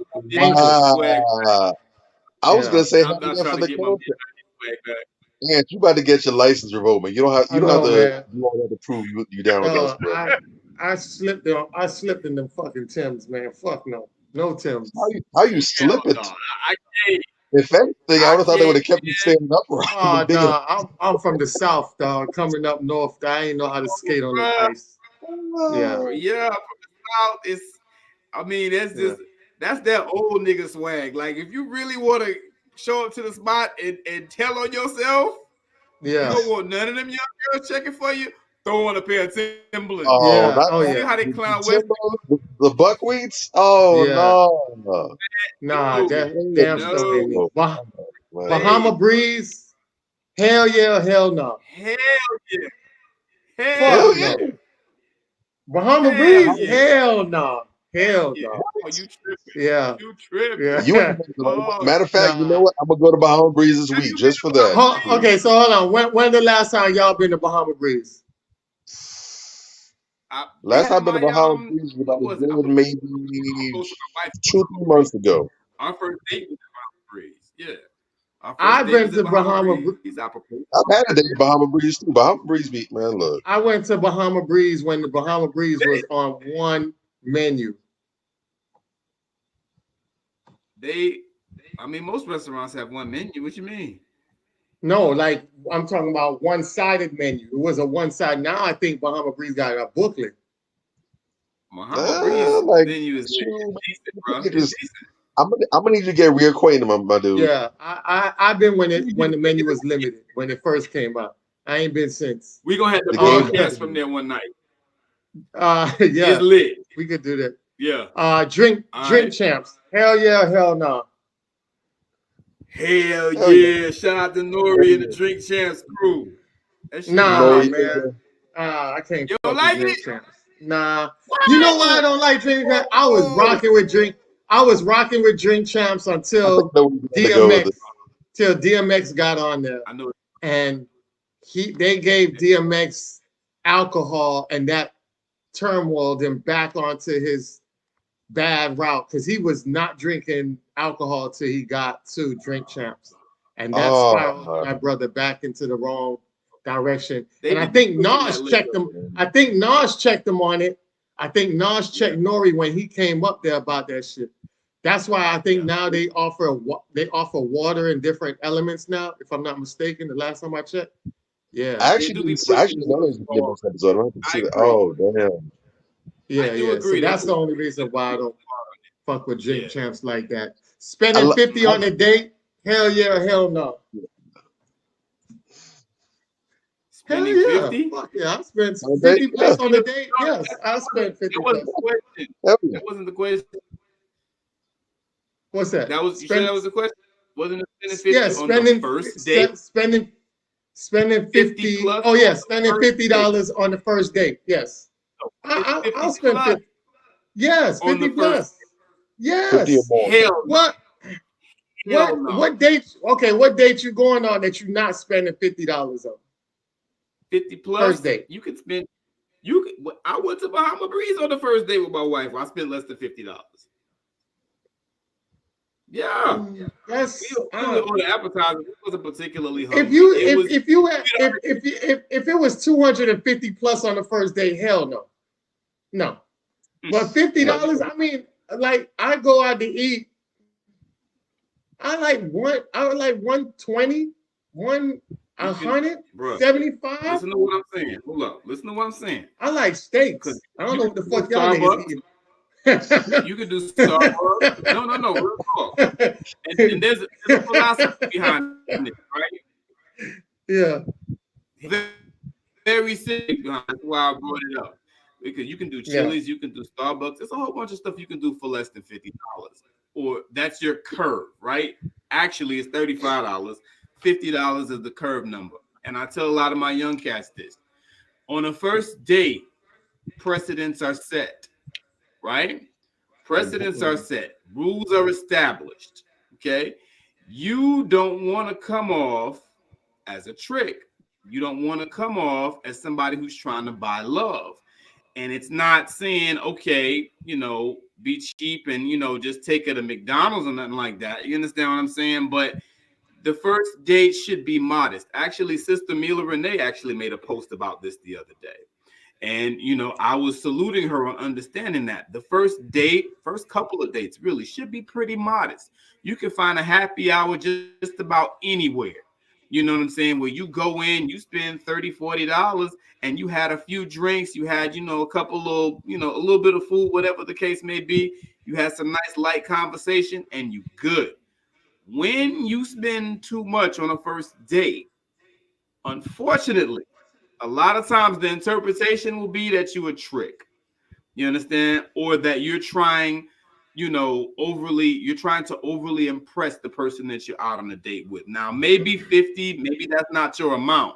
I was gonna say hell yeah for the culture. Yeah, you about to get your license revoked, man. You don't have to prove you down with us, bro. I slipped in them fucking Timbs, man. Fuck no. No Timbs. How you slip it? If anything, I would have thought they would have kept you standing upright. Oh no, I'm from the south, dog. Coming up north, I ain't know how to skate on the ice. Yeah, from the south, that's that old nigga swag. Like if you really want to show up to the spot and tell on yourself, you don't want none of them young girls checking for you. Throw on a pair of Timberlands. See how they clown West. The buckwheats? Oh no. Nah, damn stuff ain't me. Bahama Breeze. Hell yeah, hell no. Hell yeah. Hell yeah. Bahama Breeze? Hell no. Hell no. Oh, you tripping. Yeah. You tripping. Yeah. Matter of fact, you know what? I'm gonna go to Bahama Breeze this week just for that. Okay, so hold on. When the last time y'all been to Bahama Breeze? Last time I've been to Bahama Breeze was about maybe 2-3 months ago. Our first date was Bahama Breeze. Yeah. I've been to Bahama Breeze. I've had a date in Bahama Breeze too. Bahama Breeze beat, man. Look. I went to Bahama Breeze when the Bahama Breeze was on one menu. most restaurants have one menu. What you mean? No, like I'm talking about one-sided menu. It was a one-side. Now I think Bahama Breeze got a booklet. Bahama Breeze like, menu is decent, bro. It's just, decent. I'm gonna need you to get reacquainted, my dude. Yeah, I've been when the menu was limited when it first came out. I ain't been since. We gonna have to The game broadcast from there one night. Yeah, It's lit. we could do that. Yeah. Drink right. champs. Hell yeah, hell no. Hell yeah! Shout out to Nori and the Drink Champs crew. That shit Nah, nice. man. I can't You fuck don't like with Drink it? Champs. Nah. You know why I don't like Drink Champs? I was rocking with Drink Champs until DMX got on there. I know. And they gave DMX alcohol, and that turmoiled him back onto his bad route because he was not drinking alcohol till he got to Drink Champs, and that spiraled my brother back into the wrong direction. And I think Nas checked him. I think Nas checked him on it. I think Nas checked Nori when he came up there about that shit. That's why I think now they offer water and different elements now, if I'm not mistaken. The last time I checked, yeah. I actually know this episode. I have to see that. Oh damn. Yeah. So that's the only reason why I don't fuck with Drink Champs like that. Spending 50 on a date, hell yeah, hell no. Spending 50? Fuck yeah, I spent 50 plus on a date. Yes, I spent 50 plus. That wasn't the question. What's that? That was that was the question. Wasn't it spending 50 on the first date? Spending 50 plus. Oh yeah, spending $50 on the first date. Yes. I'll spend 50. Yes, 50 plus. Yes. 50 or more. Hell what? Hell no. What date? Okay, what date you going on that you're not spending $50 on? 50 plus. First date. You could spend. I went to Bahama Breeze on the first date with my wife. I spent less than $50. Yeah, that's on the appetizer. It wasn't particularly hungry. If it was 250 plus on the first date, hell no. But $50, I mean, like I go out to eat. I like 120, 100, 75. Listen to what I'm saying. Hold up. Listen to what I'm saying. I like steaks. I don't know what the fuck y'all niggas eating. You could do Starbucks. No, real talk. And there's a philosophy behind it, right? Yeah. Very simple behind it. That's why I brought it up. Because you can do Chili's, you can do Starbucks. There's a whole bunch of stuff you can do for less than $50. Or that's your curve, right? Actually, it's $35. $50 is the curve number. And I tell a lot of my young cats this. On a first date, precedents are set. Right? Precedents are set. Rules are established. Okay? You don't want to come off as a trick. You don't want to come off as somebody who's trying to buy love. And it's not saying, okay, be cheap and, just take it to McDonald's or nothing like that. You understand what I'm saying? But the first date should be modest. Actually, Sister Mila Renee actually made a post about this the other day. And, I was saluting her on understanding that the first couple of dates really should be pretty modest. You can find a happy hour just about anywhere. You know what I'm saying? Where you go in, you spend $30, $40 and you had a few drinks. You had, a couple of, a little bit of food, whatever the case may be. You had some nice light conversation and you good. When you spend too much on a first date, unfortunately, a lot of times the interpretation will be that you're a trick. You understand? Or that you're trying, you're trying to overly impress the person that you're out on a date with. Now, maybe 50, maybe that's not your amount,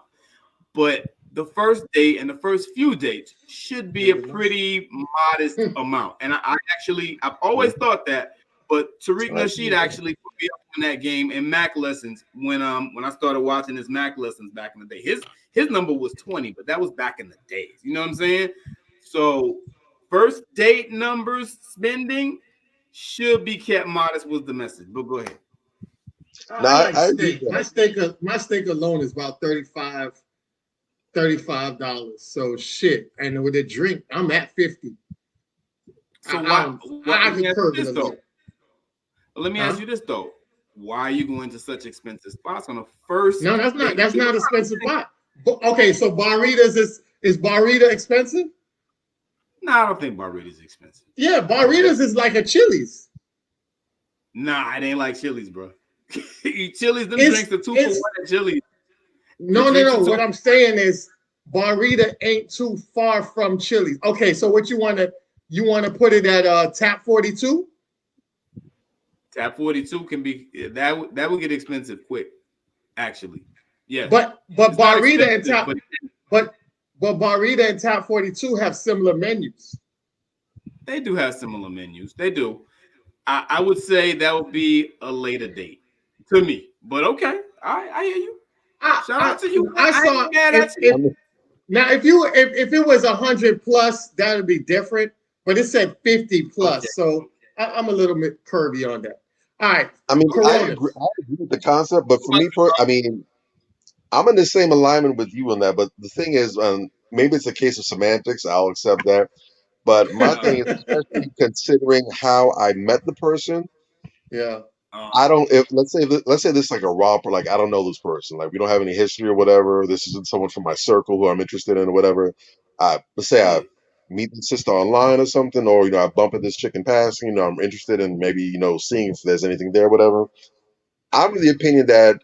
but the first date and the first few dates should be a pretty modest amount. And I've always thought that, but Tariq Nasheed actually put me up in that game in Mac lessons when I started watching his Mac lessons back in the day. His number was 20, but that was back in the days. You know what I'm saying? So first date numbers spending should be kept modest was the message. But go ahead. I steak. My steak alone is about $35. So shit. And with a drink, I'm at 50. So I can curb it a little. Let me ask you this though: why are you going to such expensive spots on a first? No, that's not. date? That's not expensive spot. Okay, so Barritas is Barrita expensive? No, I don't think Barrita's expensive. Yeah, Barritas is like a Chili's. Nah, it ain't like Chili's, bro. Chili's, them drinks are 2 for 1 at Chili's. No. What I'm saying is Barrita ain't too far from Chili's. Okay, so what you want to put it at Tap 42? Tap 42 can be that would get expensive quick, actually. Yeah. But Barrita and Tap but Barrita and Tap 42 have similar menus. They do have similar menus. They do. I would say that would be a later date to me. But okay, I hear you. Shout out to you. I saw now if it was 100 plus, that would be different. But it said 50 plus, okay. So I'm a little bit curvy on that. All right. I mean, I agree with the concept, but for me, I'm in the same alignment with you on that. But the thing is, maybe it's a case of semantics. I'll accept that. But my thing is, especially considering how I met the person. Yeah. I don't. Let's say this is like a romper. Like I don't know this person. Like we don't have any history or whatever. This isn't someone from my circle who I'm interested in or whatever. Let's say I meet this sister online or something, or I bump into this chick in passing. I'm interested in maybe seeing if there's anything there, whatever. I'm of the opinion that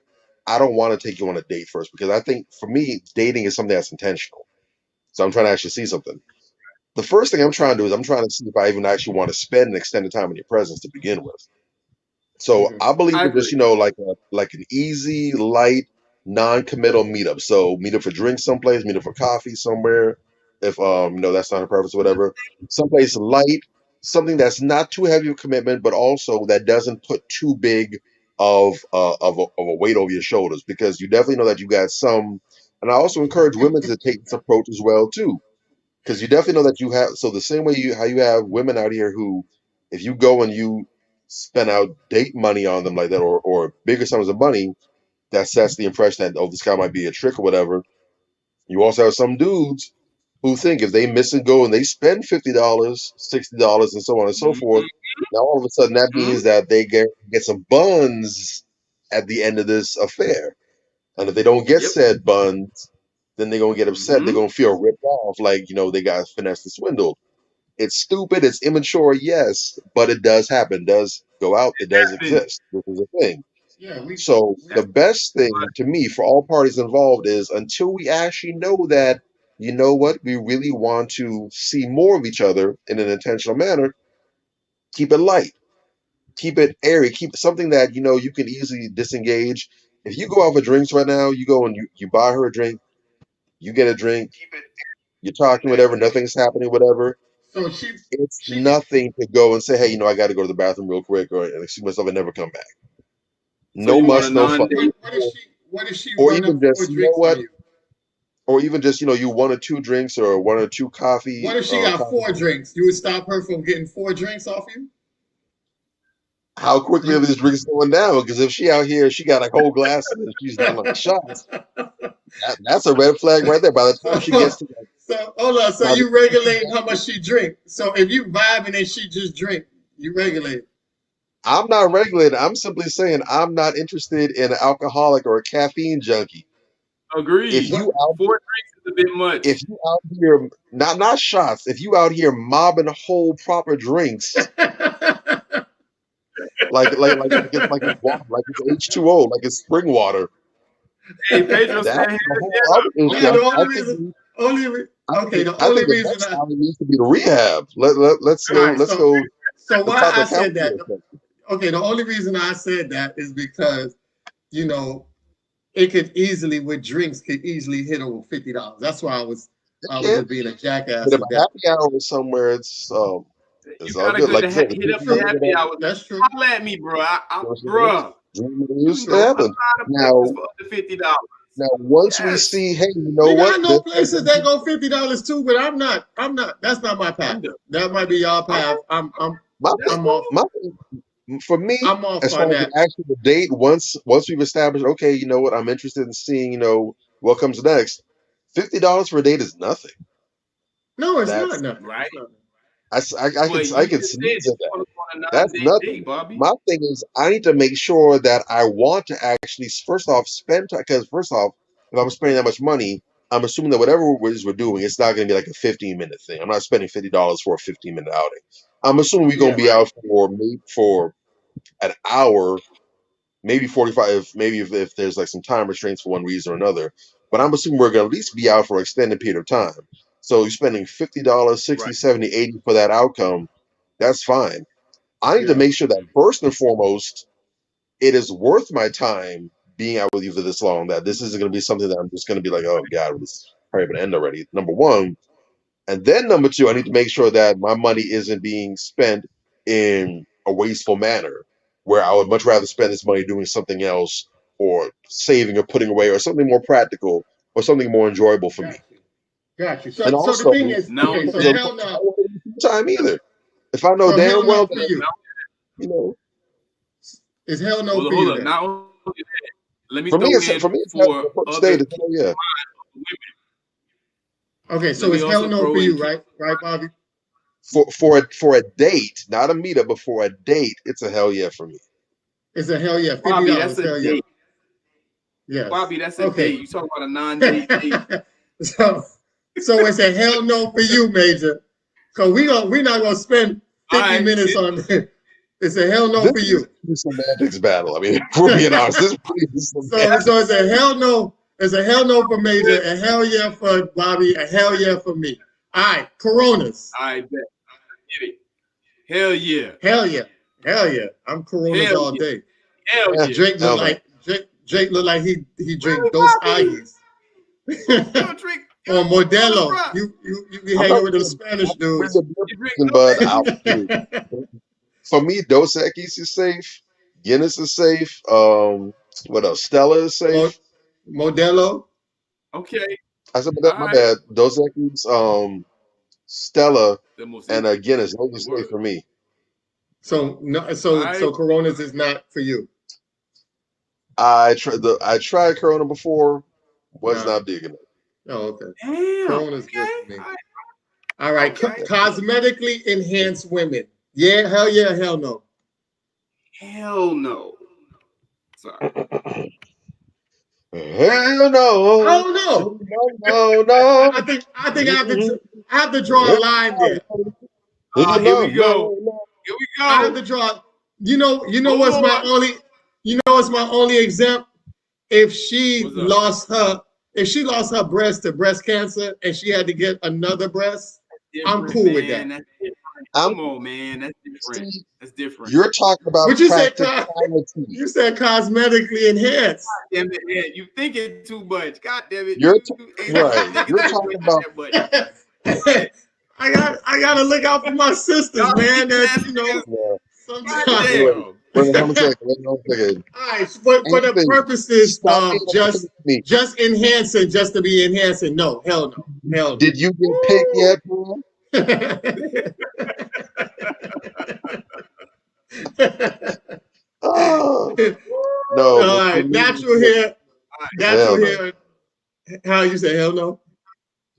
I don't want to take you on a date first because I think for me dating is something that's intentional. So I'm trying to actually see something. The first thing I'm trying to do is I'm trying to see if I even actually want to spend an extended time in your presence to begin with. So I believe in just like an easy, light, non-committal meetup. So meet up for drinks someplace, meet up for coffee somewhere. If that's not a preference or whatever, someplace light, something that's not too heavy of a commitment, but also that doesn't put too big of a weight over your shoulders, because you definitely know that you got some. And I also encourage women to take this approach as well too, because you definitely know that you have. So the same way how you have women out here who, if you go and you spend out date money on them like that, or bigger sums of money, that sets the impression that this guy might be a trick or whatever. You also have some dudes who think if they miss and go and they spend $50, $60, and so on and so forth, now all of a sudden that means that they get some buns at the end of this affair. And if they don't get said buns, then they're gonna get upset. They're gonna feel ripped off, like they got finessed and swindled. It's stupid, it's immature, yes, but it does happen, it does go out, it does exist. This is a thing. So the best thing to me for all parties involved is, until we actually know that, we really want to see more of each other in an intentional manner, keep it light, keep it airy, keep something that you can easily disengage. If you go out for drinks right now, you go and you buy her a drink, you get a drink, you're talking whatever, nothing's happening, whatever. So it's nothing to go and say, hey, I got to go to the bathroom real quick, or excuse myself, and never come back. No muss, no fun. What is she? Or even just, what? Or even just, you 1 or 2 drinks or 1 or 2 coffee. What if she got 4 drinks? You would stop her from getting 4 drinks off you? How quickly are these drinks going down? Because if she out here, she got a whole glass and she's down like shots. That's a red flag right there. By the time she gets to that. So hold on. So you regulate how much she drink. So if you vibing and she just drink, you regulate. I'm not regulating. I'm simply saying I'm not interested in an alcoholic or a caffeine junkie. Agreed. If you 4 drinks is a bit much. If you out here, not shots. If you out here mobbing whole proper drinks, like it's water, like it's H2O, like it's spring water. Hey, Pedro, that's the only reason needs to be the rehab. Let's go. So why I said that? Okay, the only reason I said that is because it could easily, with drinks, hit over $50. That's why I was just being a jackass. But if a happy hour is somewhere, it's all good. Like hit up the happy hour. That's true. Holla at me, bro. Bro. Used to happen. Now, $50. Now, once we see, hey, what? I know places that go $50 too, but I'm not. That's not my path. That might be y'all path. I'm off. For me, I'm off as far as actually the date, once we've established, okay, you know what, I'm interested in seeing, what comes next. $50 for a date is nothing. No, it's not nothing. Right? I can sneeze at that. on a That's 9-day nothing. date, Bobby. My thing is, I need to make sure that I want to actually, first off, spend time. Because first off, if I'm spending that much money, I'm assuming that whatever it is we're doing, it's not going to be like a 15-minute thing. I'm not spending $50 for a 15-minute outing. I'm assuming we're going to be out for an hour, maybe 45. Maybe if there's like some time restraints for one reason or another. But I'm assuming we're going to at least be out for an extended period of time. So you're spending $50, 60, 70, 80 for that outcome. That's fine. I need to make sure that first and foremost, it is worth my time being out with you for this long. That this isn't going to be something that I'm just going to be like, oh God, this is probably going to end already. Number one, and then number two, I need to make sure that my money isn't being spent in a wasteful manner, where I would much rather spend this money doing something else, or saving, or putting away, or something more practical, or something more enjoyable for me. Got you. And So also, the thing is, Now okay, so that- hell no. I don't want to do time either. If I know So damn hell no well for that, you. you know, It's hell no hold for on, hold you on. then. Not only that, let me for me, throw it's in for me, it's for the first other date is hell yeah. women. Okay, so me it's hell also no throw for in you, right? Right, Bobby? For a date, not a meetup, but for a date, it's a hell yeah for me. It's a hell yeah. Bobby, $50, that's a hell yeah. date. Yes. Bobby, that's a Okay. date. You talking about a 9-day date? so it's a hell no for you, Major. Cause we're not gonna spend 50 All right. minutes on it. It's a hell no This for you. is a semantics battle. I mean, if we're being honest, this is pretty semantics. So it's a hell no. It's a hell no for Major, a hell yeah for Bobby, a hell yeah for me. All right, Coronas. I bet. Get it. Hell yeah. Hell yeah. Hell yeah. I'm Coronas Hell all yeah. day. Hell yeah. Drake Hell look no. like Drake look like he drink Wait, Dos Bobby. Aggies. Don't drink. Or Modelo. Bro. You be I'm hanging not with them really- Spanish I'm not dudes. really a You beer drink person, Dos but for me, Dos Equis is safe. Guinness is safe. What else? Stella is safe. Modelo. Okay. I said, All my right. bad. Dos Equis, Stella, The most and Guinness. Those are the safe word. for me. So no, All so right. Coronas is not for you. I tried Corona before. Was No. not digging it. Oh, okay. Damn. Corona's good Okay. for me. All right. All right. Okay. Cosmetically enhanced women. Yeah, hell no. Hell no. Sorry. Hell no. I don't know. No. I think I have to draw a line there. Here we go. Here we I have go. to draw. You know Hold what's my on. only. You know what's my only exempt? If she What's up? lost her breast to breast cancer and she had to get another breast, I'm Different, cool with man. that. That's different. Come on, man. That's different. That's different. You're talking about What you said, practicality. you said cosmetically enhanced. Damn it, man. You thinking too much. God damn it. You're ain't right. thinking You're too talking much about that much. I gotta look out for my sisters, Y'all man. That nasty you know as sometimes. damn. Wait a second. All right, for the Anthony, purposes stop of being just me. enhancing, just to be enhancing. No, hell no. Hell no. Did you get picked yet, bro? Oh, no. All right, natural hair. Natural hair. How you say hell no?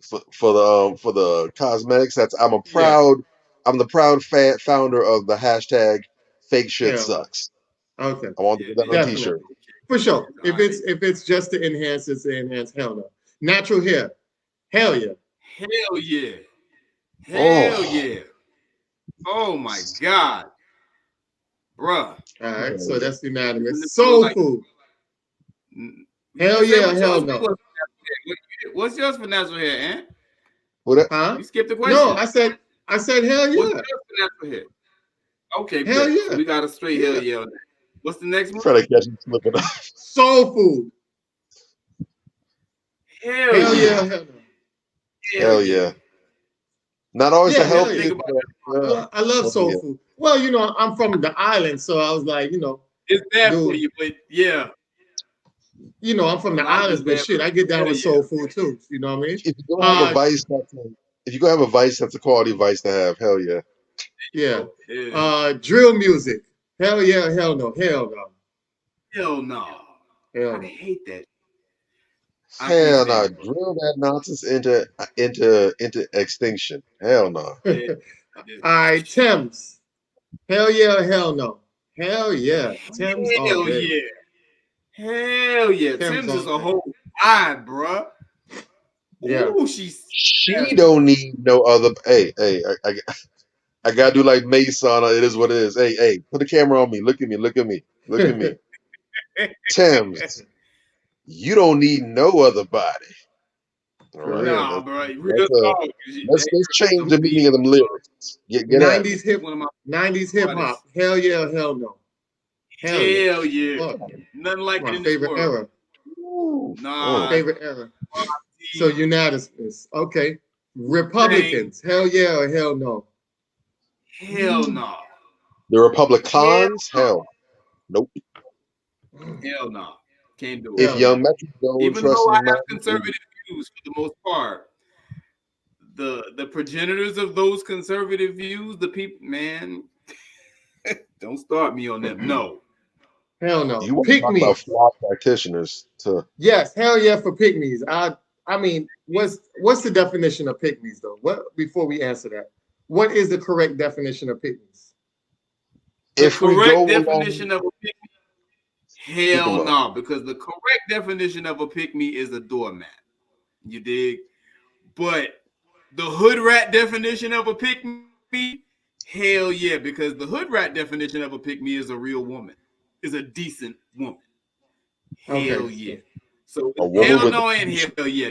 For the cosmetics, I'm the proud founder of the hashtag fake shit Hell no. sucks. Okay. I want to get that on a t-shirt. For sure. If it's just to enhance, it's to enhance. Hell no. Natural hair. Hell yeah. Hell yeah. Hell yeah. Oh my God. Bruh. All right, so that's unanimous. Soul food. Hell yeah, hell no. What's yours for natural hair, Ant? Huh? You skipped the question. No, I said hell yeah. What's yours for natural hair? Okay, hell bet. yeah. So we got a straight hell yeah. What's the next one? Try to catch him slipping up. Soul food. Hell yeah. Hell no. Hell yeah. Not always a healthy. I love soul food. Well, you know, I'm from the island, so I was like, you know, it's bad for you, but yeah. You know, I'm from the islands, but shit, I get down with soul food too. You know what I mean? If you go have a vice, that's a quality vice to have. Hell yeah. Yeah. Drill music. Hell yeah, hell no. Hell no. Hell no. Hell I no. hate that. Hell no. Drill that nonsense into extinction. Hell no. All right, Thames. Hell yeah, hell no. Hell yeah. Tim's all Hell day. yeah. Hell yeah. Tim's Tim's all is a day. whole vibe, bruh. Yeah. Ooh, she's She don't need no other. I gotta do like Mason. It is what it is. Hey, put the camera on me. Look at me. Look at me. Look at me. Thames, you don't need no other body. All For right. real. nah, bro. Real Let's uh, talk. let's change the Them meaning of beats, them lyrics. Get at me. 90s hip one of my 90s hip artists. hop. Hell yeah, hell no. Hell yeah. Hell yeah. Fuck yeah. Nothing like My it in this favorite world. era. Ooh, My Nah, favorite era. So unanimous. Okay. Republicans. thing. Hell yeah or hell no. Hell no. The Hell Republicans? no. Hell, nope. Hell no. Can't do it. If Hell no. Young Metro don't Even though trust I me, man, have conservative views for the most part, the progenitors of those conservative views, the people, man, don't start me on them. No. Hell no. you want to talk about Pygmies. flawed practitioners? Yes, hell yeah for pygmies. I mean, what's the definition of pygmies though? What before we answer that? What is the correct definition of pygmies? The If we go correct along, definition of a pygmy, pick hell 'em up. no, because the correct definition of a pygmy is a doormat. You dig? But the hood rat definition of a pygmy, hell yeah, because the hood rat definition of a pygmy is a real woman, is a decent woman. Hell Okay. yeah. So A woman hell with no and hell yeah.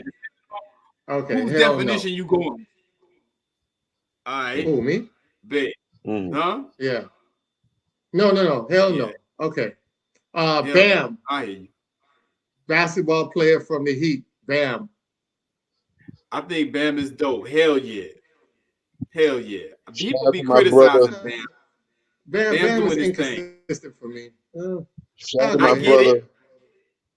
Okay, Whose hell definition you going? All no. right, Who, me? bet. Mhm. Huh? Yeah. No. Hell Yeah. no. Okay. Hell no. Bam. I hear you. Basketball player from the Heat. Bam. I think Bam is dope. Hell yeah. Hell yeah. Shout People out be to my brother. criticizing Bam. Bam Bam is doing his thing. inconsistent for me. Shout out I'll to go I my with get hell. brother. it.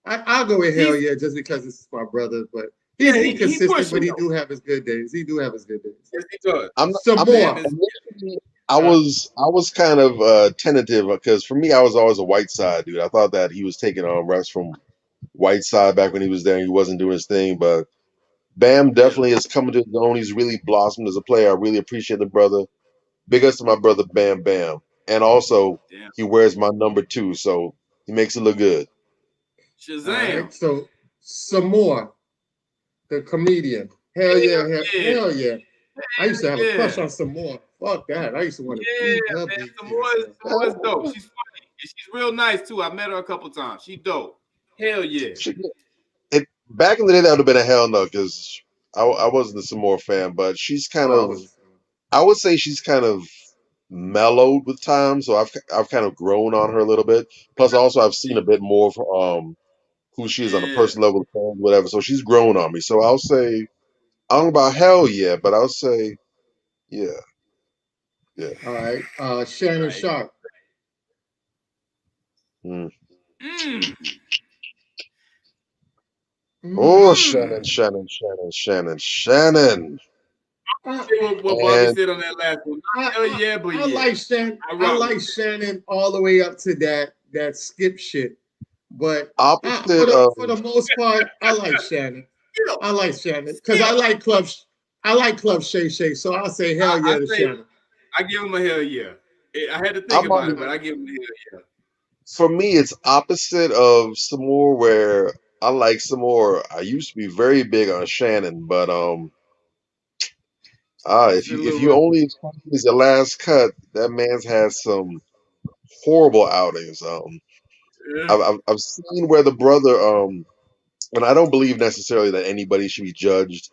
I'll go with hell He's yeah just because this is my brother, but yeah, he's he inconsistent, pushing but he though. do have his good days. He do have his good days. Yes, he does. Some I'm Bam more. is initially, I Uh, was kind of tentative because for me I was always a white side dude. I thought that he was taking on reps from white side back when he was there. He wasn't doing his thing, but Bam yeah. definitely is coming to his own. He's really blossomed as a player. I really appreciate the brother. Big ups to my brother Bam Bam. And also Damn. he wears my number 2, so he makes it look good. all Shazam. right. So some more. The comedian. Hell yeah, Yeah. hell yeah. I used to have a crush Yeah. on some more. Fuck that. I used to want to Yeah, beat her man. big Samoa's ass up. dope. She's funny. And she's real nice too. I met her a couple times. She dope. Hell yeah. Back in the day that would have been a hell no because I wasn't a Samora fan, but she's kind Oh, I of was. I would say she's kind of mellowed with time, so I've kind of grown on her a little bit. Plus, also I've seen a bit more of who she is on a Yeah. personal level, whatever. So she's grown on me. So I'll say I don't know about hell yeah, but I'll say yeah. All right. Shannon Right. Sharp. Mm. Mm. Oh, Mm. Shannon. I, What Bobby And said on that last one. Not hell yeah, but I yeah. like Shannon. I I rock like with it. Shannon all the way up to that skip shit. But opposite of for the most part, I like Shannon. Still, I like Shannon because I like Club Shay Shay. So I'll say hell yeah I to say Shannon. I give him a hell yeah. I had to think I'm about on it, but I give him a hell yeah. for me it's opposite of some more where I like some more. I used to be very big on Shannon, but It's if been a you little rough. is the last cut, that man's had some horrible outings. Yeah. I've seen where the brother and I don't believe necessarily that anybody should be judged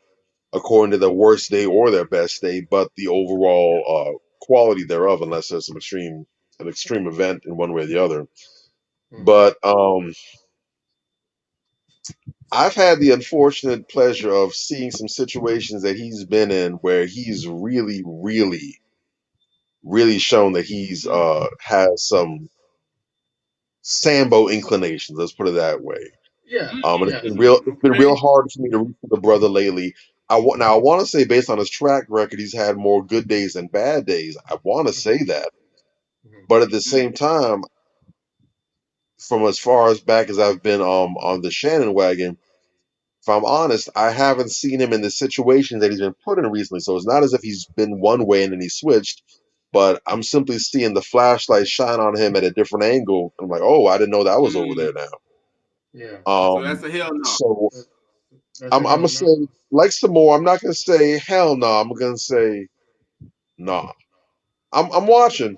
according to their worst day or their best day, but the overall quality thereof, unless there's an extreme event in one way or the other. But I've had the unfortunate pleasure of seeing some situations that he's been in where he's really, really, really shown that he's has some Sambo inclinations. Let's put it that way. Yeah, And yeah. it's been Okay. real hard for me to root for the brother lately. I want to say based on his track record, he's had more good days than bad days. I want to say that, but at the same time, from as far as back as I've been on the Shannon wagon, if I'm honest, I haven't seen him in the situations that he's been put in recently. So it's not as if he's been one way and then he switched, but I'm simply seeing the flashlight shine on him at a different angle. I'm like, oh, I didn't know that was over there now. Yeah. So that's a hell no. So That's I'm a hell gonna no. say like some more. I'm not gonna say hell no. I'm gonna say nah. I'm watching.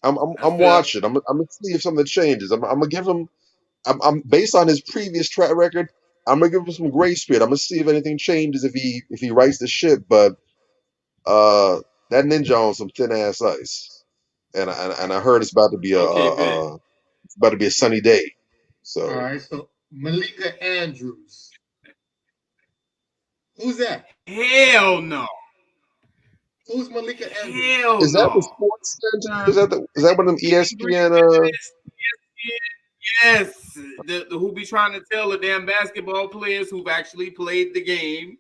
I'm That's fair. watching. I'm gonna see if something changes. I'm gonna give him. I'm based on his previous track record. I'm gonna give him some grace period. I'm gonna see if anything changes if he writes the shit. But that ninja on some thin ass ice, and I heard it's about to be Okay, bet. it's about to be a sunny day. All So right. So Malika Andrews. Who's that? Hell no. Who's Malika Andrews? Hell is that the no. Sports Center? Is that one of them ESPN? Yes, the who be trying to tell the damn basketball players who've actually played the game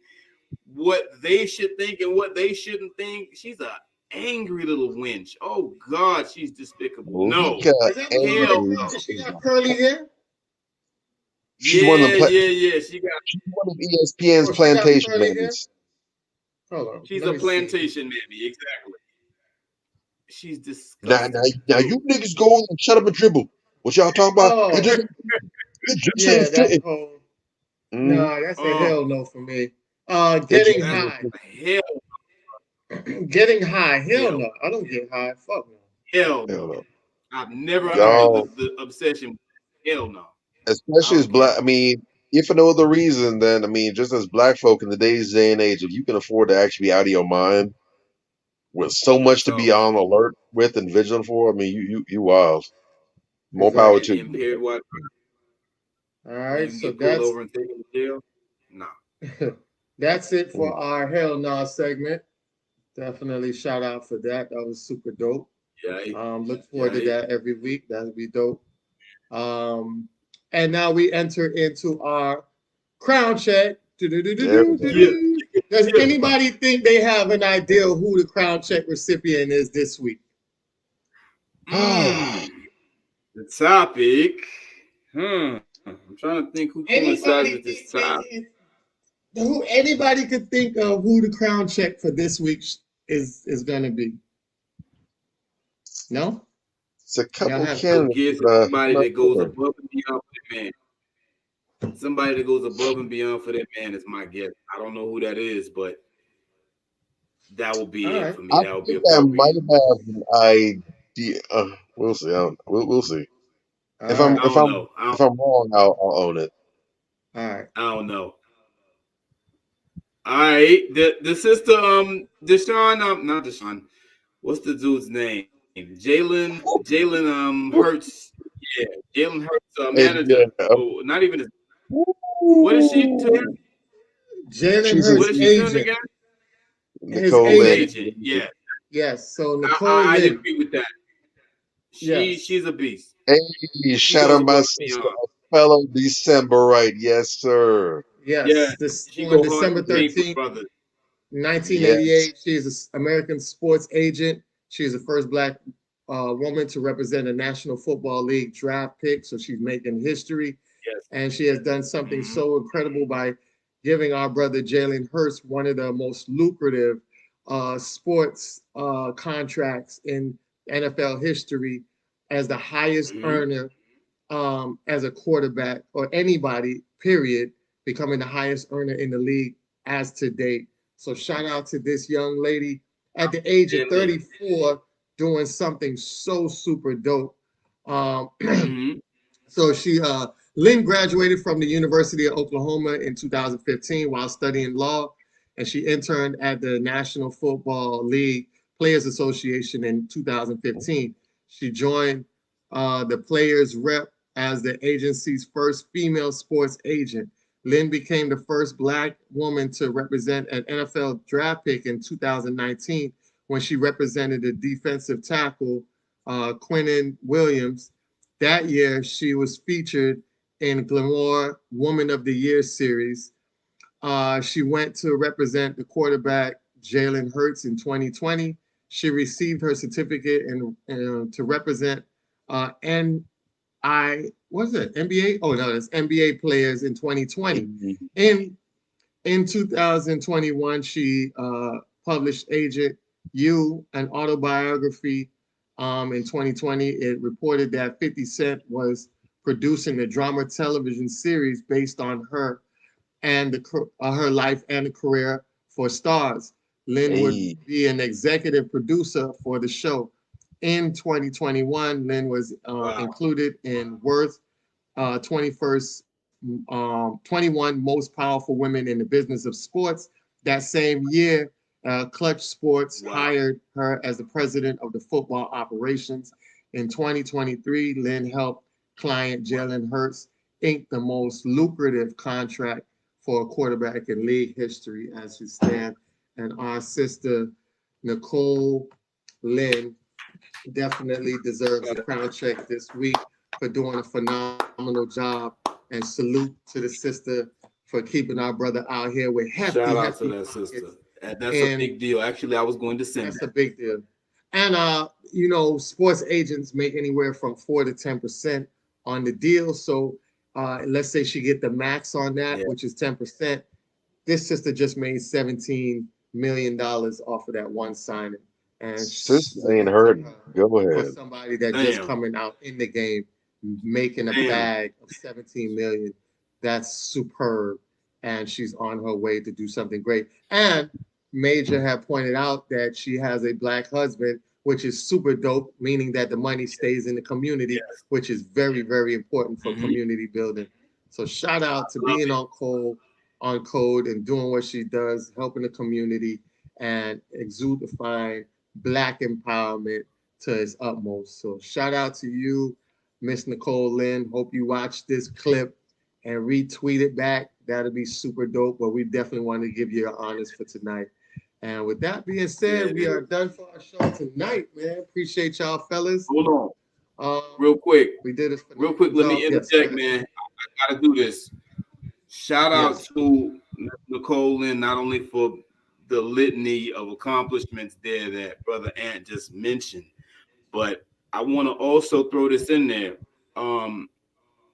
what they should think and what they shouldn't think. She's a angry little wench. Oh God, she's despicable. No, Malika Is that the one with hell the no. curly? She got curly hair. She's one of Yeah, the She got. she's one of ESPN's Oh, she got plantation curly hair. mammies. Hold on. She's Let a me see. plantation mammy. Exactly. She's Now, disgusting. now you niggas go and shut up and dribble. What y'all talking about? Oh, It just yeah, ain't that fitting. whole. Mm. Nah, that's a hell no for me. It Getting just ain't high. fitting. Hell, Getting high. Hell hell, no. I don't get high. Fuck no. hell Hell no. no. I've never Wow. understood the obsession. Hell no. I Especially as don't get black. it. I mean, if for no other reason, then I mean, just as black folk in the day and age, if you can afford to actually be out of your mind with so much to So be on alert with and vigilant for, I mean, you wild. More power Exactly. to you. impaired what All you right. can So get pulled over and taken to jail. Nah. that's it for Mm. our hell no segment. Definitely shout out for that. That was super dope. Yeah. Look forward to Yeah. that every week. That'll be dope. And now we enter into our crown check. There we go. Yeah. Does Yeah. anybody think they have an idea who the crown check recipient is this week? The topic. I'm trying to think who coincides Anybody with this think topic. who anybody could think of who the crown check for this week is going to be? No? It's a Y'all couple have I candidates, guess but somebody I'm not that goes sure. above and beyond for that man. Somebody that goes above and beyond for that man is my guess. I don't know who that is, but that will be all it right. for me. I That will be think I might appropriate. have an idea. We'll see. We'll see. All If right. I don't know. if I'm wrong, I'll own it. All right. I don't know. All right, the sister Deshaun not Deshaun. What's the dude's name? Jalen Hurts. Yeah, Jalen Hurts And manager. yeah, Oh, not even his, what is she to him? ooh, Jalen she's What Hurts' is she to him agent. again? His Nicole His Lynn. agent. agent. Yeah, Yes. So Nicole I Lynn. agree with that. Yes. She's a beast. Hey, She shout goes out my above and sister, beyond. fellow Decemberite. Yes, sir. Yeah, Yes. This she on go hard December to paint for 13th, brothers. Yes. 1988. She is an American sports agent. She is the first Black woman to represent a National Football League draft pick. So she's making history. Yes. And she has done something so incredible by giving our brother Jalen Hurts one of the most lucrative sports contracts in NFL history as the highest earner as a quarterback or anybody, period, becoming the highest earner in the league as to date. So shout out to this young lady at the age of 34 doing something so super dope. So Lynn graduated from the University of Oklahoma in 2015 while studying law, and she interned at the National Football League Players Association in 2015. She joined the Players Rep as the agency's first female sports agent. Lynn became the first Black woman to represent an NFL draft pick in 2019 when she represented the defensive tackle Quinnen Williams. That year, she was featured in Glamour Woman of the Year series. She went to represent the quarterback Jalen Hurts in 2020. She received her certificate to represent NBA? Oh no, it's NBA players in 2020. In 2021, she published agent You, an autobiography, in 2020, it reported that 50 Cent was producing a drama television series based on her and her life and the career for Stars. Lynn would Hey. be an executive producer for the show. In 2021, Lynn was included in Worth 21st 21 most powerful women in the business of sports. That same year, Clutch Sports hired her as the president of the football operations. In 2023, Lynn helped client Jalen Hurts ink the most lucrative contract for a quarterback in league history as she stands. And our sister, Nicole Lynn, definitely deserves a crown check this week for doing a phenomenal job. And salute to the sister for keeping our brother out here with hefty, Shout out hefty to that sister. pockets. That's a And big deal. Actually, I was going to send that's a that. big deal. And sports agents make anywhere from 4 to 10% on the deal. So let's say she get the max on that, Yeah. which is 10%. This sister just made $17 million off of that one signing. And Sis ain't salute to heard. her Go for ahead. somebody that just Damn. coming out in the game, making a Damn. bag of 17 million. That's superb. And she's on her way to do something great. And Major had pointed out that she has a black husband, which is super dope, meaning that the money stays in the community, Yes. which is very, very important for Mhm. community building. So shout out to Love being it. on code and doing what she does, helping the community and exudifying black empowerment to its utmost. So shout out to you, Miss Nicole Lynn. Hope you watch this clip and retweet it back. That'll be super dope. But we definitely want to give you your honors for tonight. And with that being said, we are done for our show tonight, man. Appreciate y'all, fellas. Hold on, real quick. We did it. Real quick, let me interject, man. I gotta do this. Shout out Yes. to Nicole Lynn, not only for the litany of accomplishments there that Brother Ant just mentioned, but I want to also throw this in there.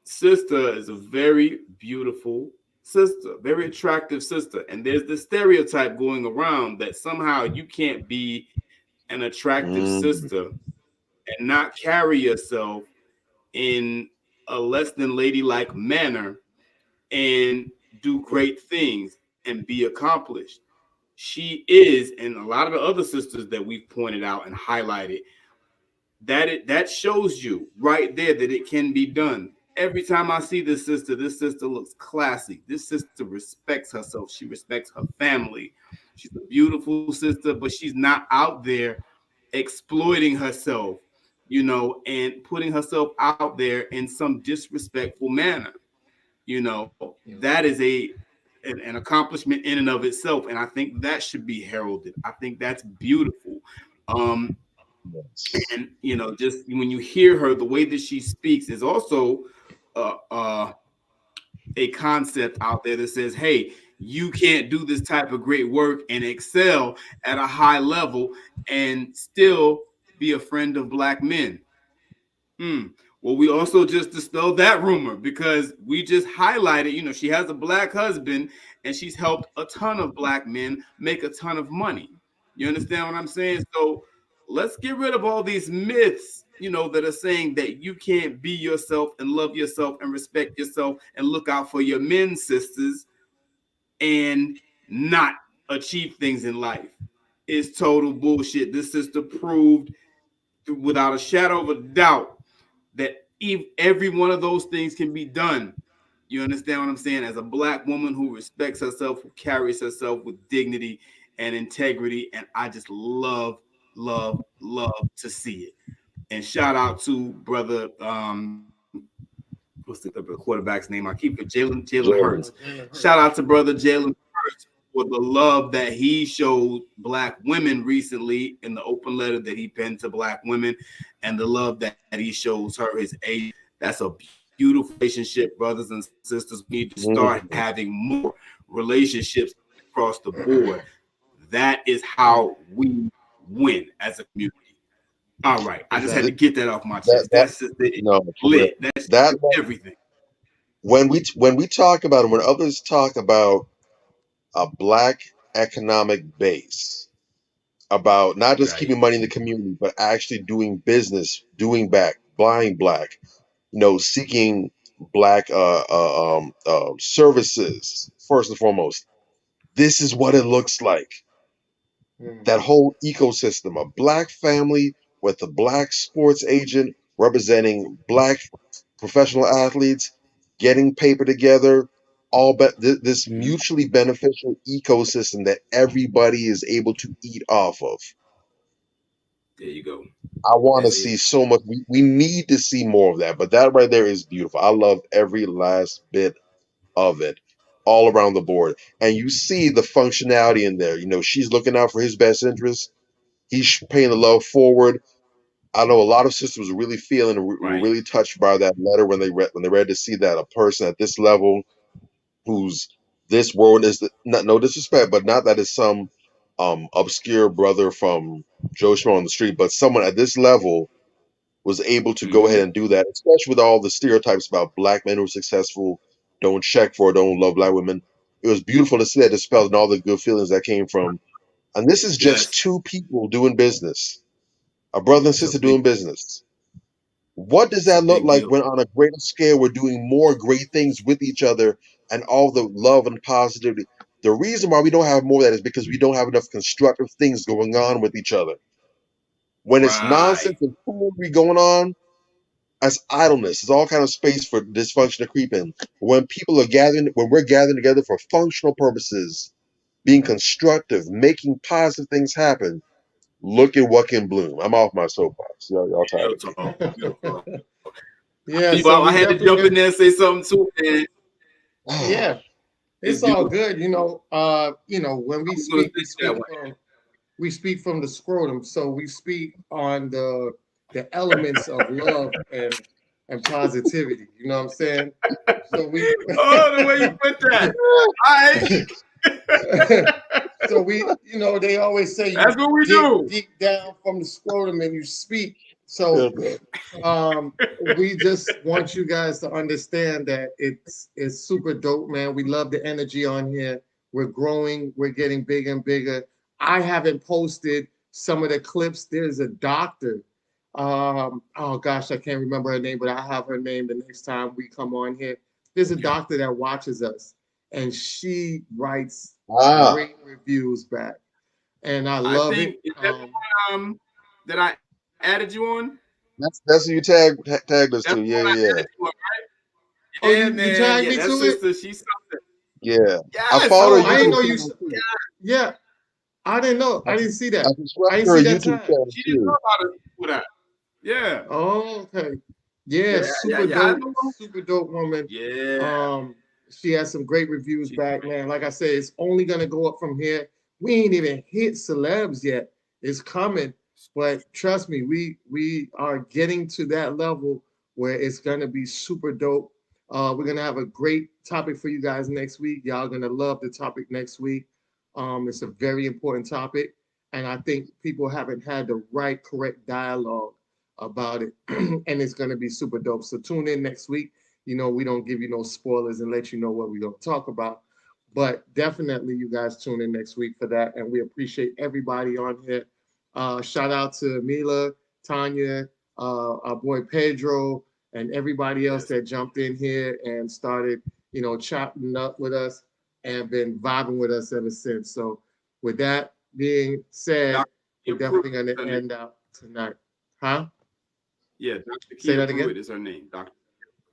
Sister is a very beautiful sister, very attractive sister. And there's this stereotype going around that somehow you can't be an attractive sister and not carry yourself in a less than ladylike manner and do great things and be accomplished. She is, and a lot of the other sisters that we've pointed out and highlighted, that shows you right there that it can be done. Every time I see this sister looks classy. This sister respects herself. She respects her family. She's a beautiful sister, but she's not out there exploiting herself, and putting herself out there in some disrespectful manner. That is an accomplishment in and of itself, and I think that should be heralded. I think that's beautiful. And just when you hear her, the way that she speaks is also a concept out there that says, hey, you can't do this type of great work and excel at a high level and still be a friend of black men. Well, we also just dispelled that rumor because we just highlighted, she has a black husband and she's helped a ton of black men make a ton of money. You understand what I'm saying? So let's get rid of all these myths, that are saying that you can't be yourself and love yourself and respect yourself and look out for your men, sisters, and not achieve things in life. It's total bullshit. This sister proved without a shadow of a doubt that every one of those things can be done. You understand what I'm saying? As a black woman who respects herself, who carries herself with dignity and integrity. And I just love to see it. And shout out to brother, what's the quarterback's name? I keep it, Jalen Hurts. Shout out to brother Jalen Hurts for the love that he showed black women recently in the open letter that he penned to black women, and the love that he shows her, his age. That's a beautiful relationship, brothers and sisters. We need to start having more relationships across the board. That is how we win as a community. All right, I just had to get that off my chest. That's just lit. That's everything. When we talk about it, when others talk about a black economic base, about not just Right. keeping money in the community, but actually doing business, doing back, buying black, seeking black services first and foremost. This is what it looks like. That whole ecosystem, a black family with a black sports agent representing black professional athletes, getting paper together, this mutually beneficial ecosystem that everybody is able to eat off of. There you go. I want to That's see it. so much. We need to see more of that. But that right there is beautiful. I love every last bit of it, all around the board. And you see the functionality in there. She's looking out for his best interest. He's paying the love forward. I know a lot of sisters were really feeling, were Right. really touched by that letter when they read to see that a person at this level, who's this world is no disrespect, but not that it's some obscure brother from Joe Schmo on the street, but someone at this level was able to go ahead and do that, especially with all the stereotypes about black men who are successful, don't check for, don't love black women. It was beautiful to see that dispelled and all the good feelings that came from. And this is just Yes. two people doing business, a brother and It's a sister big, doing business. What does it's a that look big like deal. when on a greater scale we're doing more great things with each other and all the love and positivity? The reason why we don't have more of that is because we don't have enough constructive things going on with each other. When it's Right. nonsense and foolery going on, as idleness, there's all kind of space for dysfunction to creep in. When people are gathering, when we're gathering together for functional purposes, being constructive, making positive things happen, look at what can bloom. I'm off my soapbox. Y'all tired Real of me. talk. Real talk. Yeah, People, so I we had to definitely jump in there and say something too, man. yeah, It's it's all beautiful. good. When we I'm gonna speak, think that way. we speak from the scrotum, so we speak on the elements of love and positivity. You know what I'm saying? So we Oh, the way you put that. All right. so they always say you That's what we dig do. deep down from the scrotum and you speak. So we just want you guys to understand that it's super dope, man. We love the energy on here. We're growing, we're getting bigger and bigger. I haven't posted some of the clips. There's a doctor. Oh gosh, I can't remember her name, but I'll have her name the next time we come on here. There's a doctor that watches us, and she writes great reviews back, and I love think it. is that that I added you on. That's who you tagged us That's to. the Yeah, one I yeah, added you on, right? Oh, Yeah, you man. tagged Yeah, me that to it? sister, she's something. yeah. I Yes. followed Oh, her I didn't YouTube know you. channel too. Yeah, I didn't know. I didn't see that. I subscribed I didn't to her see that YouTube tag. channel She didn't know too. about it for that. Yeah. Oh, okay. Yeah, Yeah. I dope, know. super dope woman. Yeah. She has some great reviews back, man. Like I said, it's only gonna go up from here. We ain't even hit celebs yet. It's coming, but trust me, we are getting to that level where it's gonna be super dope. We're gonna have a great topic for you guys next week. Y'all gonna love the topic next week. It's a very important topic, and I think people haven't had the right, correct dialogue about it, and it's gonna be super dope. So tune in next week. We don't give you no spoilers and let you know what we're going to talk about. But definitely, you guys tune in next week for that. And we appreciate everybody on here. Shout out to Mila, Tanya, our boy Pedro, and everybody else that jumped in here and started, chopping up with us and been vibing with us ever since. So, with that being said, we're definitely going to end out tonight. Huh? Yeah, Dr. Say Kia that again? Pruitt is her name.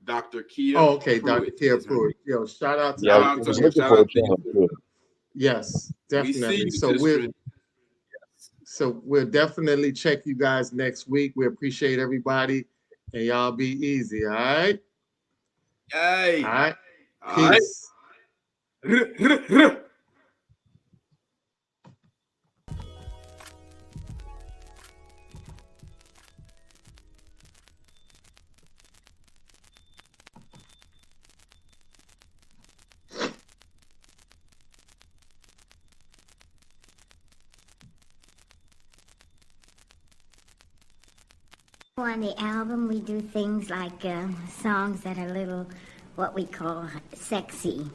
Dr. Kia. Oh, okay, Dr. Pruitt Kia is her Pruitt. name. Yo, shout out to Yeah, I Shout out was to Dr. her. looking Shout for a out to channel you. too. Yes, We see definitely. you, So sister. we'll definitely check you guys next week. We appreciate everybody, and y'all be easy. All right. Hey. All right. All right. Peace. On the album, we do things like songs that are a little, what we call sexy.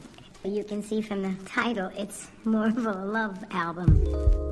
You can see from the title, it's more of a love album.